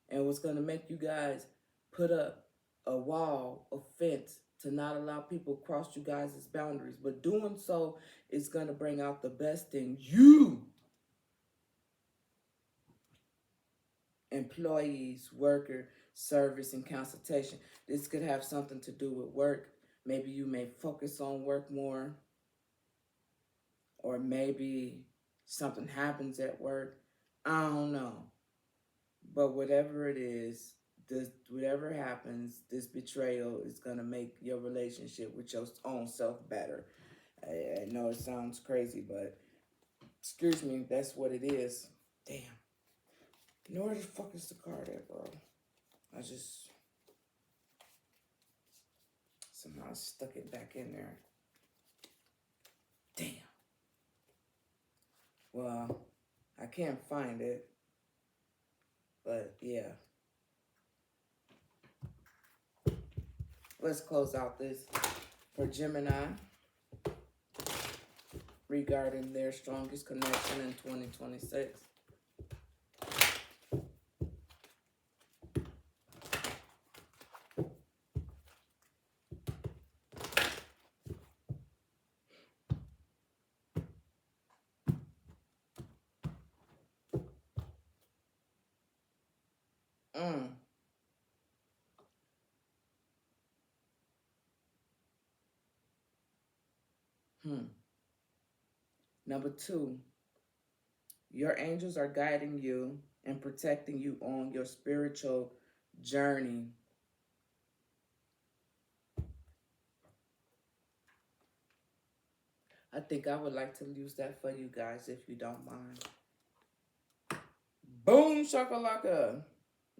and what's gonna make you guys put up a wall, a fence to not allow people to cross you guys' boundaries. But doing so is gonna bring out the best in you. Employees, worker, service, and consultation. This could have something to do with work. Maybe you may focus on work more. Or maybe something happens at work. I don't know. But whatever it is, whatever happens, this betrayal is going to make your relationship with your own self better. I know it sounds crazy, but excuse me, that's what it is. Damn. Where the fuck is the card at, bro? I just somehow stuck it back in there. Damn. Well, I can't find it. But yeah. Let's close out this for Gemini regarding their strongest connection in 2026. Number 2, your angels are guiding you and protecting you on your spiritual journey. I think I would like to use that for you guys if you don't mind. Boom shakalaka.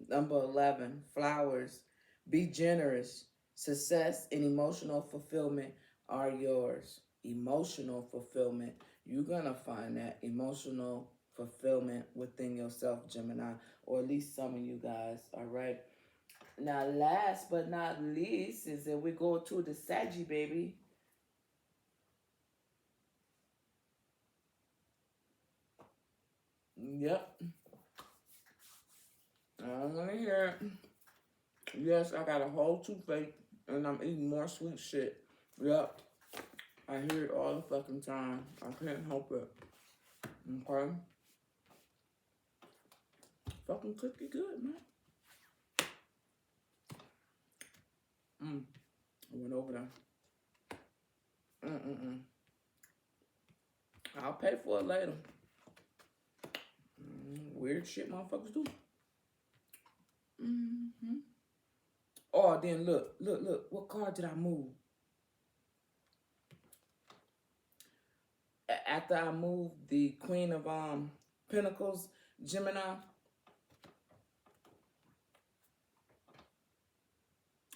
Number 11, flowers. Be generous. Success and emotional fulfillment are yours. Emotional fulfillment. You're going to find that emotional fulfillment within yourself, Gemini, or at least some of you guys, all right? Now, last but not least is that we go to the Saggy, baby. Yep. I don't want to hear it. Yes, I got a whole toothache and I'm eating more sweet shit. Yep. I hear it all the fucking time. I can't help it. Okay? Fucking cookie good, man. I went over there. I'll pay for it later. Weird shit motherfuckers do. Oh, then look. What card did I move? After I moved the Queen of Pentacles, Gemini.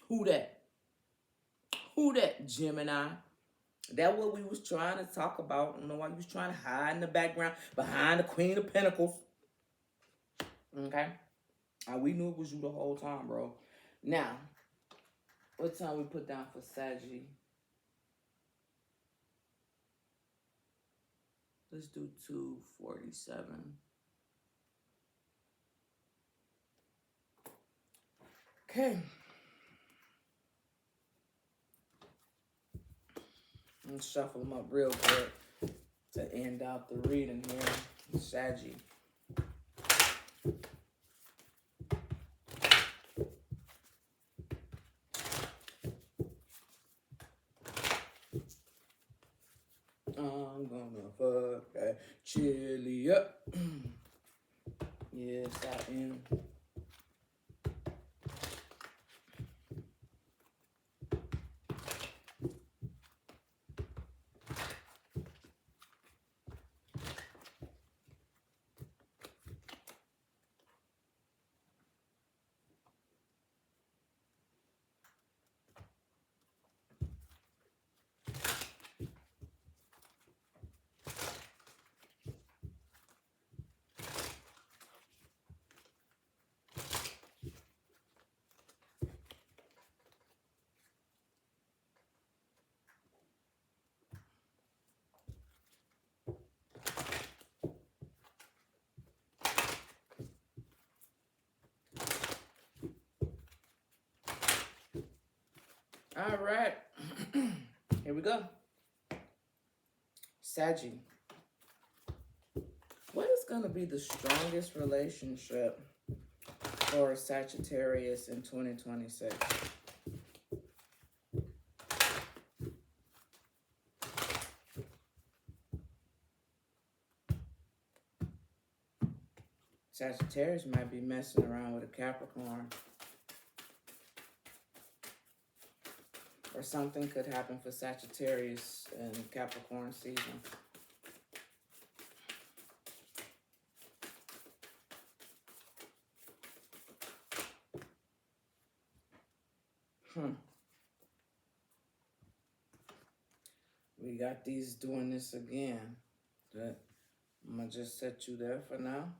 Who that? Who that, Gemini? That's what we was trying to talk about. I don't know why you was trying to hide in the background behind the Queen of Pentacles. Okay? We knew it was you the whole time, bro. Now, what time we put down for Sagittarius? Let's do 2:47. Okay. I'm shuffle them up real good to end out the reading here. Sagittarius. I'm gonna fuck that chili up. Yes, I am. All right. Here we go. Sagittarius. What is going to be the strongest relationship for Sagittarius in 2026? Sagittarius might be messing around with a Capricorn. Or something could happen for Sagittarius in Capricorn season. We got these doing this again. But I'm going to just set you there for now.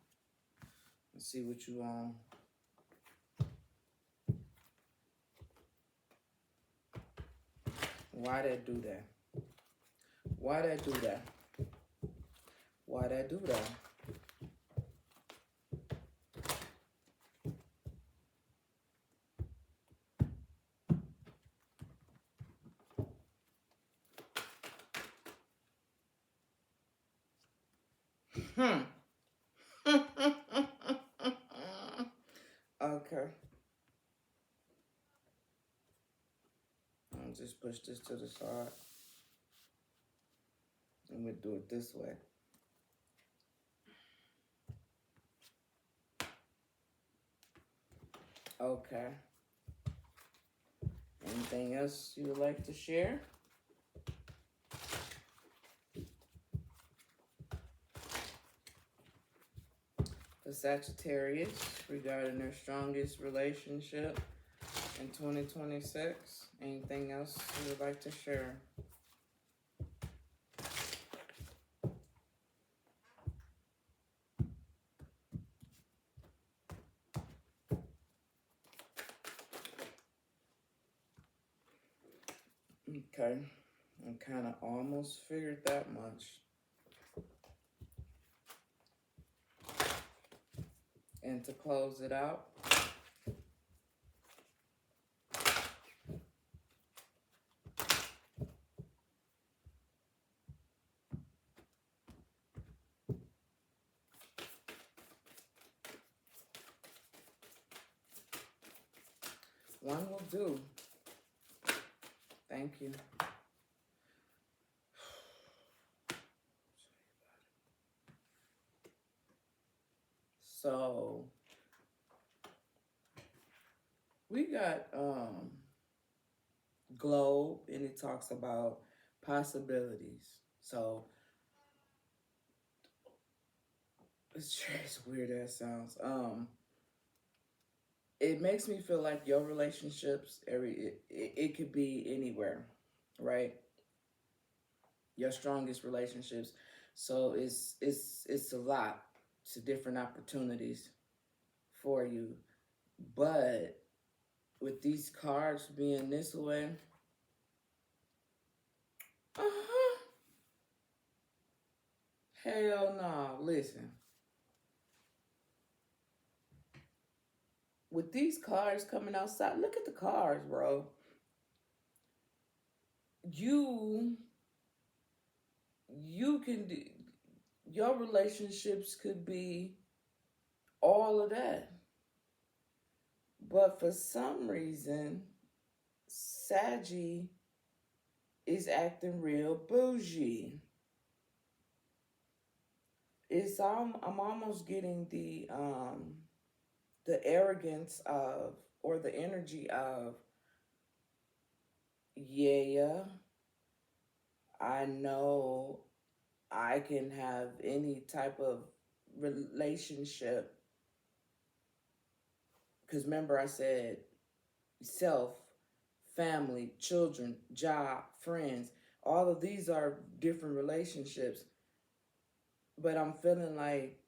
And see what you on. Why that do that? Why that do that? Why that do that? Okay. I'll just push this to the side. And we'll do it this way. Okay. Anything else you would like to share? The Sagittarius regarding their strongest relationship in 2026. Anything else you would like to share? Okay, I kind of almost figured that much. And to close it out, one will do. Thank you. So we got globe, and it talks about possibilities. So it's weird as sounds. It makes me feel like your relationships, it could be anywhere, right? Your strongest relationships. So it's a lot. It's different opportunities for you. But with these cards being this way, hell no. Listen. With these cars coming outside, look at the cars, bro. You can do, your relationships could be all of that. But for some reason, Saggy is acting real bougie. I'm almost getting the arrogance of, or the energy of, yeah, I know I can have any type of relationship. Because remember, I said self, family, children, job, friends. All of these are different relationships. But I'm feeling like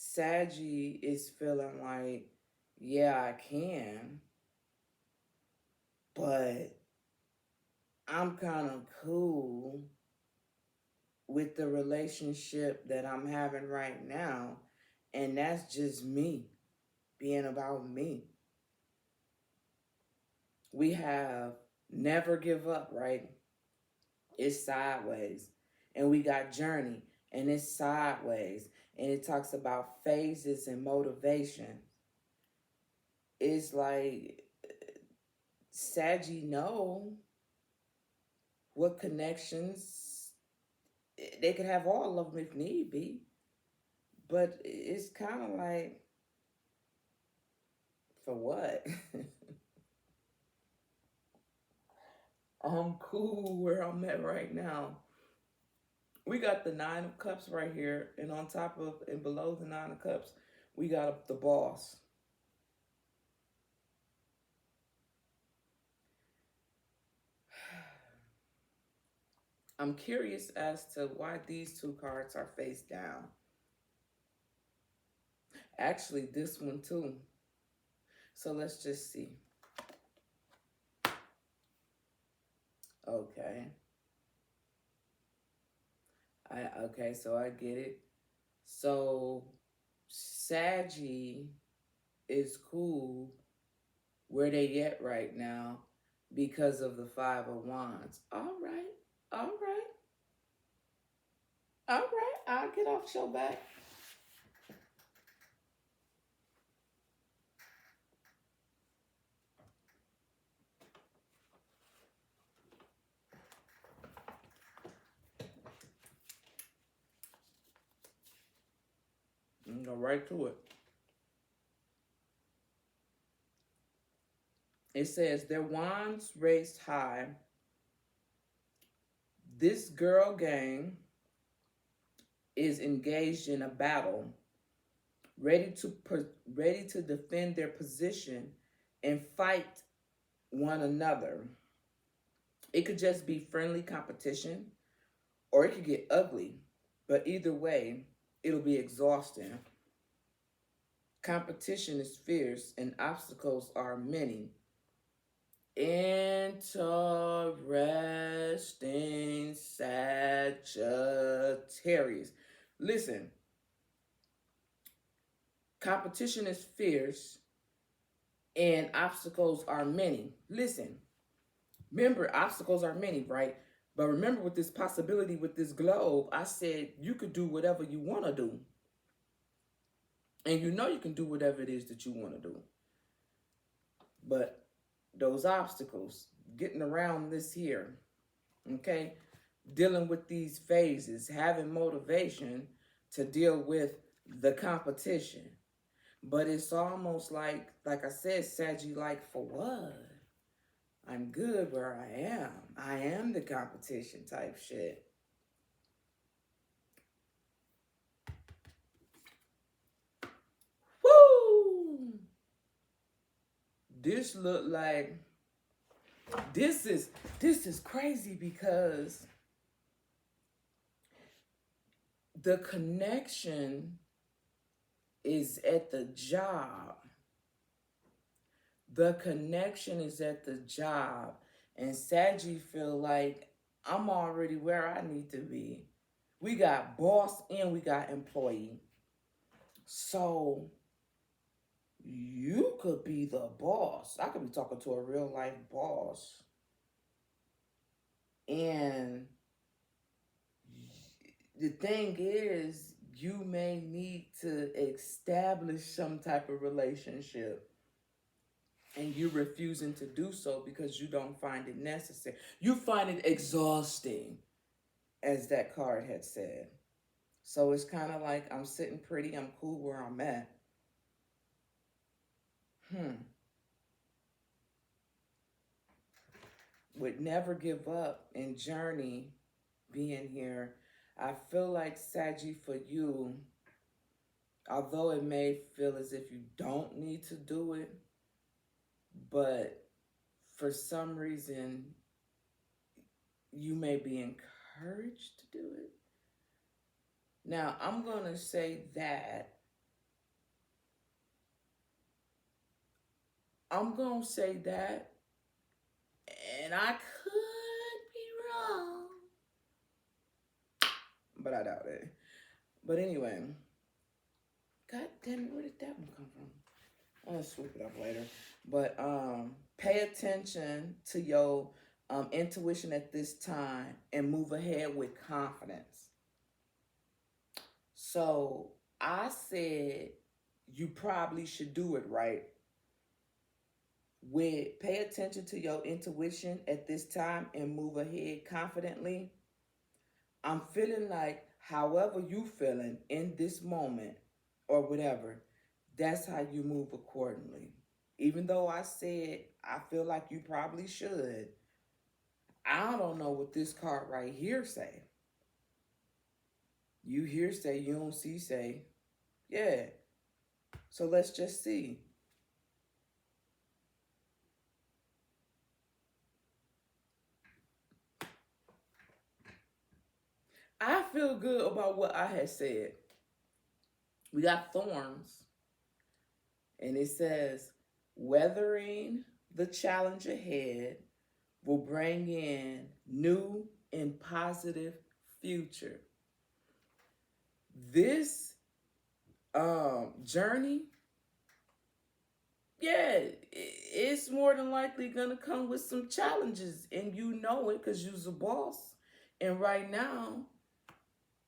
Saggy is feeling like, yeah, I can. But I'm kind of cool with the relationship that I'm having right now. And that's just me being about me. We have never give up, right? It's sideways. And we got journey, and it's sideways. And it talks about phases and motivation. It's like Saggy know what connections. They could have all of them if need be. But it's kind of like, for what? I'm cool where I'm at right now. We got the Nine of Cups right here, and on top of and below the Nine of Cups, we got the Boss. I'm curious as to why these two cards are face down. Actually, this one too. So let's just see. Okay. Okay, so I get it. So Saggy is cool where they at right now because of the Five of Wands. All right. All right. All right. I'll get off your back. Go right to it. It says, their wands raised high. This girl gang is engaged in a battle, ready to defend their position and fight one another. It could just be friendly competition, or it could get ugly. But either way, it'll be exhausting. Competition is fierce and obstacles are many. Interesting, Sagittarius. Listen, competition is fierce and obstacles are many. Listen, remember, obstacles are many, right? But remember, with this possibility, with this globe, I said you could do whatever you want to do. And you know you can do whatever it is that you want to do. But those obstacles, getting around this here, okay? Dealing with these phases, having motivation to deal with the competition. But it's almost like I said, Saggy, like for what? I'm good where I am. I am the competition type shit. Woo! This look like this is crazy because the connection is at the job. The connection is at the job. And Saggy feel like I'm already where I need to be. We got boss and we got employee. So you could be the boss. I could be talking to a real life boss. And the thing is, you may need to establish some type of relationship. And you're refusing to do so because you don't find it necessary. You find it exhausting, as that card had said. So it's kind of like, I'm sitting pretty, I'm cool where I'm at. Would never give up and journey being here. I feel like, Saggy, for you, although it may feel as if you don't need to do it, but for some reason, you may be encouraged to do it. Now, I'm going to say that. I'm going to say that. And I could be wrong. But I doubt it. But anyway. God damn it, where did that one come from? I'll swoop it up later. But pay attention to your intuition at this time and move ahead with confidence. So I said you probably should do it right. With pay attention to your intuition at this time and move ahead confidently. I'm feeling like however you feeling in this moment or whatever, that's how you move accordingly. Even though I said I feel like you probably should, I don't know what this card right here say. You hear say, you don't see say. Yeah. So let's just see. I feel good about what I had said. We got thorns. And it says, weathering the challenge ahead will bring in new and positive future. This journey, yeah, it's more than likely going to come with some challenges. And you know it because you're a boss. And right now,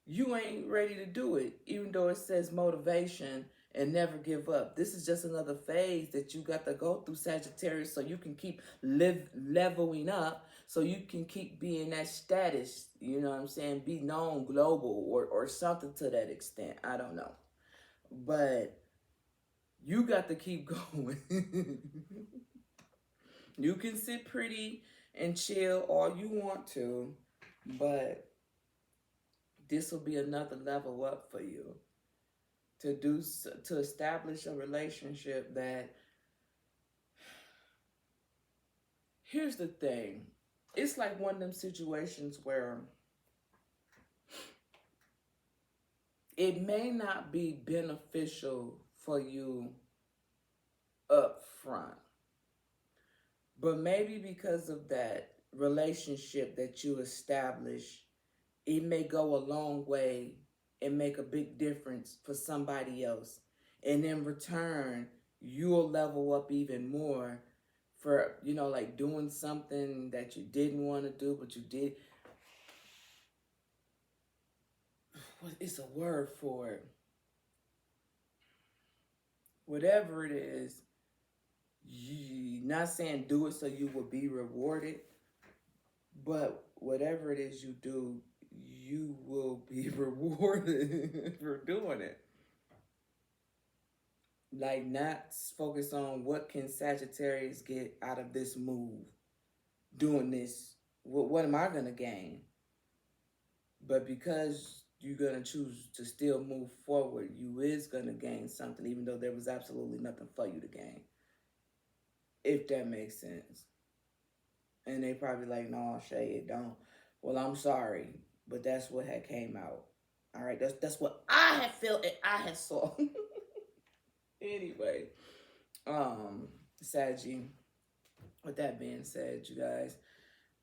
you ain't ready to do it, even though it says motivation and never give up. This is just another phase that you got to go through, Sagittarius, so you can keep leveling up, so you can keep being that status, you know what I'm saying, be known global or something to that extent. I don't know. But you got to keep going. You can sit pretty and chill all you want to, but this will be another level up for you to establish a relationship that, here's the thing, it's like one of them situations where it may not be beneficial for you up front, but maybe because of that relationship that you establish, it may go a long way and make a big difference for somebody else. And in return, you'll level up even more for, you know, like doing something that you didn't want to do, but you did. What is a word for it? Whatever it is, not saying do it so you will be rewarded, but whatever it is you do, you will be rewarded for doing it. Like, not focus on what can Sagittarius get out of this move, doing this. What am I going to gain? But because you're going to choose to still move forward, you is going to gain something, even though there was absolutely nothing for you to gain. If that makes sense. And they probably like, no, Shay, it don't. Well, I'm sorry, but that's what had came out. All right, that's what I had felt and I had saw. Anyway, Saggy, with that being said, you guys,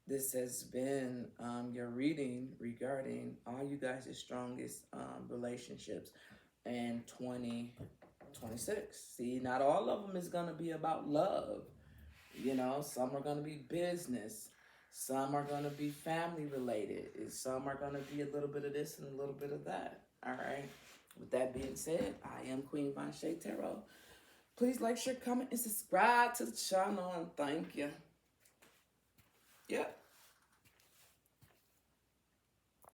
this has been your reading regarding all you guys' strongest relationships in 2026. See, not all of them is going to be about love. You know, some are going to be business. Some are going to be family related. Some are going to be a little bit of this and a little bit of that. All right. With that being said, I am Queen Von Shay Tarot. Please like, share, comment, and subscribe to the channel. And thank you. Yep.